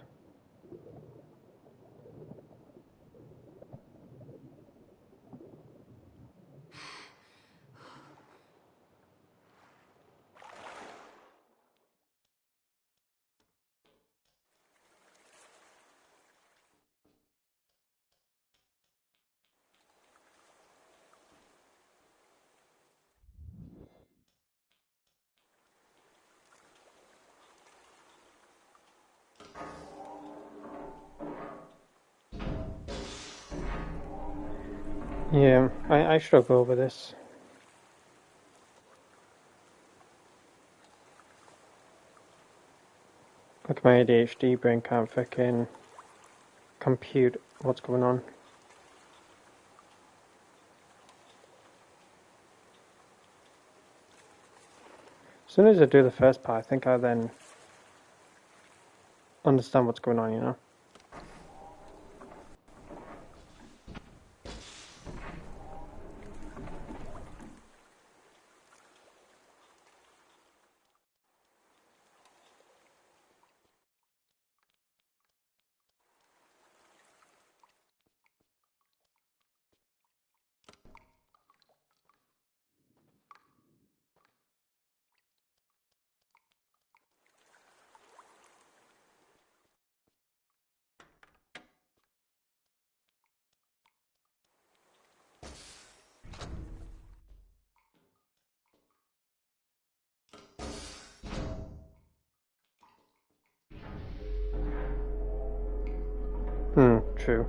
Yeah, I struggle over this. Like my ADHD brain can't fucking compute what's going on. As soon as I do the first part, I think I then understand what's going on, you know? True.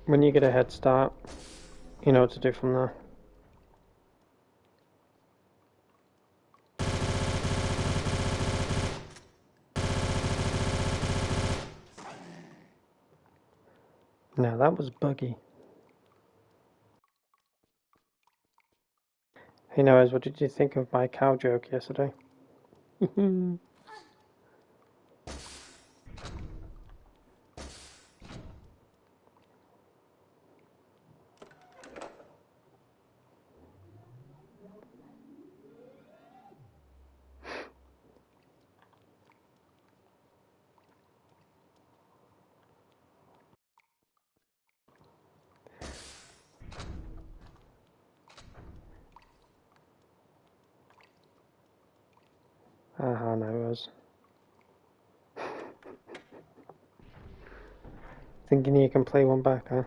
When you get a head start, you know what to do from there. Now that was buggy. Hey Noahs, what did you think of my cow joke yesterday? Aha, Noahs. Thinking you can play one back, huh?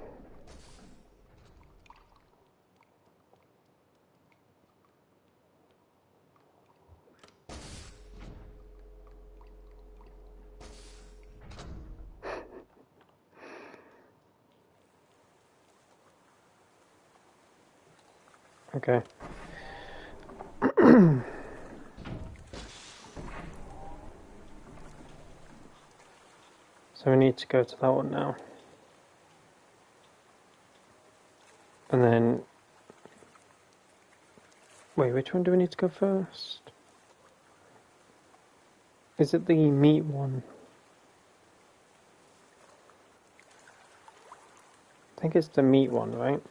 Okay. So we need to go to that one now. And then... Wait, which one do we need to go first? Is it the meat one? I think it's the meat one, right?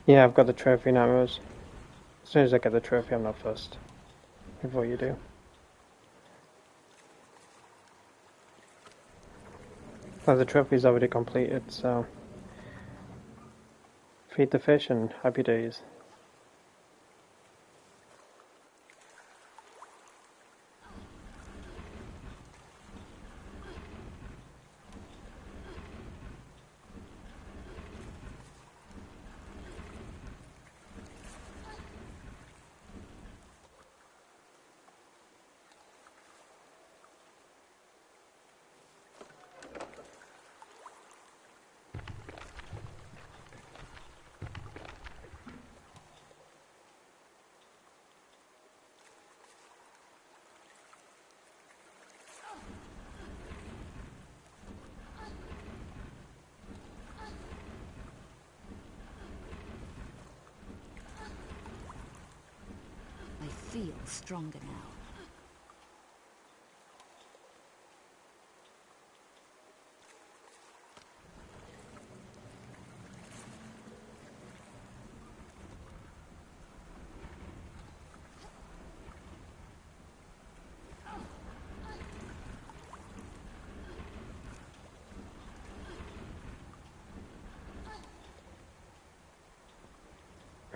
Yeah, I've got the trophy now, Rose. As soon as I get the trophy, I'm not fussed. Before you do. Oh, the trophy's already completed, so... Feed the fish and happy days. I feel stronger now.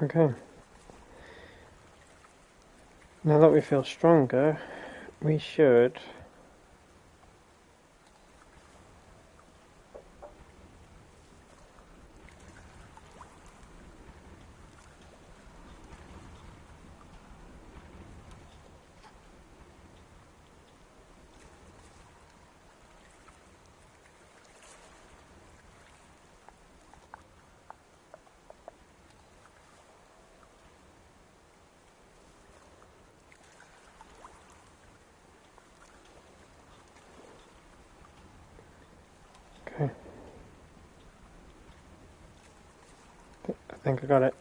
Okay. Now that we feel stronger, we should... Okay. I think I got it.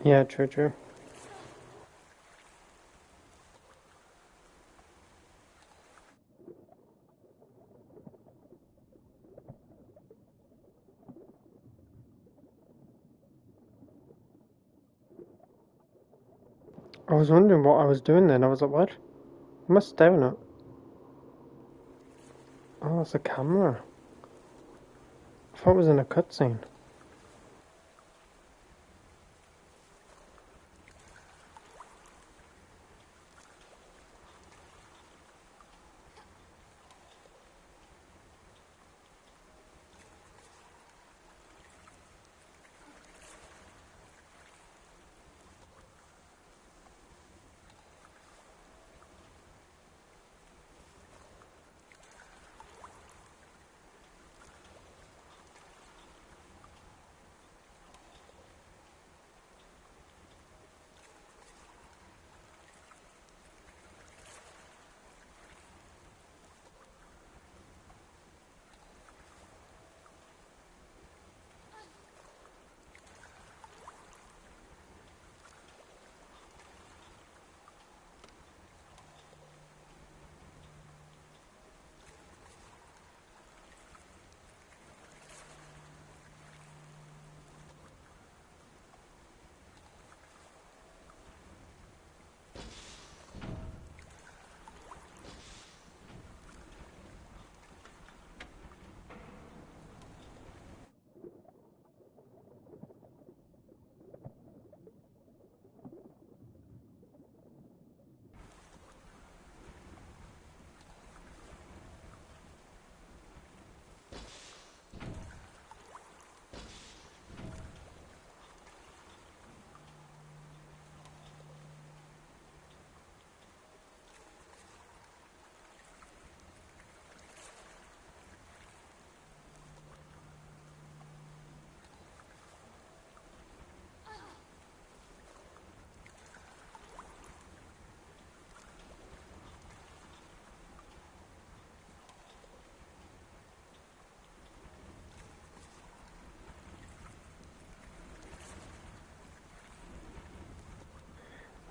Yeah, true, true. I was wondering what I was doing then. I was like, what? Am I staring at? Oh, it's a camera. I thought it was in a cutscene.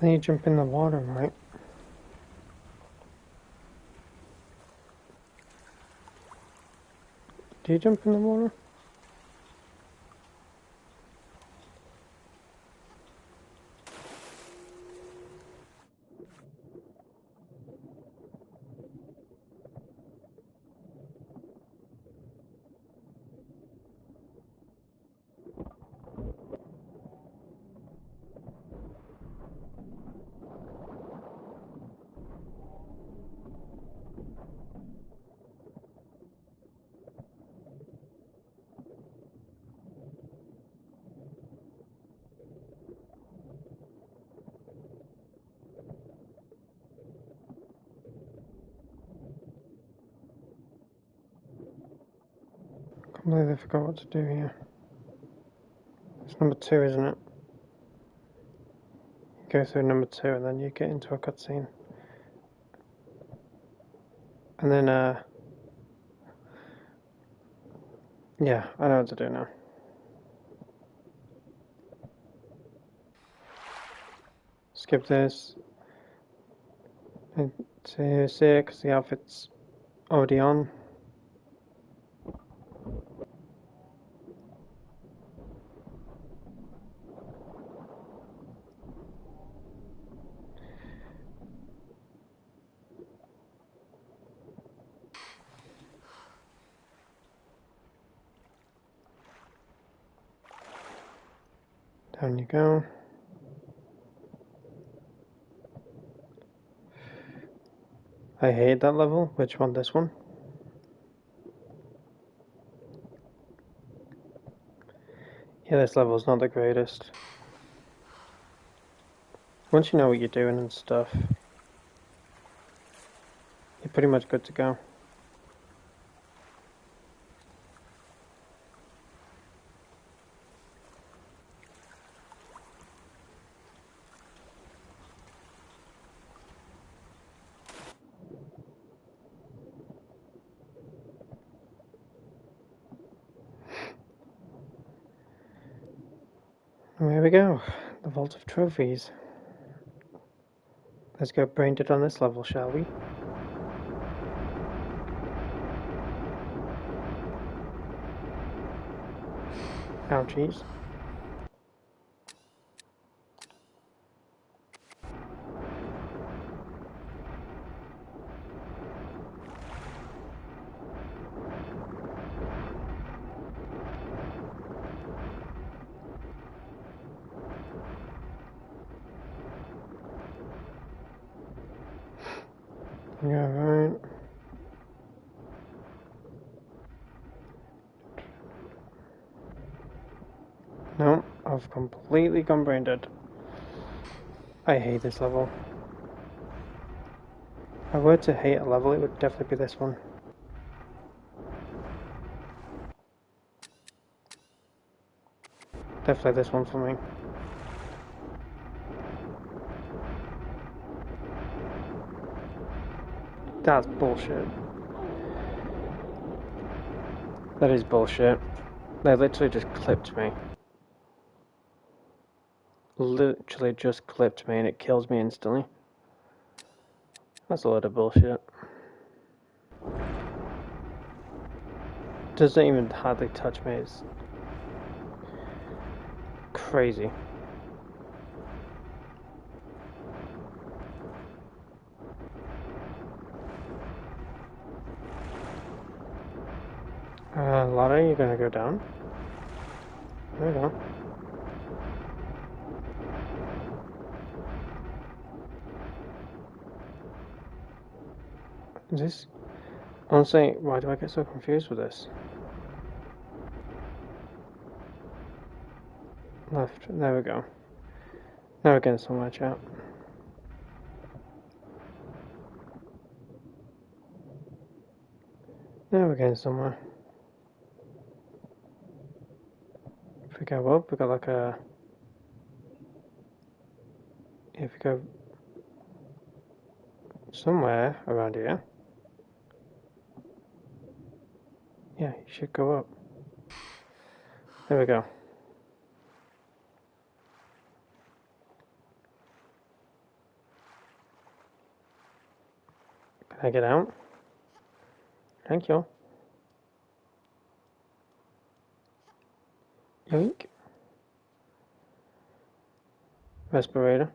Then you jump in the water, right? Do you jump in the water? I can't believe I forgot what to do here. It's number 2, isn't it? You go through number 2 and then you get into a cutscene. And then, yeah, I know what to do now. Skip this. And to see it because the outfit's already on. Down you go. I hate that level. Which one? This one? Yeah, this level's not the greatest. Once you know what you're doing and stuff, you're pretty much good to go. There we go. The Vault of Trophies. Let's go brain dead on this level, shall we? Ouchies. Yeah, right. No, I've completely gone brain dead. I hate this level. If I were to hate a level, it would definitely be this one. Definitely this one for me. That's bullshit. That is bullshit. They literally just clipped me. Literally just clipped me and it kills me instantly. That's a lot of bullshit. Doesn't even hardly touch me. It's crazy. Lara, you're gonna go down? There we go. Is this... Honestly, why do I get so confused with this? Left, there we go. Now we're getting somewhere, chat. Now we're getting somewhere. If we go up, we got like a... If we go somewhere around here. Yeah, you should go up. There we go. Can I get out? Thank you. Yoink. Respirator.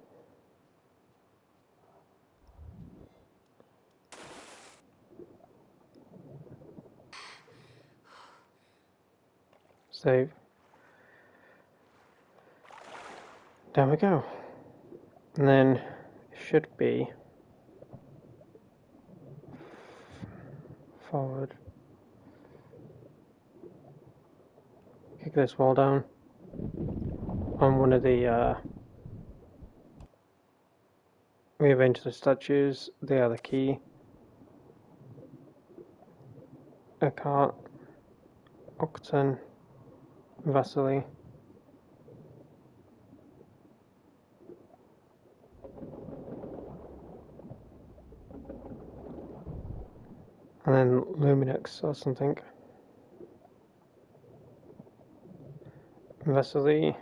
Save. Down we go. And then it should be forward. Kick this wall down on one of the rearrange the statues. They are the key. A cart. Octon. Vasily. And then Luminix or something. Vasily.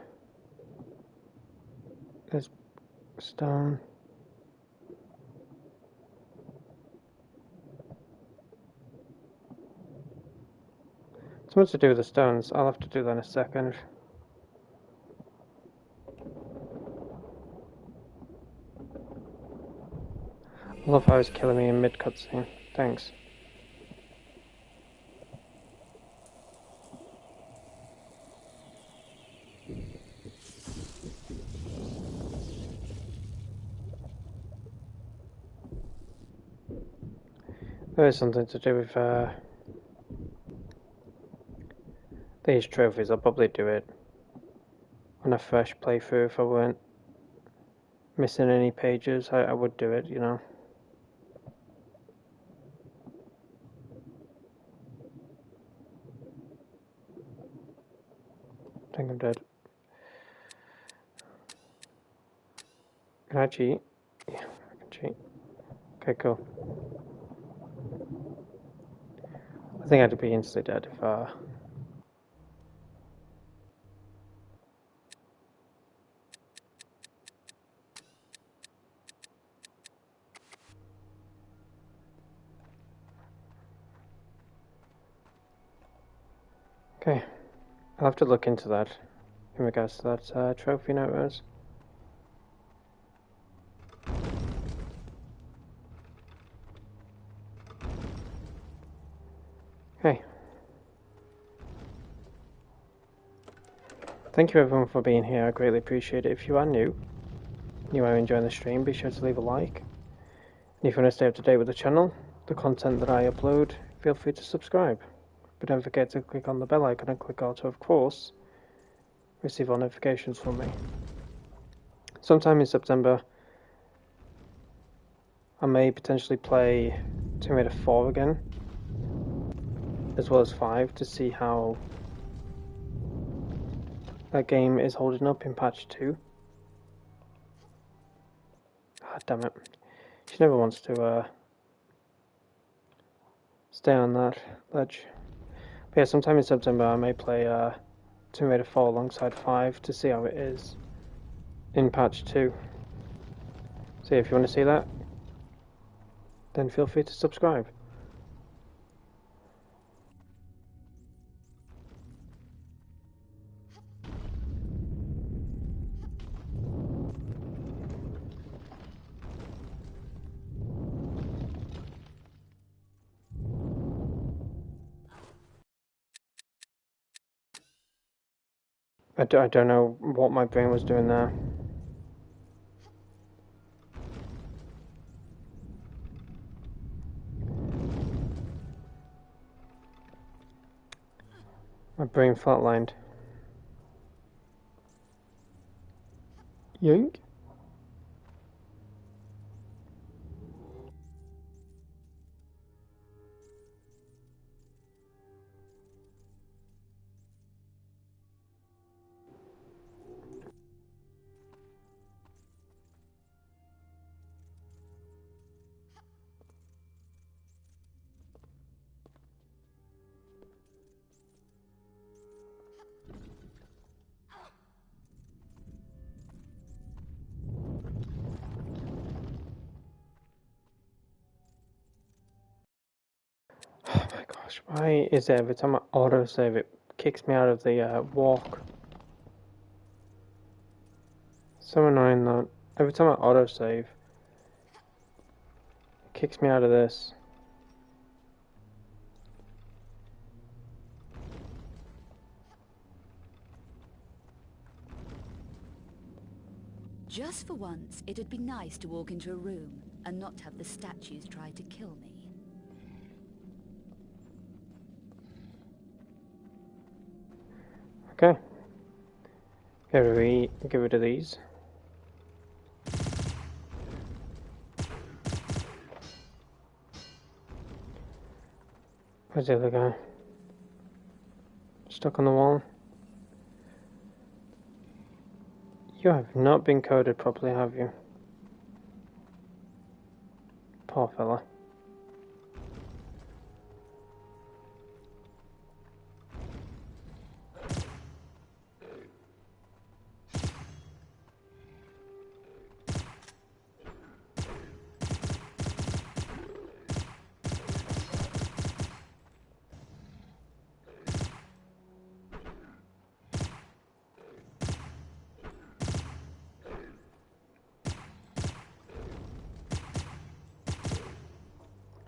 There's stone. Something to do with the stones. I'll have to do that in a second. I love how he's killing me in mid cutscene. Thanks. There is something to do with these trophies. I'll probably do it on a fresh playthrough if I weren't missing any pages. I would do it, you know. I think I'm dead. Can I cheat? Yeah, I can cheat. Okay, cool. I think I'd be instantly dead if Okay, I'll have to look into that in regards to that trophy note, Rose. Okay. Thank you everyone for being here, I greatly appreciate it. If you are new are enjoying the stream, be sure to leave a like. And if you want to stay up to date with the channel, the content that I upload, feel free to subscribe. But don't forget to click on the bell icon and click auto, of course, receive all notifications from me. Sometime in September, I may potentially play Tomb Raider 4 again, as well as 5, to see how that game is holding up in patch 2. Ah, damn it. She never wants to stay on that ledge. But yeah, sometime in September I may play Tomb Raider 4 alongside 5 to see how it is in patch 2. So if you want to see that, then feel free to subscribe. I don't know what my brain was doing there. My brain flatlined. Yoink. Oh my gosh, why is it every time I autosave it kicks me out of the walk? So annoying that every time I autosave, it kicks me out of this. Just for once, it'd be nice to walk into a room and not have the statues try to kill me. Okay. Get rid of these. Where's the other guy? Stuck on the wall. You have not been coded properly, have you? Poor fella.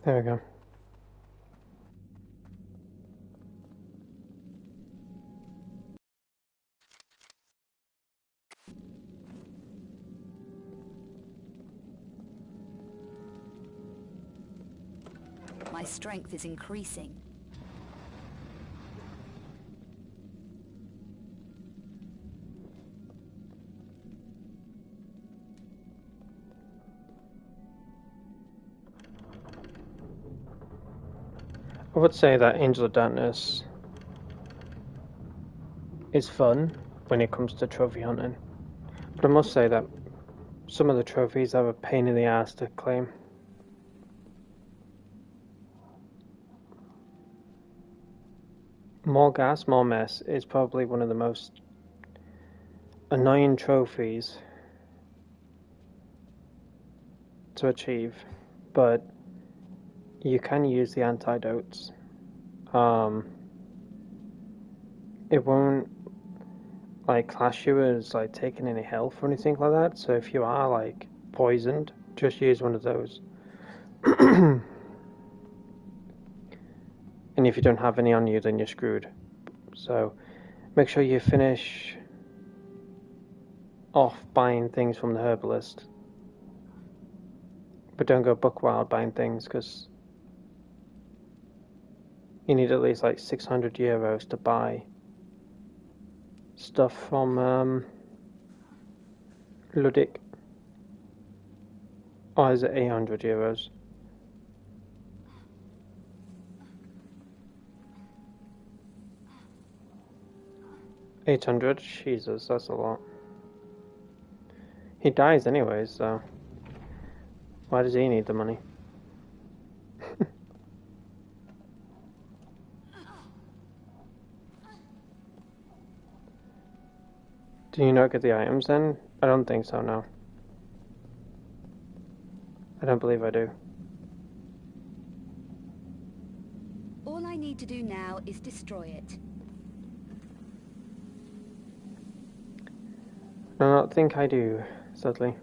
There we go. My strength is increasing. I would say that Angel of Darkness is fun when it comes to trophy hunting, but I must say that some of the trophies are a pain in the ass to claim. More gas, more mess is probably one of the most annoying trophies to achieve, but you can use the antidotes. it won't like class you as like taking any health or anything like that. So if you are like poisoned, just use one of those. And if you don't have any on you, then you're screwed. So make sure you finish off buying things from the herbalist, but don't go buck wild buying things, because you need at least like 600 euros to buy stuff from Ludic. Or is it 800 euros? 800? Jesus, that's a lot. He dies anyway, so why does he need the money? Do you not get the items then? I don't think so, no. I don't believe I do. All I need to do now is destroy it. I don't think I do, sadly.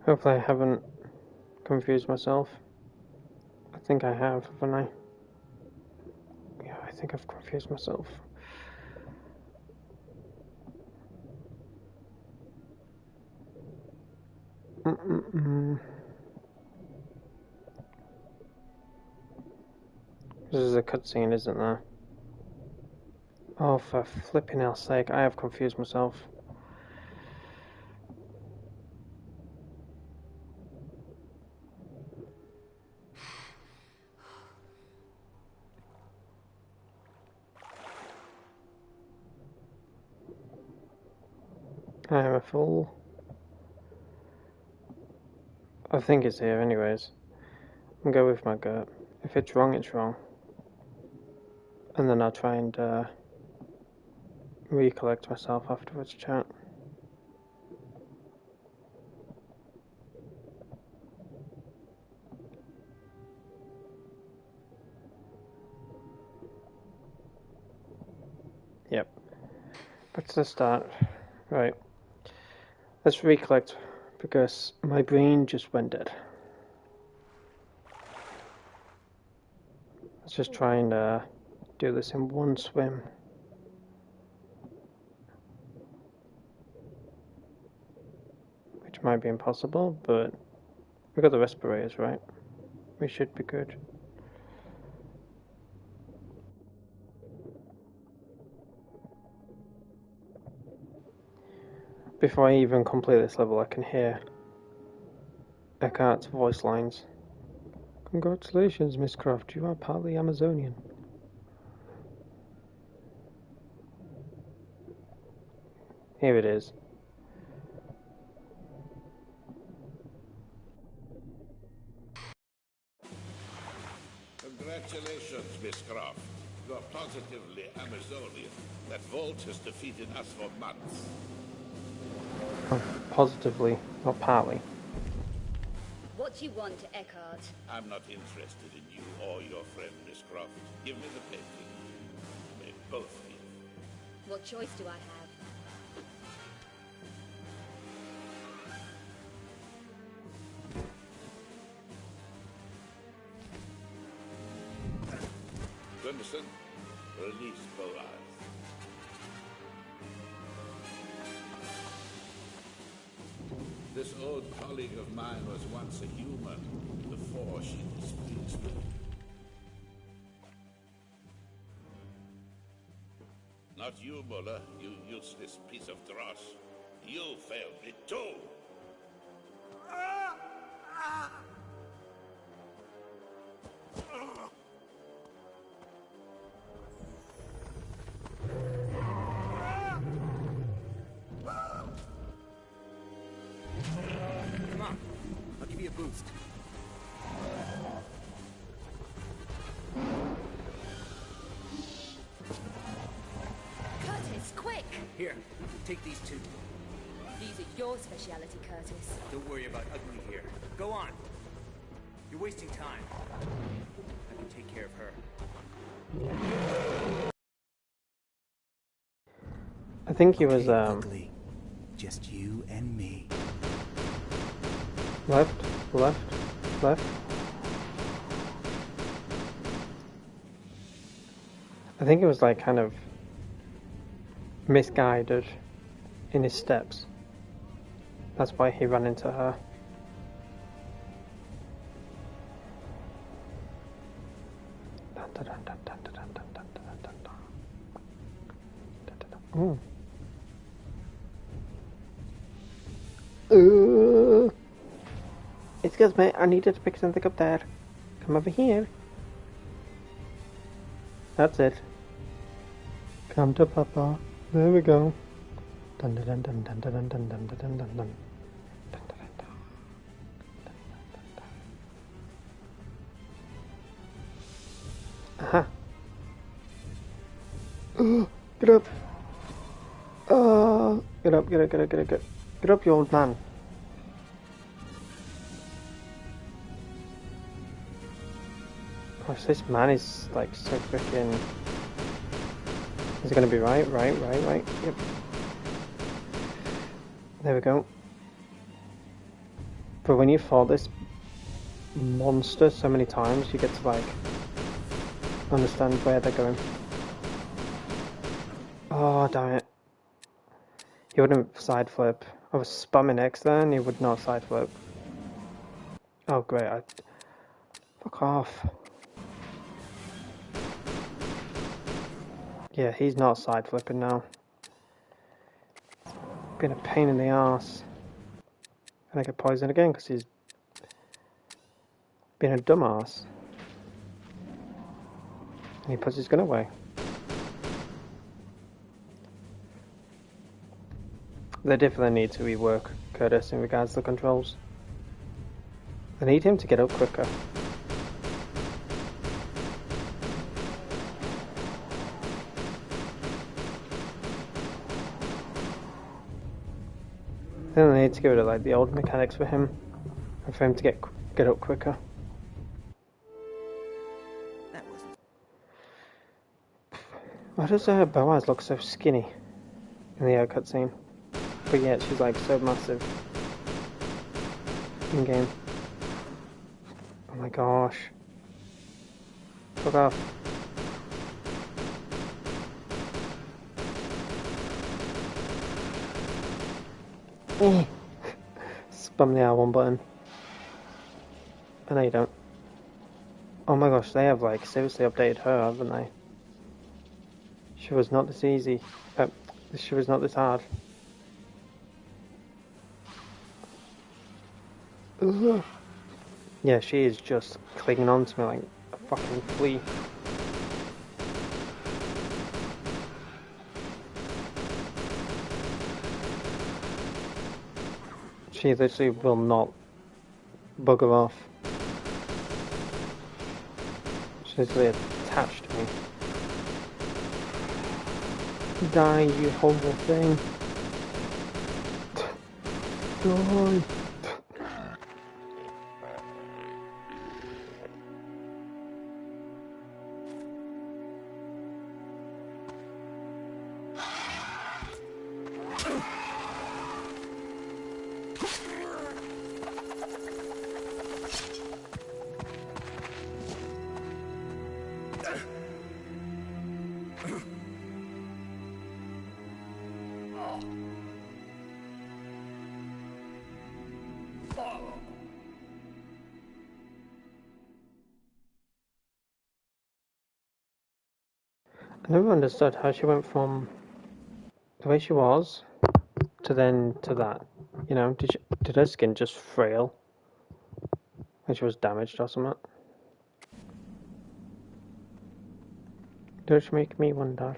Hopefully I haven't confused myself. I think I have, haven't I? Yeah, I think I've confused myself. This is a cutscene, isn't there? Oh, for flipping hell's sake, I have confused myself. I am a fool. I think it's here anyways. I'll go with my gut. If it's wrong, it's wrong. And then I'll try and recollect myself afterwards, chat. Yep. Back to the start. Right. Let's recollect, because my brain just went dead. Let's just try and do this in one swim. Which might be impossible, but we got the respirators, right? We should be good. Before I even complete this level, I can hear Eckhart's voice lines. Congratulations, Miss Croft, you are partly Amazonian. Here it is. Congratulations, Miss Croft. You are positively Amazonian. That vault has defeated us for months. Oh, positively, not partly. What do you want, Eckhart? I'm not interested in you or your friend, Miss Croft. Give me the painting. May both leave. What choice do I have? Gunderson, release Boaz. This old colleague of mine was once a human before she displeased me. Not you, Muller, you useless piece of dross. You failed me too! Come on, I'll give you a boost. Curtis, quick! Here, take these two. These are your speciality, Curtis. Don't worry about ugly here. Go on. You're wasting time. I can take care of her. I think he was Ugly. Just you and me. left. I think it was like kind of misguided in his steps. That's why he ran into her. Ooh. Excuse me, I needed to pick something up there. Come over here. That's it. Come to Papa. There we go. Dun dun dun dun dun dun dun dun dun dun dun. Aha. Get up. Get up, get up, get up, get up, get up. Get up, you old man. Gosh, this man is like so freaking... Is it gonna be right? Yep. There we go. But when you fall this monster so many times, you get to like understand where they're going. Oh, damn it. He wouldn't side flip. I was spamming X then, he would not side flip. Oh great, fuck off. Yeah, he's not side flipping now. Been a pain in the arse. And I get poisoned again because he's been a dumbass. And he puts his gun away. They definitely need to rework Curtis in regards to the controls. They need him to get up quicker. Then they need to get rid of like the old mechanics for him, and for him to get up quicker. That wasn't. Why does Boaz look so skinny in the cutscene? But yet she's like so massive in game. Oh my gosh! Fuck off! Spam the R1 button. Oh, no, you don't. Oh my gosh, they have like seriously updated her, haven't they? She was not this easy. She was not this hard. Ugh. Yeah, she is just clinging on to me like a fucking flea. She literally will not bugger off. She's literally attached to me. Die, you horrible thing. Die. I never understood how she went from the way she was to then to that. You know, did her skin just frail when she was damaged or something? Don't make me wonder.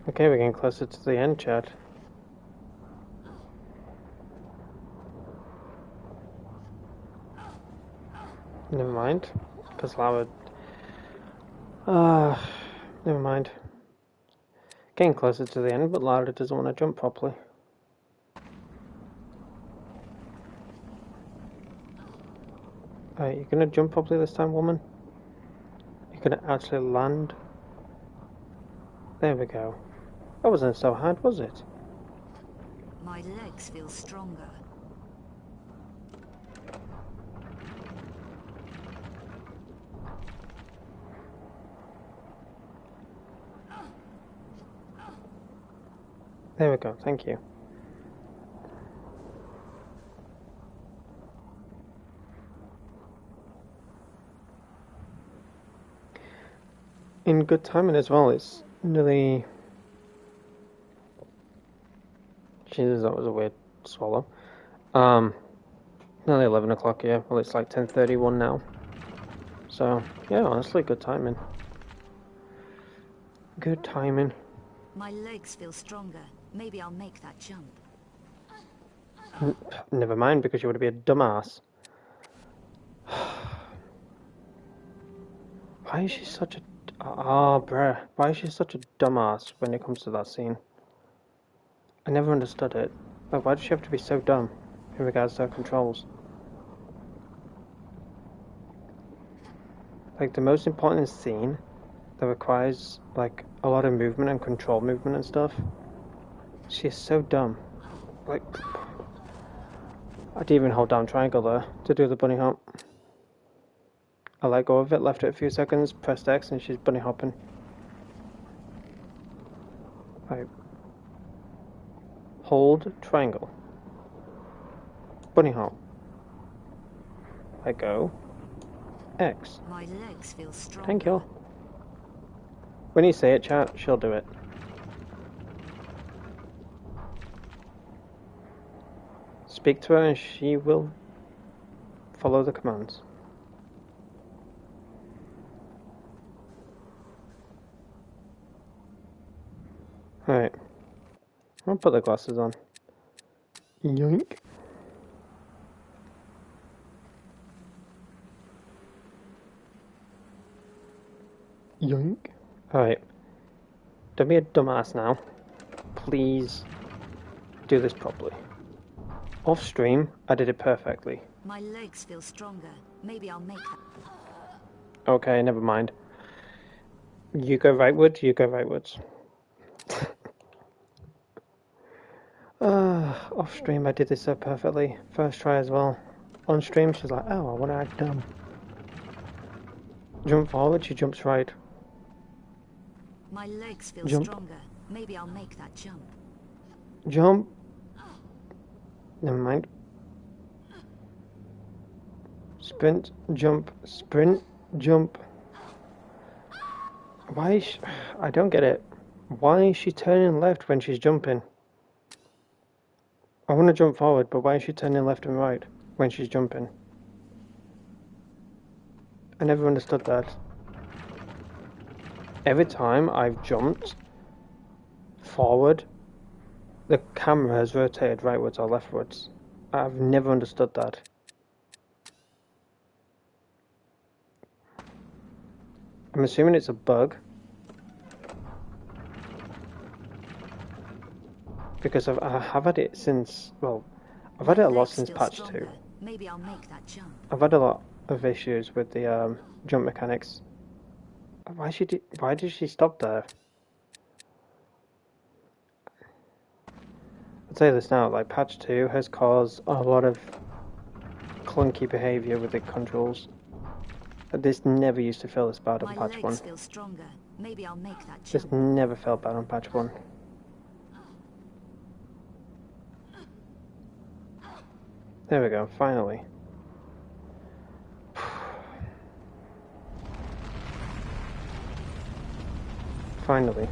Okay, we're getting closer to the end, Chad. Never mind, because Lara... never mind. Getting closer to the end, but Lara doesn't want to jump properly. Alright, you're gonna jump properly this time, woman? You're gonna actually land? There we go. That wasn't so hard, was it? My legs feel stronger. There we go, thank you. In good timing as well, it's nearly... Jesus, that was a weird swallow. Nearly 11 o'clock here. Well, it's like 10:31 now. So, yeah, honestly, good timing. Good timing. My legs feel stronger. Maybe I'll make that jump. Never mind, because you would be a dumbass. Why is she such a... Oh, bruh. Why is she such a dumbass when it comes to that scene? I never understood it. Like, why does she have to be so dumb in regards to her controls? Like, the most important scene that requires, like, a lot of movement and control movement and stuff. She is so dumb. Like, I didn't even hold down triangle there to do the bunny hop. I let go of it, left it a few seconds, pressed X, and she's bunny hopping. Right. Hold triangle. Bunny hop. Let go. X. My legs feel strong. Thank you. When you say it, chat, she'll do it. Speak to her and she will follow the commands. Alright. I'll put the glasses on. Yoink. Yoink. Alright. Don't be a dumbass now. Please do this properly. Off stream, I did it perfectly. My legs feel stronger. Maybe I'll make that. Okay, never mind. You go rightwards, you go rightwards. Off stream, I did this so perfectly. First try as well. On stream, she's like, oh, I want to act dumb. Jump forward, she jumps right. My legs feel Jump. stronger. Maybe I'll make that jump. Jump. Never mind. Sprint, jump, sprint, jump. Why is she... I don't get it. Why is she turning left when she's jumping? I want to jump forward, but why is she turning left and right when she's jumping? I never understood that. Every time I've jumped forward, the camera has rotated rightwards or leftwards. I've never understood that. I'm assuming it's a bug. Because I have had it since, well, I've had it a lot since patch 2. Maybe I'll make that jump. I've had a lot of issues with the jump mechanics. Why did she stop there? I'll tell you this now, like patch 2 has caused a lot of clunky behaviour with the controls. This never used to feel this bad on patch 1. Feel stronger. Maybe I'll make that jump. This never felt bad on patch 1. There we go, finally. Finally.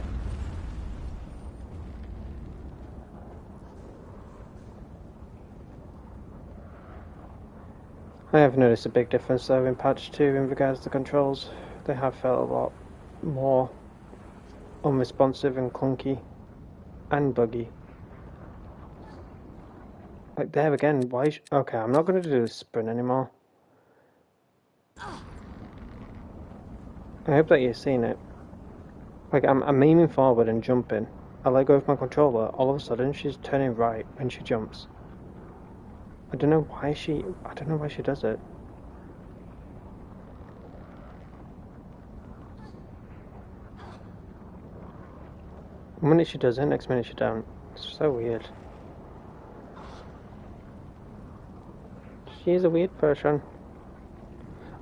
I have noticed a big difference though in patch 2 in regards to controls. They have felt a lot more unresponsive and clunky and buggy. Like there again, why okay, I'm not going to do the sprint anymore. I hope that you've seen it. Like I'm aiming forward and jumping. I let go of my controller, all of a sudden she's turning right when she jumps. I don't know why she does it. One minute she does it, next minute she don't. It's so weird. She's a weird person.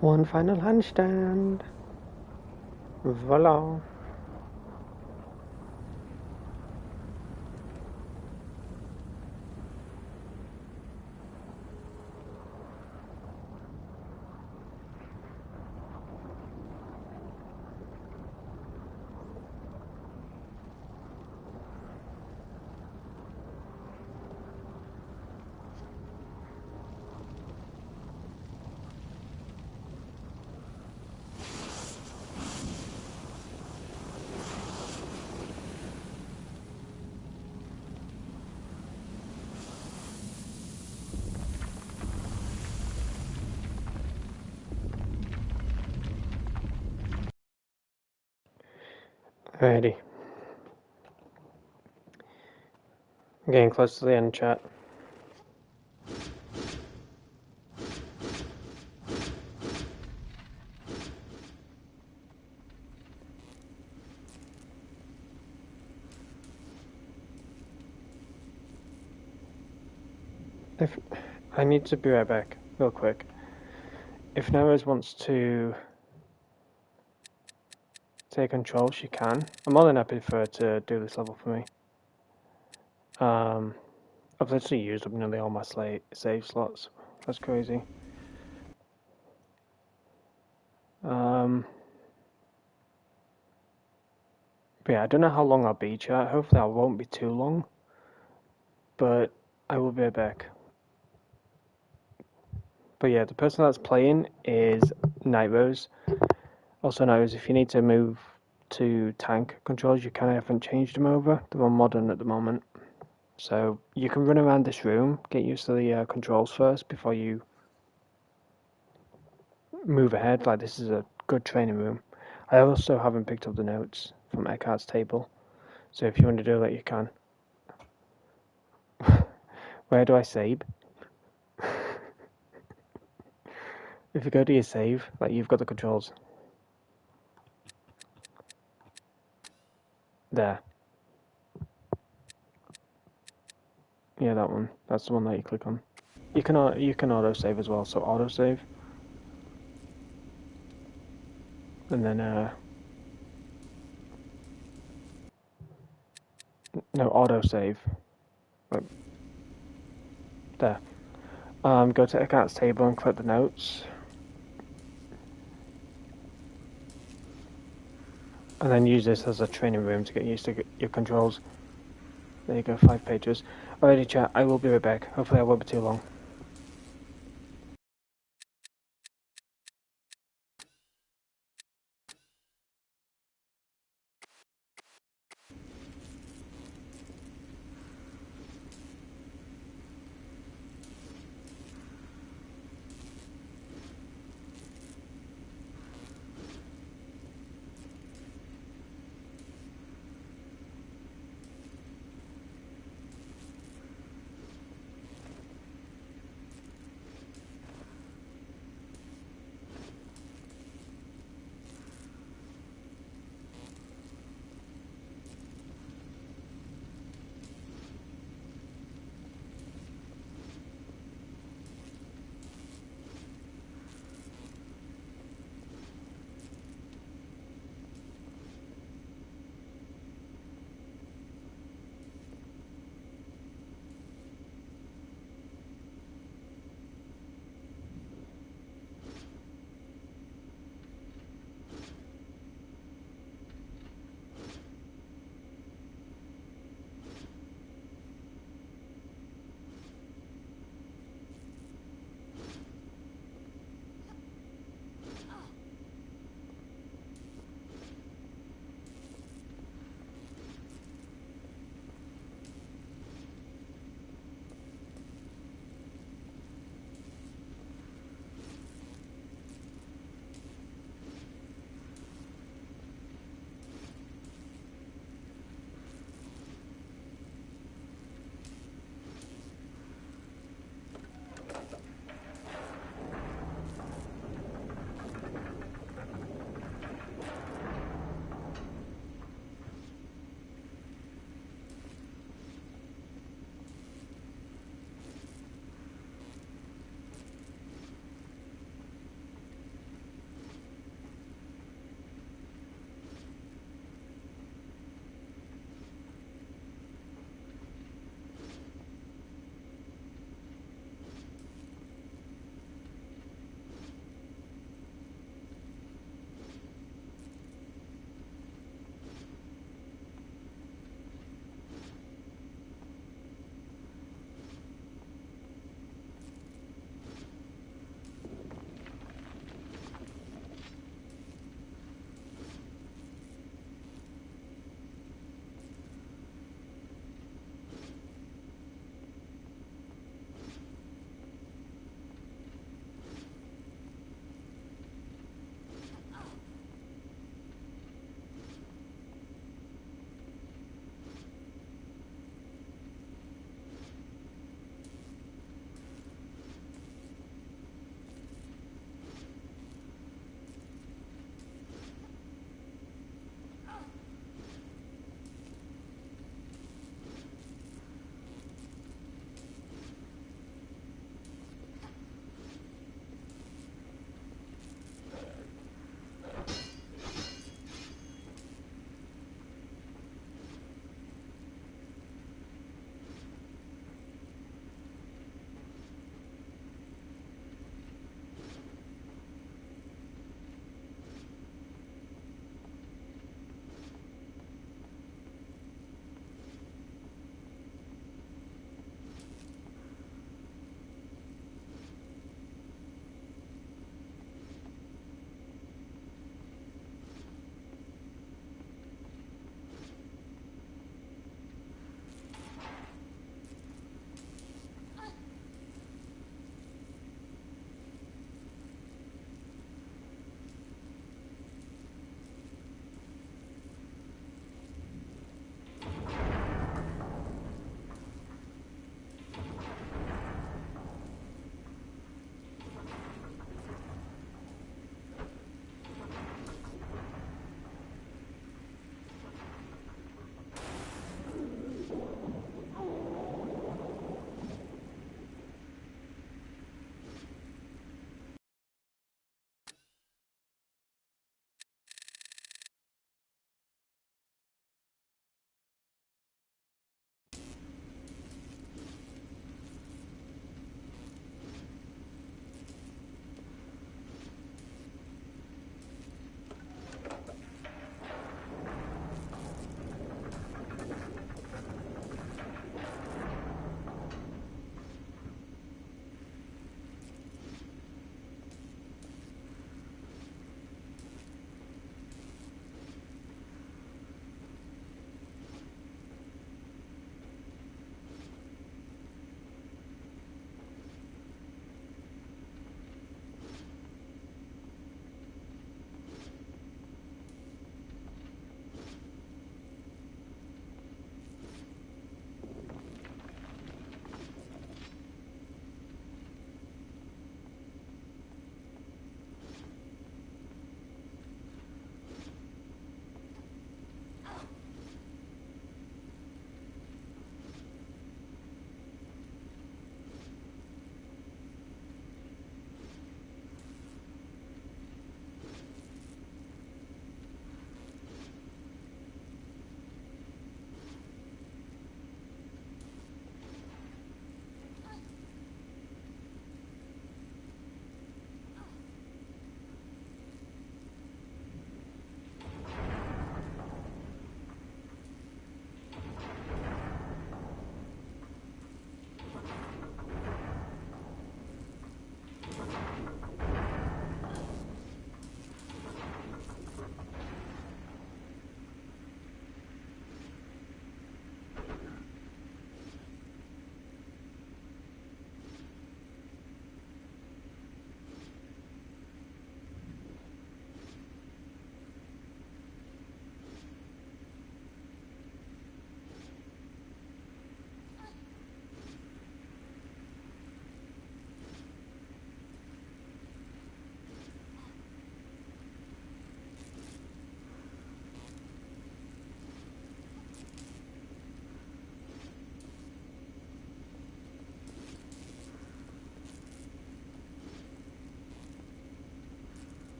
One final handstand. Voila. Alrighty. I'm getting close to the end, chat. If I need to be right back, real quick. If Narrows wants to take control, she can. I'm more than happy for her to do this level for me. I've literally used up nearly all my save slots. That's crazy. But yeah, I don't know how long I'll be, chat. Hopefully I won't be too long. But I will be right back. But yeah, the person that's playing is Night Rose. Also knows if you need to move to tank controls, you kind of haven't changed them over. They're on modern at the moment. So you can run around this room, get used to the controls first before you move ahead. Like this is a good training room. I also haven't picked up the notes from Eckhart's table. So if you want to do that, you can. Where do I save? If you go to your save, like you've got the controls. There. Yeah, that one. That's the one that you click on. You can auto save as well. So auto save, and then no auto save. Right. There. Go to Eckhart's table and click the notes. And then use this as a training room to get used to your controls. There you go, 5 pages. Alrighty chat, I will be right back. Hopefully I won't be too long.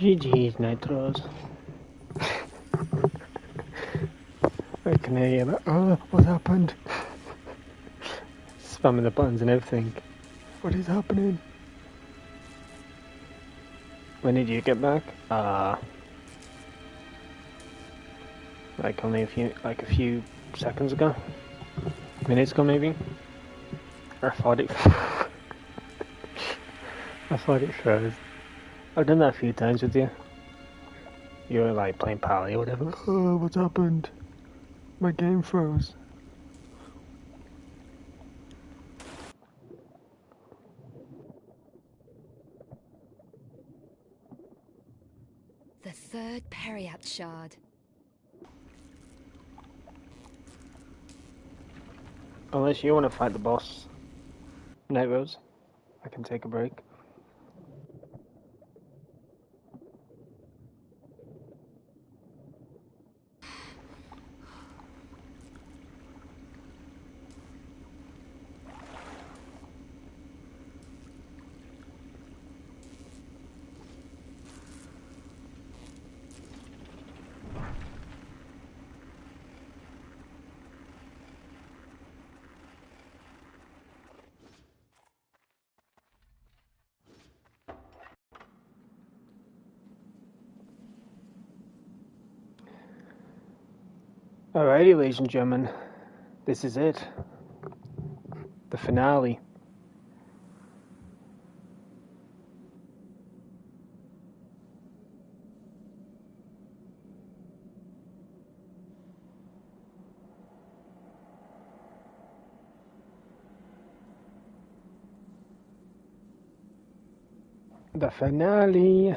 GG's Nitros. I can hear you like, oh, what happened? Spamming the buttons and everything. What is happening? When did you get back? Like only a few seconds ago? Minutes ago maybe? I thought it I thought it froze. I've done that a few times with you. You were like playing Pally or whatever. Oh, what's happened? My game froze. The third Periapt shard. Unless you want to fight the boss, Night Rose, I can take a break. Alrighty, ladies and gentlemen, this is it. The finale. The finale.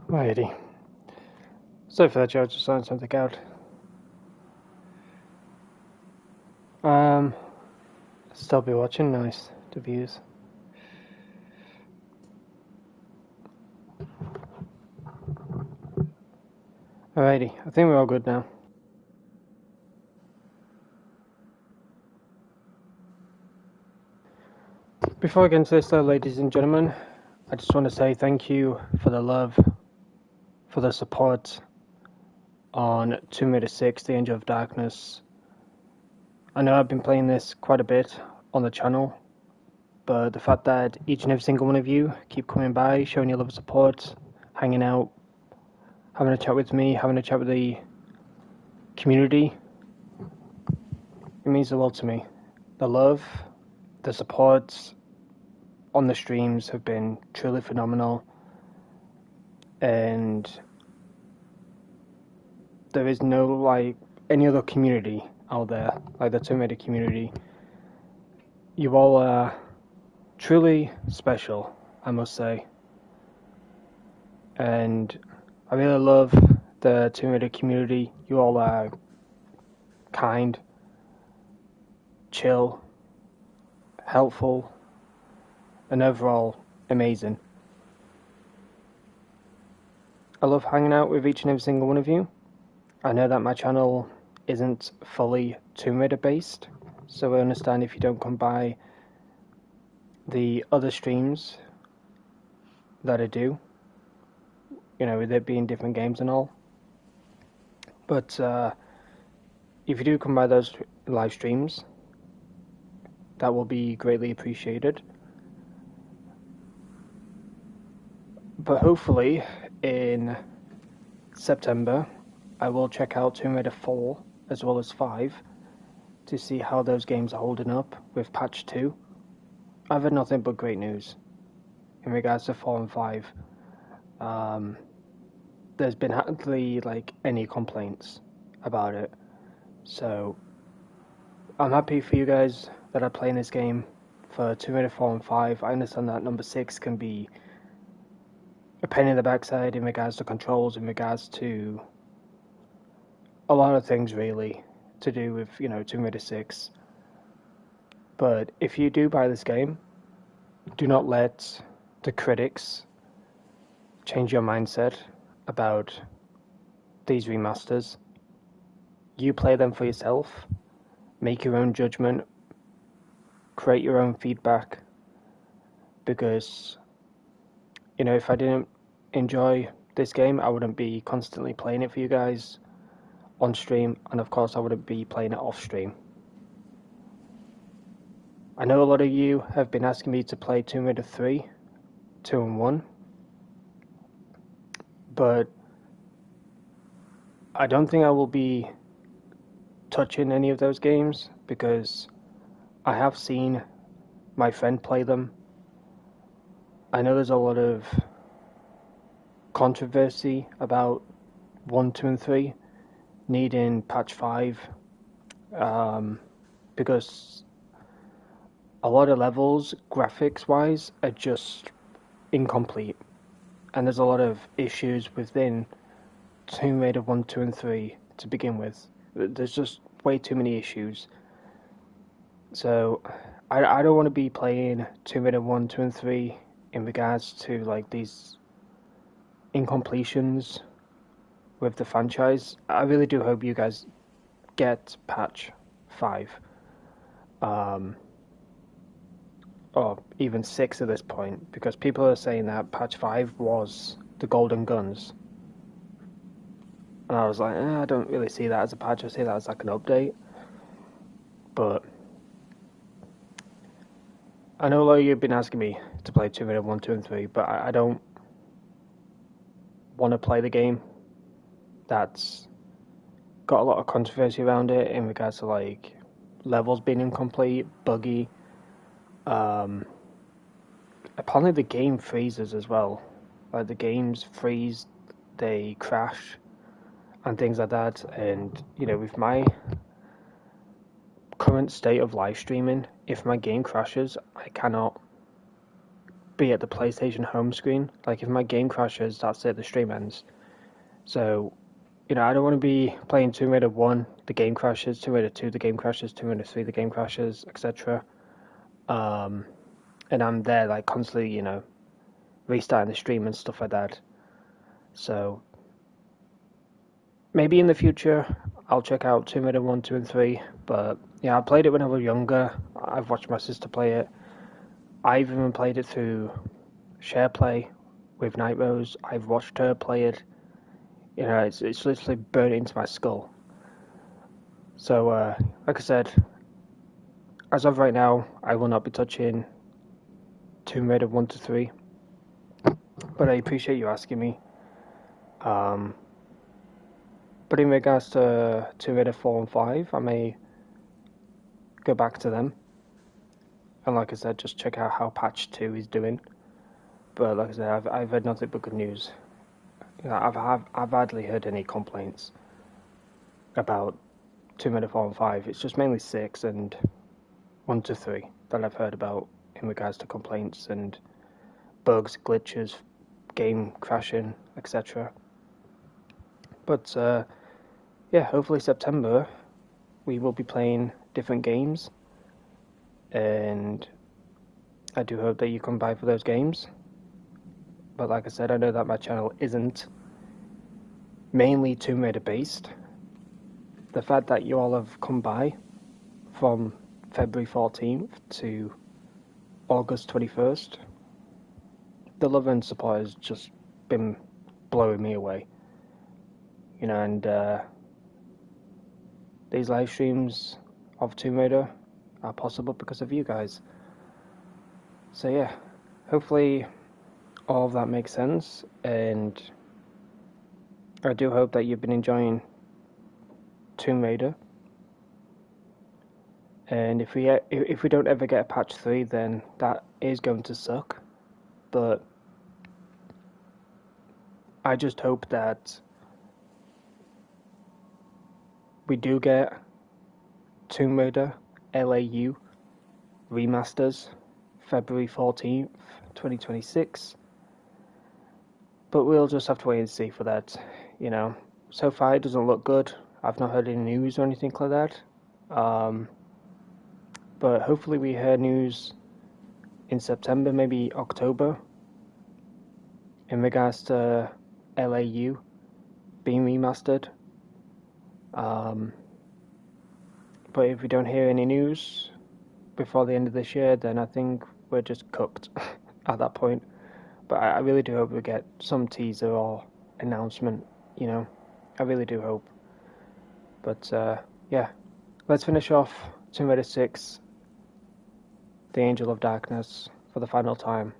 Alrighty. Sorry for that, Joe, just signed something out. Still be watching, nice to views. Alrighty, I think we're all good now. Before I get into this though, ladies and gentlemen, I just want to say thank you for the love, for the support on Tomb Raider 6, The Angel of Darkness. I know I've been playing this quite a bit on the channel, but the fact that each and every single one of you keep coming by, showing your love and support, hanging out, having a chat with me, having a chat with the community, it means a lot to me. The love, the support on the streams have been truly phenomenal, and there is no like any other community out there like the Tomb Raider community. You all are truly special, I must say, and I really love the Tomb Raider community. You all are kind, chill, helpful, and overall amazing. I love hanging out with each and every single one of you. I know that my channel isn't fully Tomb Raider based, so I understand if you don't come by the other streams that I do, you know, with it being different games and all. But if you do come by those live streams, that will be greatly appreciated. But hopefully in September I will check out Tomb Raider 4 as well as 5 to see how those games are holding up with patch 2. I've had nothing but great news in regards to 4 and 5. There's been hardly like any complaints about it, so I'm happy for you guys that are playing this game for Tomb Raider 4 and 5. I understand that number 6 can be a pain in the backside in regards to controls, in regards to a lot of things really to do with, you know, Tomb Raider 6. But if you do buy this game, do not let the critics change your mindset about these remasters. You play them for yourself, make your own judgment, create your own feedback, because, you know, if I didn't enjoy this game, I wouldn't be constantly playing it for you guys on stream, and of course I wouldn't be playing it off stream. I know a lot of you have been asking me to play Tomb Raider 3, 2 and 1, but I don't think I will be touching any of those games because I have seen my friend play them. I know there's a lot of controversy about 1, 2 and 3 needing patch 5 because a lot of levels, graphics wise, are just incomplete, and there's a lot of issues within Tomb Raider 1, 2 and 3 to begin with. There's just way too many issues. So I don't want to be playing Tomb Raider 1, 2 and 3 in regards to like these incompletions with the franchise. I really do hope you guys get patch 5. Or even 6 at this point, because people are saying that patch 5 was the golden guns. And I was like, I don't really see that as a patch, I see that as like an update. But I know a lot of you have been asking me to play Tomb Raider 1, 2 and 3, but I don't want to play the game that's got a lot of controversy around it in regards to like levels being incomplete, buggy. Apparently the game freezes as well. Like the games freeze, they crash, and things like that. And you know, with my current state of live streaming, if my game crashes, I cannot be at the PlayStation home screen. Like if my game crashes, that's it, the stream ends. So, you know, I don't want to be playing Tomb Raider 1, the game crashes, Tomb Raider 2, the game crashes, Tomb Raider 3, the game crashes, etc. And I'm there like constantly, you know, restarting the stream and stuff like that. So maybe in the future I'll check out Tomb Raider 1, 2 and 3, but yeah, I played it when I was younger. I've watched my sister play it. I've even played it through share play with Night Rose. I've watched her play it. You know, it's literally burned into my skull. So, like I said, as of right now, I will not be touching Tomb Raider 1 to 3. But I appreciate you asking me. But in regards to Tomb Raider 4 and 5, I may go back to them. And like I said, just check out how patch 2 is doing. But like I said, I've heard nothing but good news. You know, I've hardly heard any complaints about Tomb Raider 4 and 5. It's just mainly 6 and 1 to 3 that I've heard about in regards to complaints and bugs, glitches, game crashing, etc. But yeah, hopefully September we will be playing different games, and I do hope that you come by for those games. But like I said, I know that my channel isn't mainly Tomb Raider based. The fact that you all have come by from February 14th to August 21st, the love and support has just been blowing me away. You know, and these live streams of Tomb Raider are possible because of you guys. So yeah, hopefully all of that makes sense, and I do hope that you've been enjoying Tomb Raider. And if we don't ever get a patch 3, then that is going to suck. But I just hope that we do get Tomb Raider LAU remasters February 14th, 2026. But we'll just have to wait and see for that. You know, so far it doesn't look good. I've not heard any news or anything like that. But hopefully we hear news in September, maybe October, in regards to LAU being remastered. But if we don't hear any news before the end of this year, then I think we're just cooked at that point. But I really do hope we get some teaser or announcement, you know. I really do hope. But yeah, let's finish off Tomb Raider 6, The Angel of Darkness, for the final time.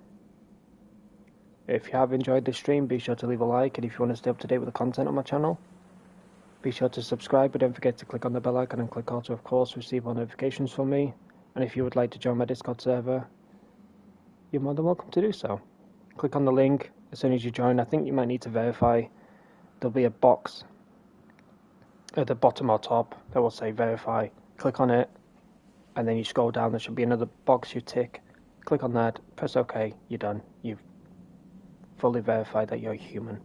If you have enjoyed this stream, be sure to leave a like, and if you want to stay up to date with the content on my channel, be sure to subscribe, but don't forget to click on the bell icon and click also, of course, to receive all notifications from me. And if you would like to join my Discord server, you're more than welcome to do so. Click on the link as soon as you join. I think you might need to verify. There'll be a box at the bottom or top that will say verify. Click on it, and then you scroll down. There should be another box you tick. Click on that, press OK, you're done. You've fully verified that you're a human.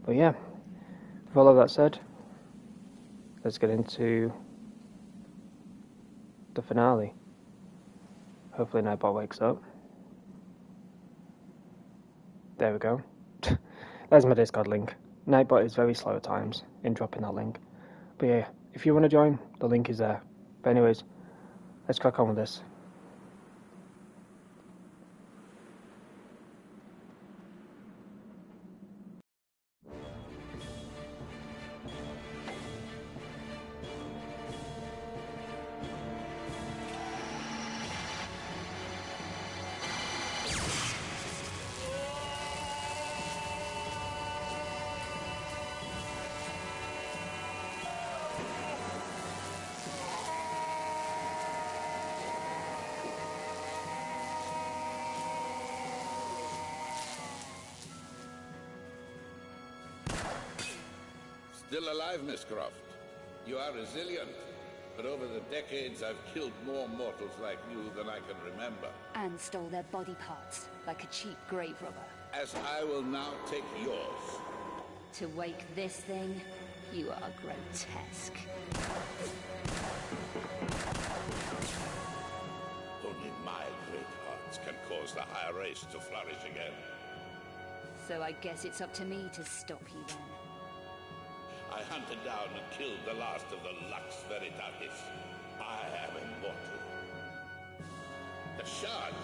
But yeah, with all of that said, let's get into the finale. Hopefully Nightbot wakes up. There we go. There's my Discord link. Nightbot is very slow at times in dropping that link. But yeah, if you want to join, the link is there. But anyways, let's crack on with this. Still alive, Miss Croft. You are resilient, but over the decades I've killed more mortals like you than I can remember. And stole their body parts, like a cheap grave robber. As I will now take yours. To wake this thing, you are grotesque. Only my great hearts can cause the higher race to flourish again. So I guess it's up to me to stop you then. I hunted down and killed the last of the Lux Veritatis. I am immortal. The shards.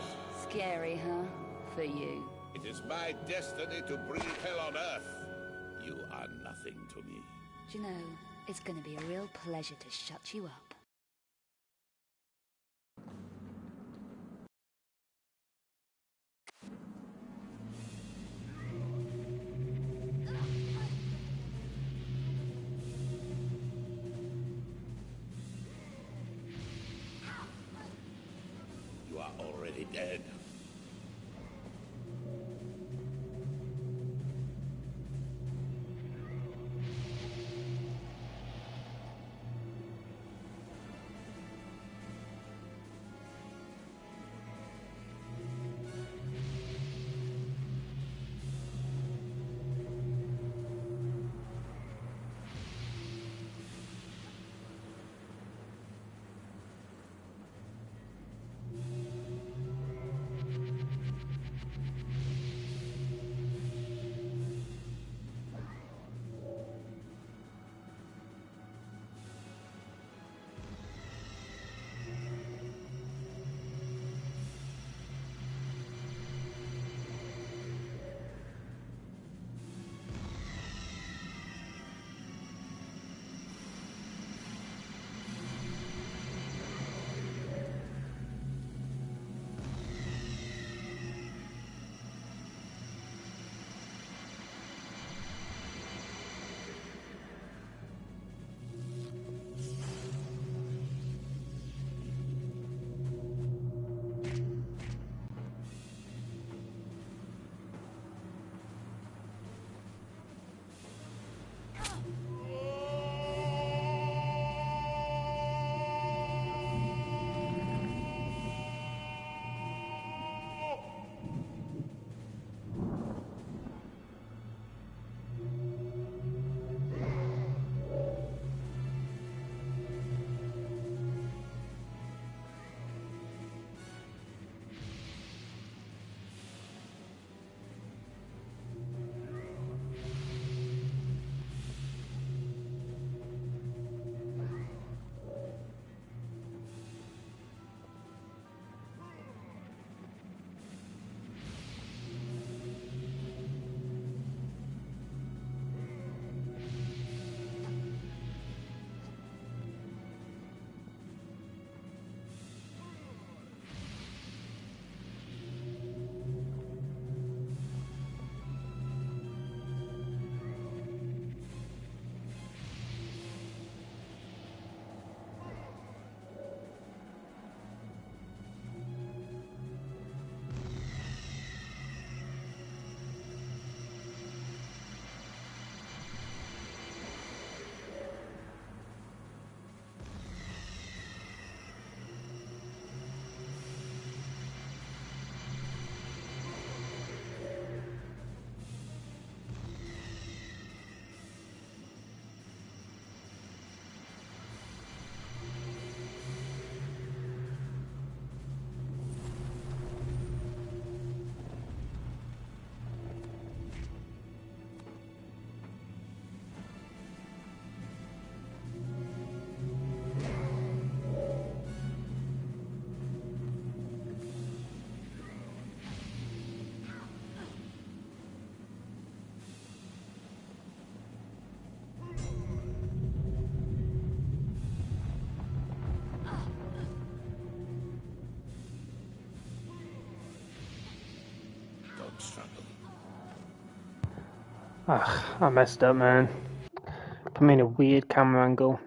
Scary, huh? For you. It is my destiny to breathe hell on Earth. You are nothing to me. Do you know, it's gonna be a real pleasure to shut you up. You are already dead. struggle. I messed up, man. Put me in a weird camera angle.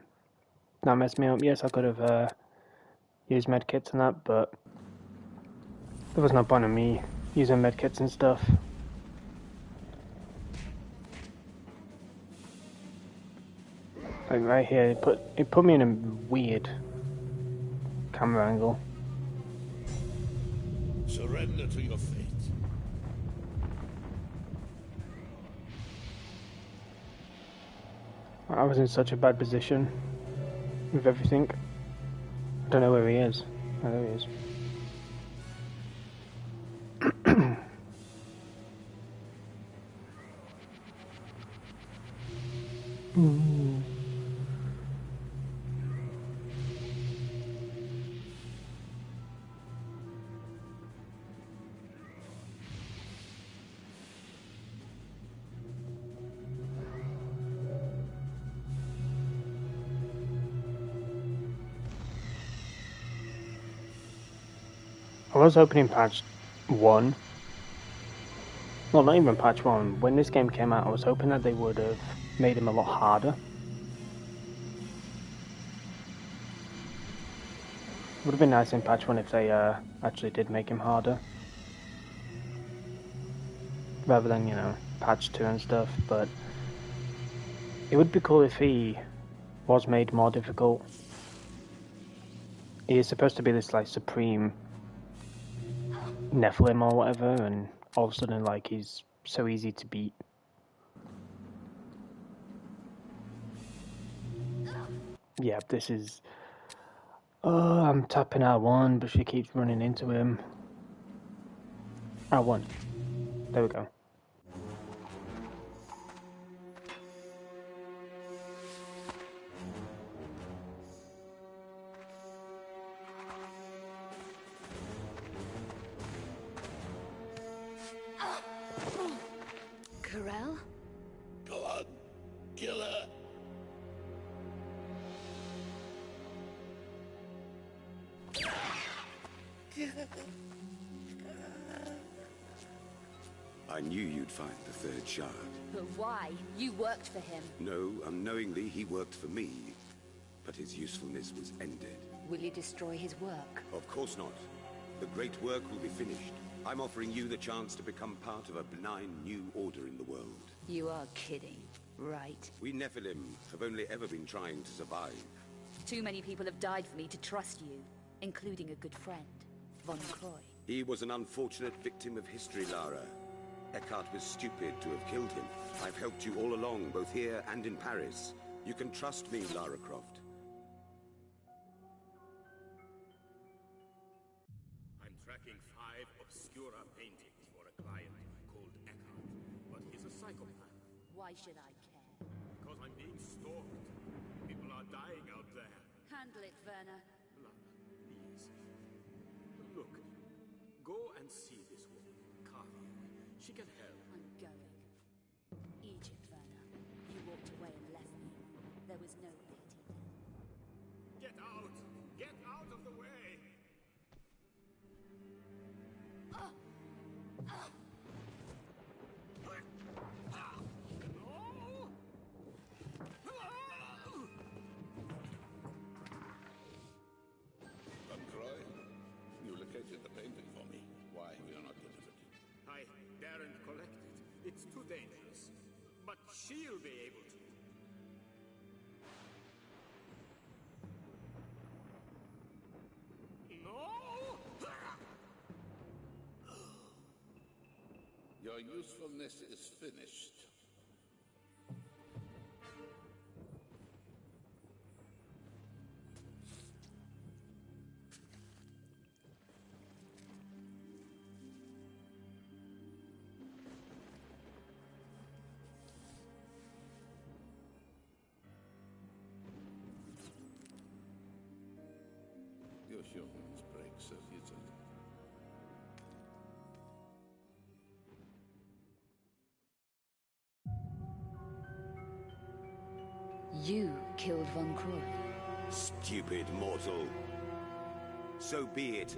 That messed me up. Yes, I could have used medkits and that, but there was no point in me using medkits and stuff. Like right here, it put me in a weird camera angle. Surrender to your fate. I was in such a bad position with everything. I don't know where he is. Oh, there he is. I was hoping in patch 1, well not even patch 1, when this game came out I was hoping that they would have made him a lot harder. It would have been nice in patch 1 if they actually did make him harder. Rather than, you know, patch 2 and stuff, but it would be cool if he was made more difficult. He is supposed to be this like supreme Nephilim or whatever, and all of a sudden like he's so easy to beat. Yeah, this is... Oh, I'm tapping R1, but she keeps running into him. R1. There we go. Corel? Go on, kill her. I knew you'd find the third shard. But why? You worked for him. No, unknowingly he worked for me. But his usefulness was ended. Will you destroy his work? Of course not. The great work will be finished. I'm offering you the chance to become part of a benign new order in the world. You are kidding, right? We Nephilim have only ever been trying to survive. Too many people have died for me to trust you, including a good friend, Von Croy. He was an unfortunate victim of history, Lara. Eckhart was stupid to have killed him. I've helped you all along, both here and in Paris. You can trust me, Lara Croft. I'm tracking 5 obscura paintings for a client called Eckhart, but he's a psychopath. Why should I care? Because I'm being stalked. People are dying out there. Handle it, Werner. Lara, please. Look, go and see this woman, Cairo. She can help. I'm going. Egypt, Werner. You walked away and left me. There was no pity then. Get out! Get out of the way! Von Croy, you located the painting for me. Why have you not delivered it? I daren't collect it. It's too dangerous. But she'll be able to. No! Your usefulness is finished. Your humans break so easily. You killed Von Croy. Stupid mortal. So be it.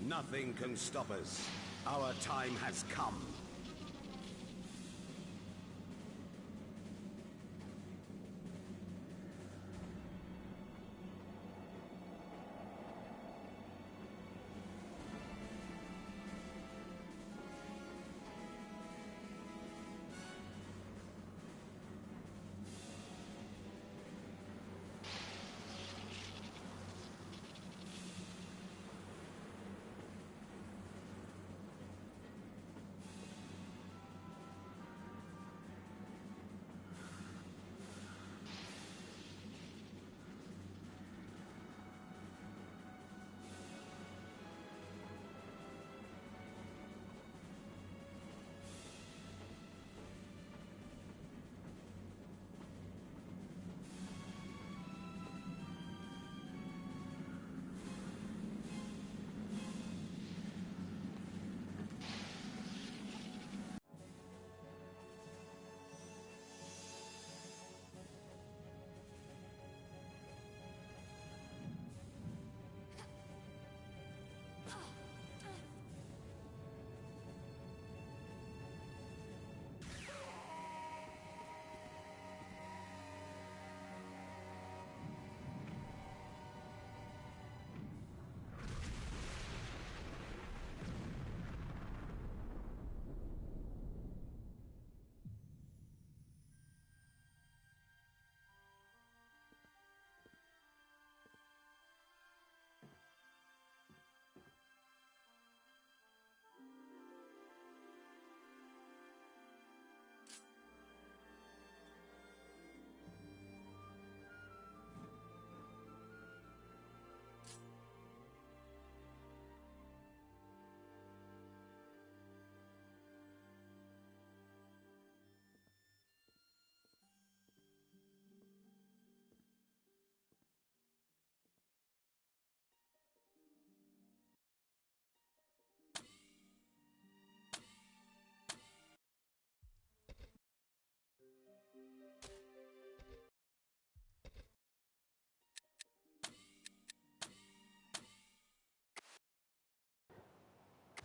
Nothing can stop us. Our time has come.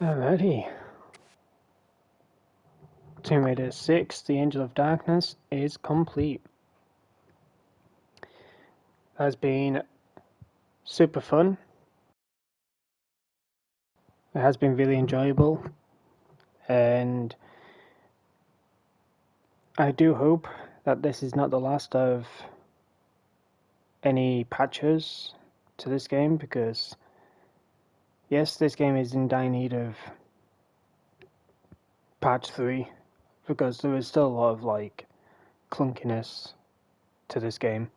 Alrighty. Tomb Raider 6, The Angel of Darkness is complete. Has been super fun. It has been really enjoyable, and I do hope that this is not the last of any patches to this game, because yes, this game is in dire need of patch 3, because there is still a lot of like clunkiness to this game.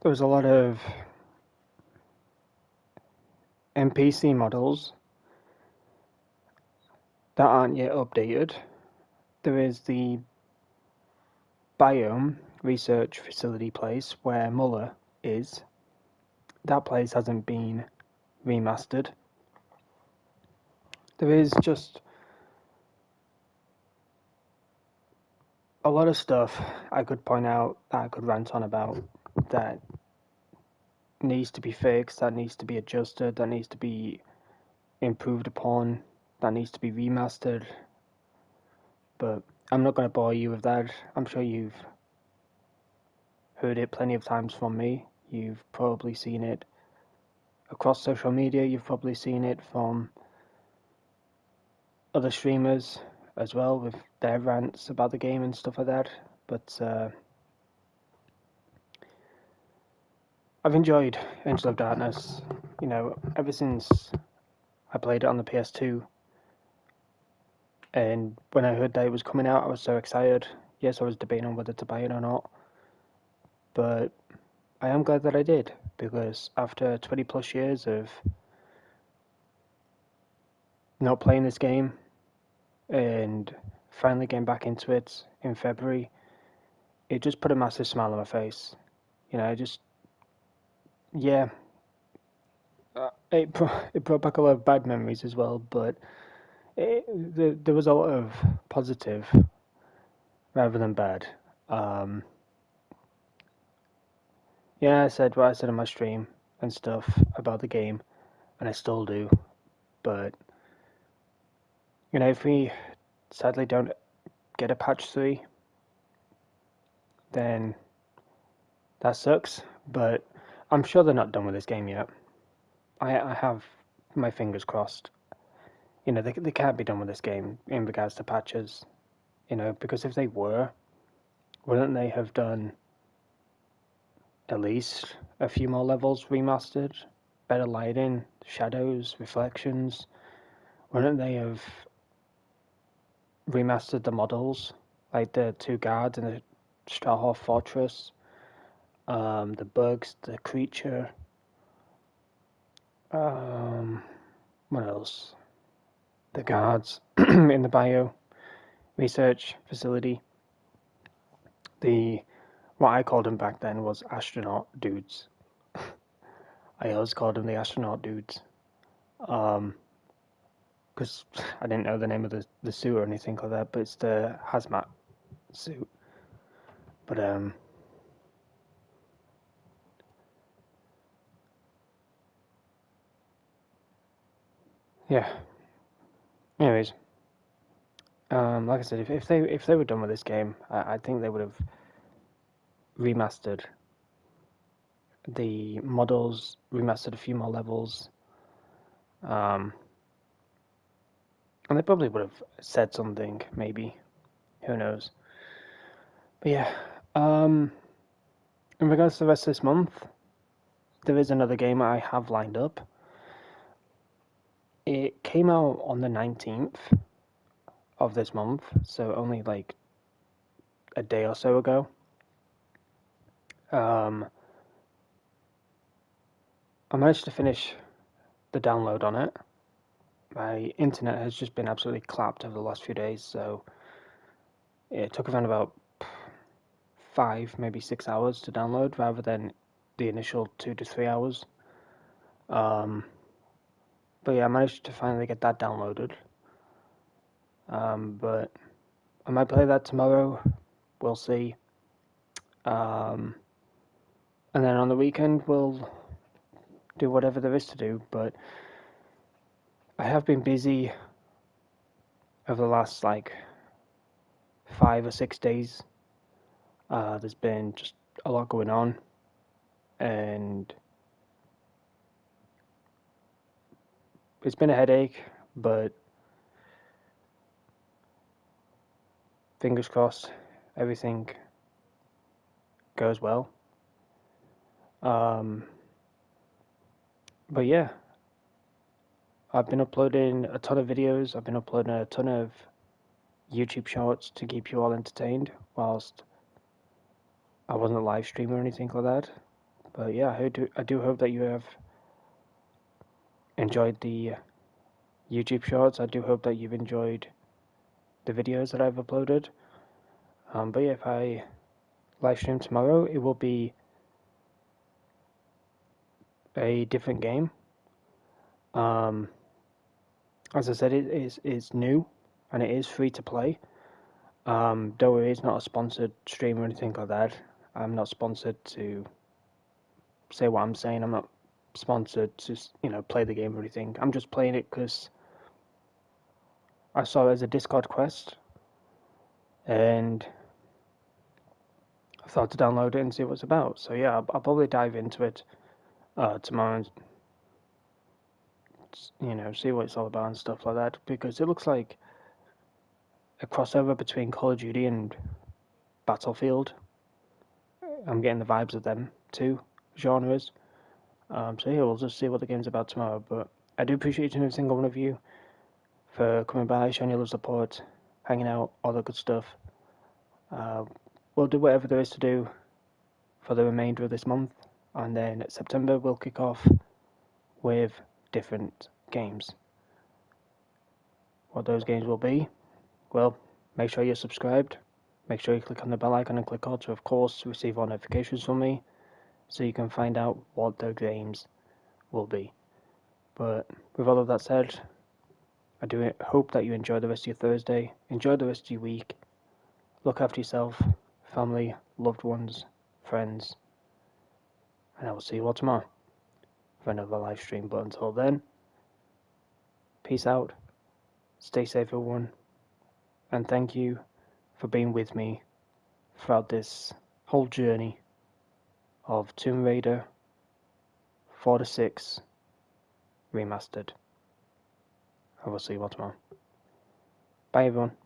There was a lot of NPC models that aren't yet updated. There is the biome research facility place where Muller is. That place hasn't been remastered. There is just a lot of stuff I could point out, that I could rant on about, that needs to be fixed, that needs to be adjusted, that needs to be improved upon, that needs to be remastered. But I'm not going to bore you with that. I'm sure you've heard it plenty of times from me. You've probably seen it across social media. You've probably seen it from other streamers as well, with their rants about the game and stuff like that. But I've enjoyed Angel of Darkness, you know, ever since I played it on the PS2. And when I heard that it was coming out, I was so excited. Yes, I was debating on whether to buy it or not, but I am glad that I did, because after 20 plus years of not playing this game and finally getting back into it in February, it just put a massive smile on my face. You know, yeah, it brought back a lot of bad memories as well, but there was a lot of positive rather than bad. Yeah, I said what I said on my stream. and stuff about the game, and I still do. But if we sadly don't get a patch 3, then that sucks. But I'm sure they're not done with this game yet. I have my fingers crossed. They can't be done with this game in regards to patches. Because if they were, wouldn't they have done at least a few more levels remastered? Better lighting, shadows, reflections. Wouldn't they have remastered the models? Like the 2 guards in the Strahov fortress, the bugs, the creature. What else? The guards in the bio research facility. What I called them back then was astronaut dudes. I always called them the astronaut dudes. Because I didn't know the name of the suit or anything like that, but it's the hazmat suit. But yeah. Anyways, like I said, if they were done with this game, I think they would have remastered the models, remastered a few more levels, and they probably would have said something, maybe. Who knows? But yeah, in regards to the rest of this month, there is another game I have lined up. It came out on the 19th of this month, so only like a day or so ago. I managed to finish the download on it. My internet has just been absolutely clapped over the last few days, so it took around about 5, maybe 6 hours to download rather than the initial 2 to 3 hours. But yeah, I managed to finally get that downloaded. But I might play that tomorrow. We'll see. And then on the weekend we'll do whatever there is to do. But I have been busy over the last 5 or 6 days. There's been just a lot going on, and it's been a headache, but fingers crossed everything goes well. But yeah, I've been uploading a ton of videos. I've been uploading a ton of YouTube shorts to keep you all entertained whilst I wasn't a live streamer or anything like that. But yeah, I do hope that you have enjoyed the YouTube shorts. I do hope that you've enjoyed the videos that I've uploaded. But yeah, if I live stream tomorrow, it will be a different game. As I said, it's new and it is free to play. Don't worry, it's not a sponsored stream or anything like that. I'm not sponsored to say what I'm saying. I'm not sponsored to play the game or anything. I'm just playing it because I saw it as a Discord quest, and I thought to download it and see what it's about. So yeah, I'll probably dive into it tomorrow and see what it's all about and stuff like that, because it looks like a crossover between Call of Duty and Battlefield. I'm getting the vibes of them two genres. So yeah, we'll just see what the game's about tomorrow. But I do appreciate each and every single one of you for coming by, showing your love, support, hanging out, all the good stuff. We'll do whatever there is to do for the remainder of this month, and then September we'll kick off with different games. What those games will be, well, make sure you're subscribed, make sure you click on the bell icon and click all to, of course, receive all notifications from me, so you can find out what those games will be. But with all of that said, I do hope that you enjoy the rest of your Thursday, enjoy the rest of your week, look after yourself, family, loved ones, friends, and I will see you all tomorrow. for another live stream. But until then, peace out, stay safe everyone, and thank you for being with me throughout this whole journey of Tomb Raider 4 to 6 Remastered. I will see you all tomorrow. Bye everyone.